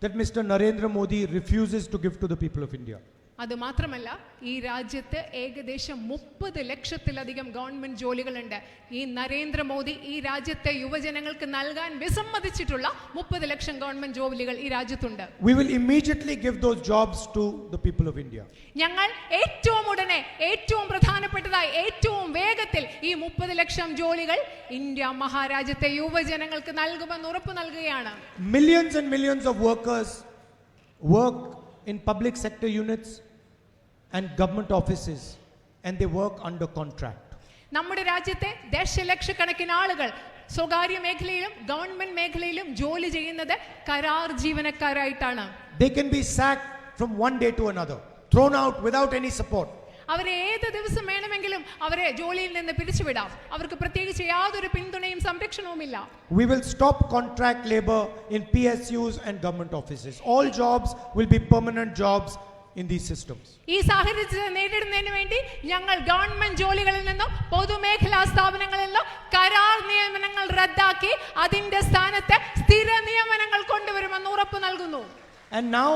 that Mr. Narendra Modi refuses to give to the people of India. അത് മാത്രമല്ല ഈ രാജ്യത്ത് ഏകദേശം 30 ലക്ഷത്തിലധികം ഗവൺമെന്റ് ജോലികളുണ്ട്. ഈ നരേന്ദ്രമോദി ഈ രാജ്യത്തെ യുവജനങ്ങൾക്ക് നൽകാൻ വിസമ്മതിച്ചിട്ടുള്ള 30 ലക്ഷം ഗവൺമെന്റ് ജോലികൾ ഈ രാജ്യത്തുണ്ട്. We will immediately give those jobs to the people of India. ഞങ്ങൾ ഏറ്റവും ഉടനെ, ഏറ്റവും പ്രധാനപ്പെട്ടതായി, ഏറ്റവും വേഗത്തിൽ ഈ 30 ലക്ഷം ജോലികൾ ഇന്ത്യ മഹാരാജ്യത്തെ യുവജനങ്ങൾക്ക് നൽകുമെന്ന് ഉറപ്പു നൽകുകയാണ്. Millions and millions of workers work in public sector units and government offices, and they work under contract. നമ്മുടെ രാജ്യത്തെ ദശലക്ഷക്കണക്കിന് ആളുകൾ സ്വകാര്യ മേഖലയിലും ഗവൺമെന്റ് മേഖലയിലും ജോലി ചെയ്യുന്നത് കരാർ ജീവനക്കാരായിട്ടാണ്. They can be sacked from one day to another, thrown out without any support. അവരെ ഏത് ദിവസം വേണമെങ്കിലും അവരെ ജോലിയിൽ നിന്ന് പിരിച്ചുവിടാം. അവർക്ക് പ്രത്യേകിച്ച് യാതൊരു പിന്തുണയും സംരക്ഷണവുമില്ല. We will stop contract labor in PSUs and government offices. All jobs will be permanent jobs in these systems. ഈ സാഹചര്യത്തെ നേരിടുന്നതിന് വേണ്ടി ഞങ്ങൾ ഗവൺമെന്റ് ജോലികളിൽ നിന്നും പൊതുമേഖലാ സ്ഥാപനങ്ങളിൽ നിന്നും കരാർ നിയമനങ്ങൾ റദ്ദാക്കി അതിന്റെ സ്ഥാനത്ത് സ്ഥിര നിയമനങ്ങൾ കൊണ്ടുവരുമെന്ന് ഉറപ്പു നൽകുന്നു. And now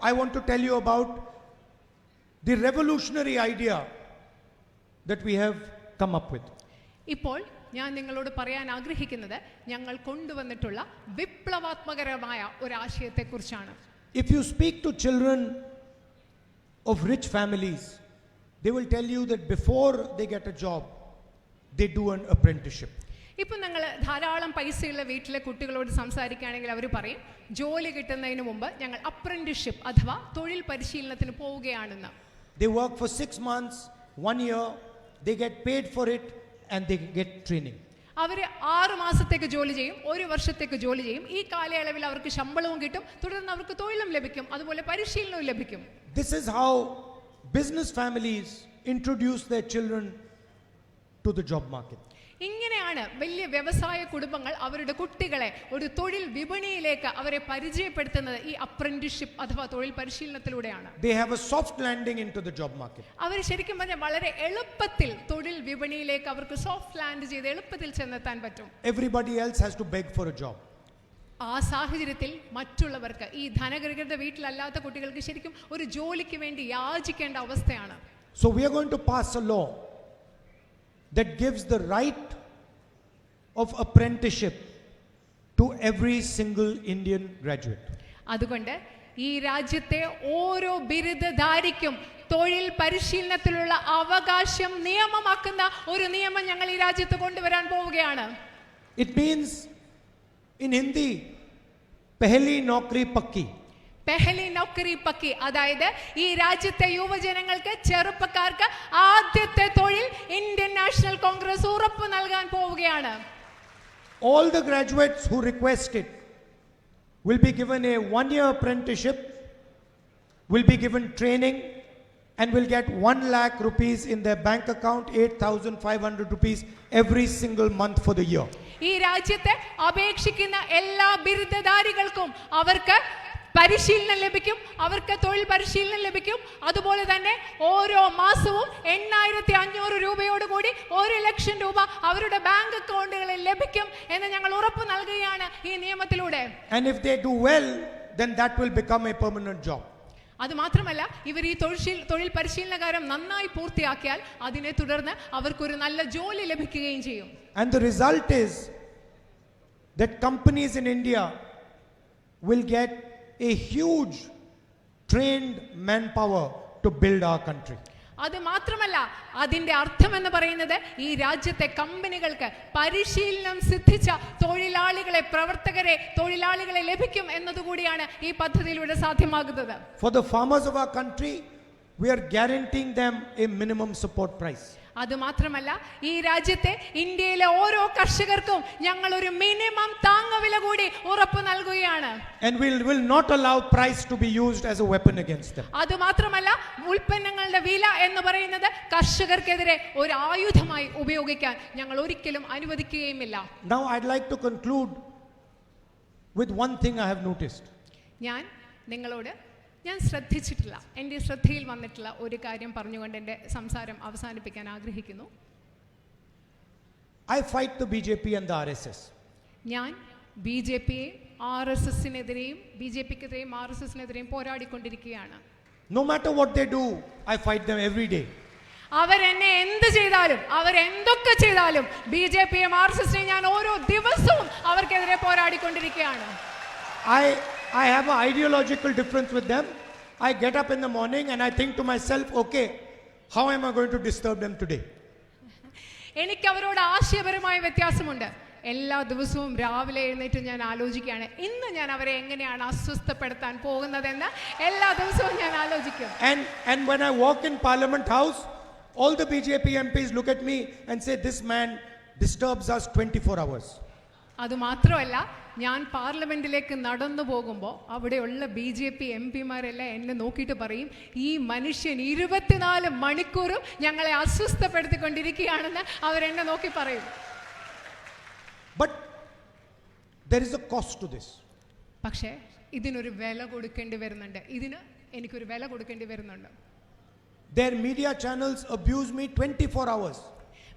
I want to tell you about the revolutionary idea that we have come up with. ഇപ്പോൾ ഞാൻ നിങ്ങളോട് പറയാൻ ആഗ്രഹിക്കുന്നത് ഞങ്ങൾ കൊണ്ടുവന്നിട്ടുള്ള വിപ്ലവാത്മകരമായ ഒരു ആശയത്തെക്കുറിച്ചാണ്. If you speak to children of rich families, they will tell you that before they get a job, they do an apprenticeship. ഇപ്പം നിങ്ങൾ ധാരാളം പൈസയുള്ള വീട്ടിലെ കുട്ടികളോട് സംസാരിക്കുകയാണെങ്കിൽ അവർ പറയും ജോലി കിട്ടുന്നതിന് മുമ്പ് ഞങ്ങൾ അപ്രന്റീസ്ഷിപ്പ് അഥവാ തൊഴിൽ പരിശീലനത്തിന് പോവുകയാണെന്ന്. They work for 6 months, 1 year, they get paid for it and they get training. അവർ 6 മാസത്തേക്ക് ജോലി ചെയ്യും, 1 വർഷത്തേക്ക് ജോലി ചെയ്യും. ഈ കാലയളവിൽ അവർക്ക് ശമ്പളവും കിട്ടും, തുടർന്ന് അവർക്ക് തൊഴിലും ലഭിക്കും, അതുപോലെ പരിശീലനവും ലഭിക്കും. This is how business families introduce their children to the job market. ഇങ്ങനെയാണ് വലിയ വ്യവസായ കുടുംബങ്ങൾ അവരുടെ കുട്ടികളെ ഒരു തൊഴിൽ വിപണിയിലേക്ക് അവരെ പരിചയപ്പെടുത്തുന്നത് ഈ അപ്രന്റീസ്ഷിപ്പ് അഥവാ തൊഴിൽ പരിശീലനത്തിലൂടെയാണ്. They have a soft landing into the job market. അവർ ശരിക്കും പറഞ്ഞാൽ വളരെ എളുപ്പത്തിൽ തൊഴിൽ വിപണിയിലേക്ക് അവർക്ക് സോഫ്റ്റ് ലാൻഡ് ചെയ്ത് എളുപ്പത്തിൽ ചെന്നെത്താൻ പറ്റും. Everybody else has to beg for a job. ആ സാഹചര്യത്തിൽ മറ്റുള്ളവർക്ക്, ഈ ധനകരകരുടെ വീട്ടിലല്ലാത്ത കുട്ടികൾക്ക് ശരിക്കും ഒരു ജോലിക്ക് വേണ്ടി യാചിക്കേണ്ട അവസ്ഥയാണ്. So we are going to pass a law that gives the right of apprenticeship to every single Indian graduate. അതുകൊണ്ട് ഈ രാജ്യത്തെ ഓരോ ബിരുദധാരിക്കും തൊഴിൽ പരിശീലനത്തിലുള്ള അവകാശം നിയമമാക്കുന്ന ഒരു നിയമം ഞങ്ങൾ ഈ രാജ്യത്ത് കൊണ്ടുവരാൻ പോവുകയാണ്. It means in Hindi, pehli naukri pakki. Pehli Naukri Pakki, അതായത് ഈ രാജ്യത്തെ യുവജനങ്ങൾക്ക്, ചെറുപ്പക്കാർക്ക് ആദ്യത്തെ തൊഴിൽ ഇന്ത്യൻ നാഷണൽ കോൺഗ്രസ് ഉറപ്പ് നൽകാൻ പോവുകയാണ്. All the graduates who request it will be given a 1-year apprenticeship, will be given training, and will get 1 lakh rupees in their bank account, 8,500 rupees every single month for the year. ഈ രാജ്യത്തെ അപേക്ഷിക്കുന്ന എല്ലാ ബിരുദധാരികൾക്കും അവർക്ക് പരിശീലനം ലഭിക്കും, അവർക്ക് തൊഴിൽ പരിശീലനം ലഭിക്കും. അതുപോലെ തന്നെ ഓരോ മാസവും 8,500 രൂപയോടുകൂടി 1,00,000 രൂപ അവരുടെ ബാങ്ക് അക്കൗണ്ടുകളിൽ ലഭിക്കും എന്ന് ഞങ്ങൾ ഉറപ്പ് നൽകുകയാണ് ഈ നിയമത്തിലൂടെ. And if they do well, then that will become a permanent job. അത് മാത്രമല്ല, ഇവർ ഈ തൊഴിൽ പരിശീലനകാരം നന്നായി പൂർത്തിയാക്കിയാൽ അതിനെ തുടർന്ന് അവർക്കൊരു നല്ല ജോലി ലഭിക്കുകയും ചെയ്യും. And the result is that companies in India will get a huge trained manpower to build our country. അത് മാത്രമല്ല, അതിന്റെ അർത്ഥം എന്ന് പറയുന്നത് ഈ രാജ്യത്തെ കമ്പനികൾക്ക് പരിശീലനം സിദ്ധിച്ച തൊഴിലാളികളെ ലഭിക്കും എന്നതുകൂടിയാണ് ഈ പദ്ധതിയിലൂടെ സാധ്യമാകുന്നത്. For the farmers of our country, we are guaranteeing them a minimum support price. അത് മാത്രമല്ല, ഈ രാജ്യത്തെ ഇന്ത്യയിലെ ഓരോ കർഷകർക്കും ഞങ്ങൾ ഒരു മിനിമം താങ്ങുവില കൂടി ഉറപ്പ് നൽകുകയാണ്. And we will not allow price to be used as a weapon against them. അത് മാത്രമല്ല, ഉൽപ്പന്നങ്ങളുടെ വില എന്ന് പറയുന്നത് കർഷകർക്കെതിരെ ഒരു ആയുധമായി ഉപയോഗിക്കാൻ ഞങ്ങൾ ഒരിക്കലും അനുവദിക്കുകയുമില്ല. Now I'd like to conclude with one thing I have noticed. ഞാൻ ശ്രദ്ധിച്ചിട്ടില്ല, എൻ്റെ ശ്രദ്ധയിൽ വന്നിട്ടുള്ള ഒരു കാര്യം പറഞ്ഞുകൊണ്ട് എൻ്റെ സംസാരം അവസാനിപ്പിക്കാൻ ആഗ്രഹിക്കുന്നു. I fight the BJP and the RSS. ഞാൻ BJPയെയും RSSനെതിരെയും BJPക്കെതിരെയും RSSനെതിരെയും പോരാടിക്കൊണ്ടിരിക്കുകയാണ്. No matter what they do, I fight them every day. അവരെന്നെ എന്ത് ചെയ്താലും, അവരെന്തൊക്കെ ചെയ്താലും BJPയെയും RSSനെയും ഞാൻ ഓരോ ദിവസവും അവർക്കെതിരെ പോരാടിക്കൊണ്ടിരിക്കുകയാണ്. I have an ideological difference with them. I get up in the morning and I think to myself, okay, how am I going to disturb them today? എനിക്ക് അവരോട് ആശയപരമായ വ്യത്യാസമുണ്ട്. എല്ലാ ദിവസവും രാവിലെ എഴുന്നേറ്റ് ഞാൻ ആലോചിക്കുകയാണ്, ഇന്ന് ഞാൻ അവരെ എങ്ങനെയാണ് അസ്വസ്ഥപ്പെടുത്താൻ പോകുന്നതെന്ന് എല്ലാ ദിവസവും ഞാൻ ആലോചിക്കും. And when I walk in Parliament House, all the BJP MPs look at me and say, this man disturbs us 24 hours. അത് മാത്രമല്ല, ഞാൻ പാർലമെന്റിലേക്ക് നടന്നു പോകുമ്പോൾ അവിടെയുള്ള BJP MPമാരെല്ലാം എന്നെ നോക്കിയിട്ട് പറയും, ഈ മനുഷ്യൻ 24 മണിക്കൂറും ഞങ്ങളെ അസ്വസ്ഥപ്പെടുത്തിക്കൊണ്ടിരിക്കുകയാണെന്ന് അവരെന്നെ നോക്കി പറയും. But there is a cost to this. പക്ഷേ ഇതിനൊരു വില കൊടുക്കേണ്ടി വരുന്നുണ്ട്. എനിക്കൊരു വില കൊടുക്കേണ്ടി വരുന്നുണ്ട്. Their media channels abuse me 24 hours.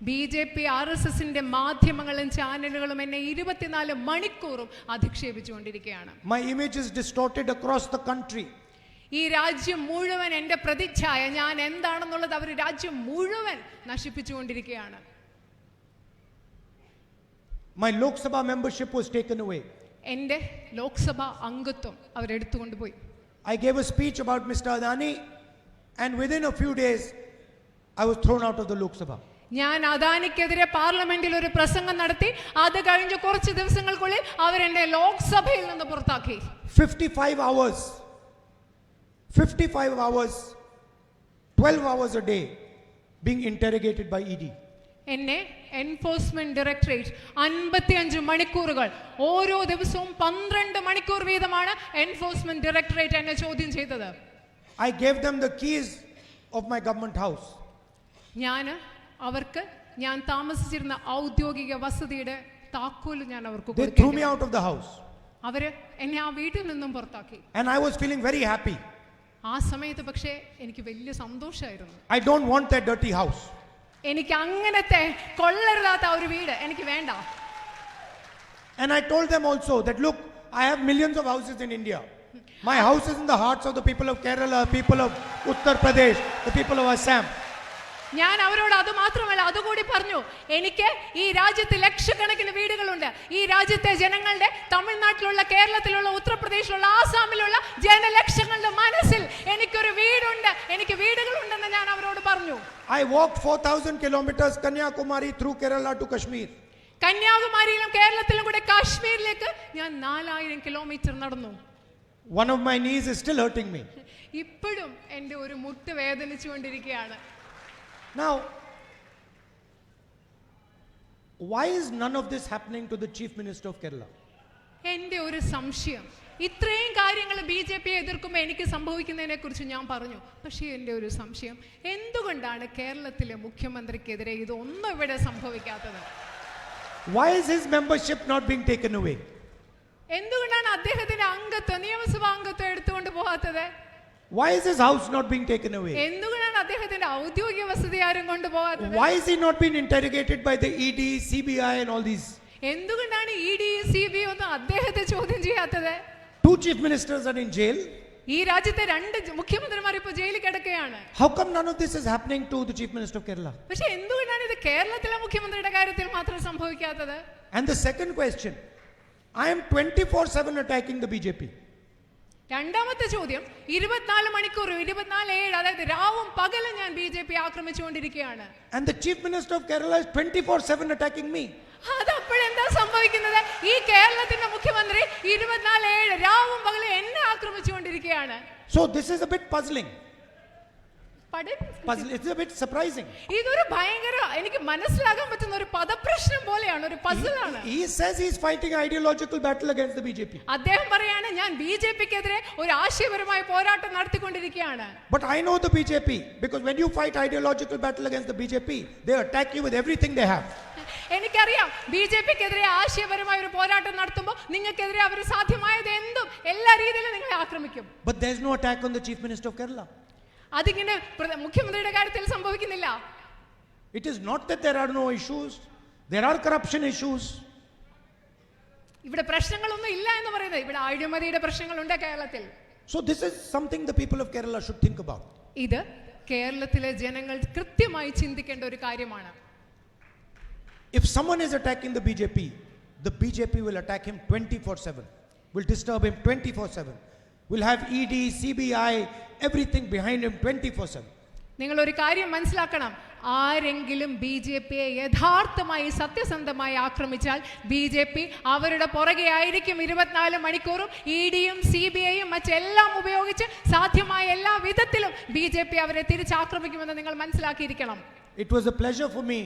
BJP RSSന്റെ മാധ്യമങ്ങളും ചാനലുകളും എന്നെ 24 മണിക്കൂറും അധിക്ഷേപിച്ചുകൊണ്ടിരിക്കുകയാണ്. My image is distorted across the country. ഈ രാജ്യം മുഴുവൻ എൻ്റെ പ്രതിച്ഛായ, ഞാൻ എന്താണെന്നുള്ളത് അവർ രാജ്യം മുഴുവൻ നശിപ്പിച്ചുകൊണ്ടിരിക്കുകയാണ്. My Lok Sabha membership was taken away. എൻ്റെ ലോക്സഭ അംഗത്വം അവരെടുത്തുകൊണ്ടുപോയി. I gave a speech about Mr. Adani and within a few days I was thrown out of the Lok Sabha. ഞാൻ അദാനിക്കെതിരെ പാർലമെന്റിൽ ഒരു പ്രസംഗം നടത്തി. അത് കഴിഞ്ഞ് കുറച്ച് ദിവസങ്ങൾക്കുള്ളിൽ അവരെന്നെ ലോക്സഭയിൽ നിന്ന് പുറത്താക്കി. 55 hours, 12 hours a day being interrogated by ED. എന്നെ എൻഫോഴ്സ്മെന്റ് ഡയറക്ടറേറ്റ് 55 മണിക്കൂറുകൾ, ഓരോ ദിവസവും 12 മണിക്കൂർ വീതമാണ് എൻഫോഴ്സ്മെന്റ് ഡയറക്ടറേറ്റ് എന്നെ ചോദ്യം ചെയ്തത്. I gave them the keys of my government house. അവർക്ക് ഞാൻ താമസിച്ചിരുന്ന ഔദ്യോഗിക വസതിയുടെ താക്കോല് ഞാൻ അവർക്ക് They threw me out of the house. അവര് എന്നെ ആ വീട്ടിൽ നിന്നും പുറത്താക്കി. And I was feeling very happy. ആ സമയത്ത് പക്ഷേ എനിക്ക് വലിയ സന്തോഷമായിരുന്നു. I don't want that dirty house. എനിക്ക് അങ്ങനത്തെ കൊള്ളരുതാത്ത ഒരു വീട് എനിക്ക് വേണ്ട. And I told them also that look, I have millions of houses in India. My house is in the hearts of the people of Kerala, people of Uttar Pradesh, the people of Assam. ഞാൻ അവരോട് അത് മാത്രമല്ല, അതുകൂടി പറഞ്ഞു, എനിക്ക് ഈ രാജ്യത്ത് ലക്ഷക്കണക്കിന് വീടുകളുണ്ട്. ഈ രാജ്യത്തെ ജനങ്ങളുടെ, തമിഴ്നാട്ടിലുള്ള, കേരളത്തിലുള്ള, ഉത്തർപ്രദേശിലുള്ള, ആസാമിലുള്ള ജനലക്ഷങ്ങളുടെ മനസ്സിൽ എനിക്കൊരു വീടുണ്ട്, എനിക്ക് വീടുകളുണ്ടെന്ന് ഞാൻ അവരോട് പറഞ്ഞു. I walked 4,000 kilometers Kanyakumari through Kerala to Kashmir. കന്യാകുമാരിയിലും കേരളത്തിലും കൂടെ കാശ്മീരിലേക്ക് ഞാൻ 4,000 കിലോമീറ്റർ നടന്നു. One of my knees is still hurting me. ഇപ്പോഴും എൻ്റെ ഒരു മുട്ട് വേദനിച്ചുകൊണ്ടിരിക്കുകയാണ്. Now, why is none of this happening to the Chief Minister of Kerala? എൻ്റെ ഒരു സംശയം, ഇത്രയും കാര്യങ്ങൾ BJP എതിർക്കുമ്പോൾ എനിക്ക് സംഭവിക്കുന്നതിനെ കുറിച്ച് ഞാൻ പറഞ്ഞു. പക്ഷേ എൻ്റെ ഒരു സംശയം, എന്തുകൊണ്ടാണ് കേരളത്തിലെ മുഖ്യമന്ത്രിക്കെതിരെ ഇതൊന്നും ഇവിടെ സംഭവിക്കാത്തത്? Why is his membership not being taken away? എന്തുകൊണ്ടാണ് അദ്ദേഹത്തിന്റെ അംഗത്വം, നിയമസഭാ അംഗത്വം എടുത്തുകൊണ്ട് പോകാത്തത്? Why is his house not being taken away? എന്തുകൊണ്ടാണ് അദ്ദേഹത്തിന്റെ ഔദ്യോഗിക വസതി ആരും കൊണ്ടുപോകാത്തത്? Why is he not being interrogated by the ED, CBI and all these? എന്തുകൊണ്ടാണ് ED, CBI ഒന്നും അദ്ദേഹത്തെ ചോദ്യം ചെയ്യാത്തത്? 2 chief ministers are in jail. ഈ രാജ്യത്തെ 2 മുഖ്യമന്ത്രിമാർ ഇപ്പോൾ ജയിലിൽ കിടക്കുകയാണ്. How come none of this is happening to the Chief Minister of Kerala? പക്ഷെ എന്തുകൊണ്ടാണ് ഇത് കേരളത്തിലെ മുഖ്യമന്ത്രിയുടെ കാര്യത്തിൽ മാത്രം സംഭവിക്കാത്തത്? And the second question, I am 24/7 attacking the BJP. രണ്ടാമത്തെ ചോദ്യം, 24 മണിക്കൂർ 24/7, അതായത് രാവും പകലും ഞാൻ BJP ആക്രമിച്ചുകൊണ്ടിരിക്കുകയാണ്. And the Chief Minister of Kerala is 24/7 attacking me. അതപ്പോഴെന്താ സംഭവിക്കുന്നത്? ഈ കേരളത്തിന്റെ മുഖ്യമന്ത്രി 24/7 രാവും പകലും എന്നെ ആക്രമിച്ചുകൊണ്ടിരിക്കുകയാണ്. So this is a bit puzzling. Pardon? It's a bit surprising. ഇതൊരു ഭയങ്കര, എനിക്ക് മനസ്സിലാക്കാൻ പറ്റുന്ന ഒരു പദപ്രശ്നം പോലെയാണ്, ഒരു പസിലാണ്. He says he is fighting ideological battle against the BJP. അദ്ദേഹം പറയാണ് ഞാൻ BJPക്കെതിരെ ഒരു ആശയപരമായ പോരാട്ടം നടത്തിക്കൊണ്ടിരിക്കുകയാണ്. But I know the BJP, because when you fight ideological battle against the BJP, they attack you with everything they have. എനിക്കറിയാം, BJPക്കെതിരെ ആശയപരമായ ഒരു പോരാട്ടം നടത്തുമ്പോൾ നിങ്ങൾക്കെതിരെ അവർ സാധ്യമായത് എന്തും എല്ലാ രീതിയിലും നിങ്ങളെ ആക്രമിക്കും. But there is no attack on the Chief Minister of Kerala. അതിങ്ങനെ മുഖ്യമന്ത്രിയുടെ കാര്യത്തിൽ സംഭവിക്കുന്നില്ല. It is not that there are no issues. There are corruption issues. ഇവിടെ പ്രശ്നങ്ങളൊന്നും ഇല്ല എന്ന് പറയുന്നത്, ഇവിടെ അഴിമതിയുടെ പ്രശ്നങ്ങളുണ്ട് കേരളത്തിൽ. So this is something the people of Kerala should think about. ഇത് കേരളത്തിലെ ജനങ്ങൾ കൃത്യമായി ചിന്തിക്കേണ്ട ഒരു കാര്യമാണ്. If someone is attacking the BJP will attack him 24/7, will disturb him 24/7, will have ED, CBI, everything behind him 24/7. നിങ്ങൾ ഒരു കാര്യം മനസ്സിലാക്കണം, ആരെങ്കിലും BJPയെ യഥാർത്ഥമായി സത്യസന്ധമായി ആക്രമിച്ചാൽ BJP അവരുടെ പുറകെ ആയിരിക്കും 24 മണിക്കൂറും. EDയും CBIയും മറ്റെല്ലാം ഉപയോഗിച്ച് സാധ്യമായ എല്ലാ വിധത്തിലും BJP അവരെ തിരിച്ചാക്രമിക്കുമെന്ന് നിങ്ങൾ മനസ്സിലാക്കിയിരിക്കണം. It was a pleasure for me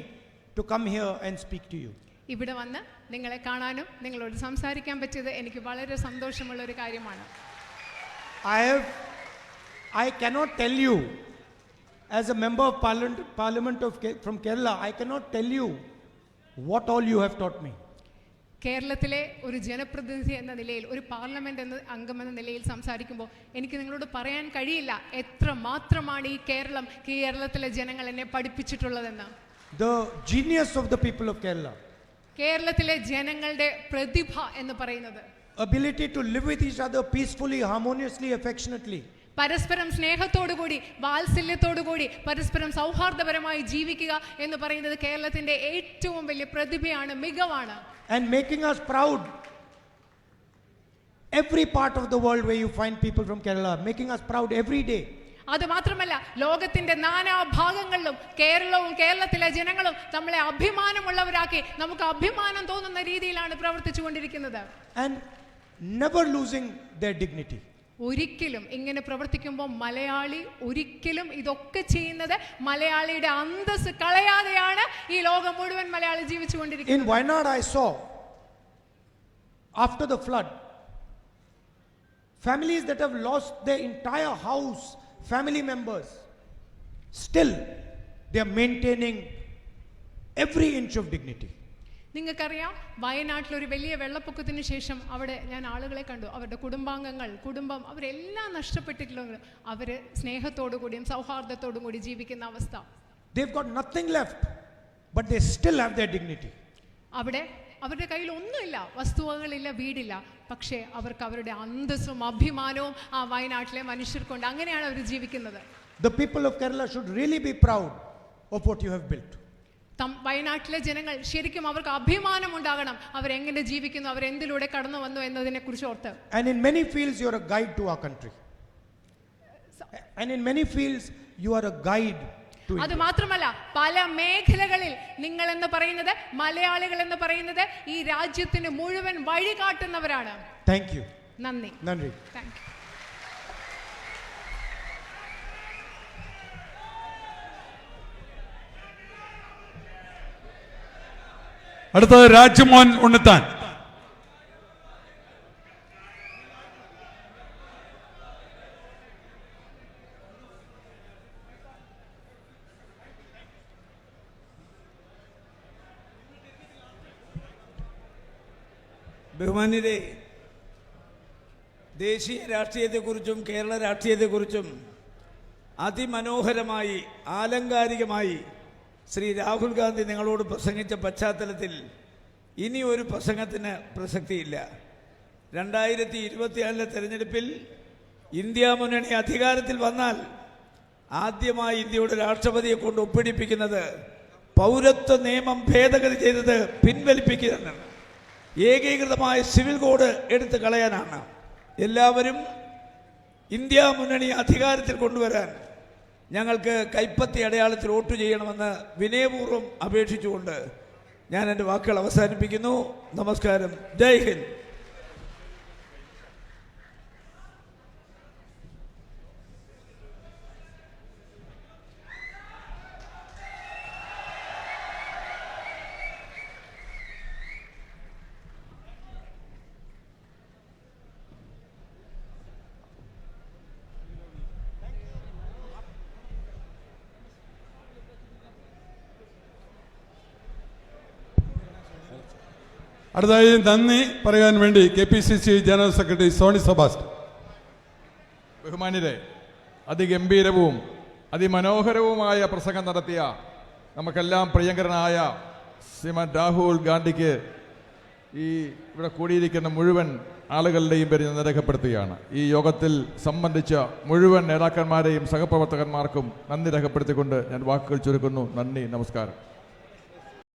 to come here and speak to you. ഇവിടെ വന്ന് നിങ്ങളെ കാണാനും നിങ്ങളോട് സംസാരിക്കാൻ പറ്റിയത് എനിക്ക് വളരെ സന്തോഷമുള്ള ഒരു കാര്യമാണ്. I cannot tell you, as a member of Parliament from Kerala, I cannot tell you what all you have taught me. കേരളത്തിലെ ഒരു ജനപ്രതിനിധി എന്ന നിലയിൽ, ഒരു പാർലമെന്റ് എന്ന അംഗം എന്ന നിലയിൽ സംസാരിക്കുമ്പോൾ എനിക്ക് നിങ്ങളോട് പറയാൻ കഴിയില്ല എത്ര മാത്രമാണ് ഈ കേരളത്തിലെ ജനങ്ങൾ എന്നെ പഠിപ്പിച്ചിട്ടുള്ളതെന്ന്. The genius of the people of Kerala, കേരളത്തിലെ ജനങ്ങളുടെ പ്രതിഭ എന്ന് പറയുന്നത്, ability to live with each other peacefully, harmoniously, affectionately. പരസ്പരം സ്നേഹത്തോടുകൂടി വാത്സല്യത്തോടുകൂടി പരസ്പരം സൗഹാർദ്ദപരമായി ജീവിക്കുക എന്ന് പറയുന്നത് കേരളത്തിന്റെ ഏറ്റവും വലിയ പ്രതിഭയാണ്, മികവാണ്. And making us proud. Every part of the world where you find people from Kerala, making us proud every day. അത് മാത്രമല്ല, ലോകത്തിന്റെ നാനാഭാഗങ്ങളിലും കേരളവും കേരളത്തിലെ ജനങ്ങളും നമ്മളെ അഭിമാനമുള്ളവരാക്കി നമുക്ക് അഭിമാനം തോന്നുന്ന രീതിയിലാണ് പ്രവർത്തിച്ചുകൊണ്ടിരിക്കുന്നത്. And never losing their dignity. ഒരിക്കലും ഇങ്ങനെ പ്രവർത്തിക്കുമ്പോൾ മലയാളി ഒരിക്കലും ഇതൊക്കെ ചെയ്യുന്നത് മലയാളിയുടെ അന്തസ്സ് കളയാതെയാണ് ഈ ലോകം മുഴുവൻ Malayali ജീവിച്ചുകൊണ്ടിരിക്കുന്നത്. In Wayanad I saw, after the flood, families that have lost their entire house, family members, still they are maintaining every inch of dignity. നിങ്ങൾക്കറിയാം, വയനാട്ടിലൊരു വലിയ വെള്ളപ്പൊക്കത്തിന് ശേഷം അവിടെ ഞാൻ ആളുകളെ കണ്ടു. അവരുടെ കുടുംബം അവരെല്ലാം നഷ്ടപ്പെട്ടിട്ടുള്ളത് അവർ സ്നേഹത്തോടു കൂടിയും സൗഹാർദ്ദത്തോടും കൂടി ജീവിക്കുന്ന അവസ്ഥ. They've got nothing left, but they still have their dignity. അവിടെ അവരുടെ കയ്യിൽ ഒന്നുമില്ല, വസ്തുവകളില്ല, വീടില്ല, പക്ഷേ അവർക്ക് അവരുടെ അന്തസ്സും അഭിമാനവും ആ വയനാട്ടിലെ മനുഷ്യർക്കുണ്ട്. അങ്ങനെയാണ് അവർ ജീവിക്കുന്നത്. The people of Kerala should really be proud of what you have built. വയനാട്ടിലെ ജനങ്ങൾ ശരിക്കും അവർക്ക് അഭിമാനം ഉണ്ടാകണം, അവരെങ്ങനെ ജീവിക്കുന്നു, അവരെന്തിലൂടെ കടന്നു വന്നു എന്നതിനെ കുറിച്ച് ഓർത്ത്. And in many fields you are a guide to our country. And in many fields you are a guide to അത് India. മാത്രമല്ല, പല മേഖലകളിൽ നിങ്ങൾ എന്ന് പറയുന്നത്, മലയാളികൾ എന്ന് പറയുന്നത് ഈ രാജ്യത്തിന് മുഴുവൻ വഴി കാട്ടുന്നവരാണ്. Thank you. നന്ദി. നന്ദി. Thank you. അടുത്തത് രാജ്മോഹൻ ഉണ്ണിത്താൻ. ബഹുമാന്യരെ, ദേശീയ രാഷ്ട്രീയത്തെക്കുറിച്ചും കേരള രാഷ്ട്രീയത്തെക്കുറിച്ചും അതിമനോഹരമായി ആലങ്കാരികമായി ശ്രീ രാഹുൽ ഗാന്ധി നിങ്ങളോട് പ്രസംഗിച്ച പശ്ചാത്തലത്തിൽ ഇനി ഒരു പ്രസംഗത്തിന് പ്രസക്തിയില്ല. 2024 തെരഞ്ഞെടുപ്പിൽ ഇന്ത്യ മുന്നണി അധികാരത്തിൽ വന്നാൽ ആദ്യമായി ഇന്ത്യയുടെ രാഷ്ട്രപതിയെ കൊണ്ട് ഒപ്പിടിപ്പിക്കുന്നത് പൗരത്വ നിയമം ഭേദഗതി ചെയ്തത് പിൻവലിപ്പിക്കുകയാണ്. ഏകീകൃതമായ സിവിൽ കോഡ് എടുത്തു കളയാനാണ്. എല്ലാവരും ഇന്ത്യ മുന്നണി അധികാരത്തിൽ കൊണ്ടുവരാൻ ഞങ്ങൾക്ക് കൈപ്പത്തി അടയാളത്തിൽ വോട്ട് ചെയ്യണമെന്ന് വിനയപൂർവ്വം അപേക്ഷിച്ചുകൊണ്ട് ഞാൻ എൻ്റെ വാക്കുകൾ അവസാനിപ്പിക്കുന്നു. നമസ്കാരം. ജയ് ഹിന്ദ്. അടുത്തതായി നന്ദി പറയാൻ വേണ്ടി KPCC general secretary Soni Sebastian. ബഹുമാന്യരെ, അതിഗംഭീരവും അതിമനോഹരവുമായ പ്രസംഗം നടത്തിയ നമുക്കെല്ലാം പ്രിയങ്കരനായ ശ്രീമാൻ രാഹുൽ ഗാന്ധിക്ക് ഇവിടെ കൂടിയിരിക്കുന്ന മുഴുവൻ ആളുകളുടെയും പേര് ഞാൻ രേഖപ്പെടുത്തുകയാണ്. ഈ യോഗത്തിൽ സംബന്ധിച്ച മുഴുവൻ നേതാക്കന്മാരെയും സഹപ്രവർത്തകന്മാർക്കും നന്ദി രേഖപ്പെടുത്തിക്കൊണ്ട് ഞാൻ വാക്കുകൾ ചുരുക്കുന്നു. നന്ദി, നമസ്കാരം.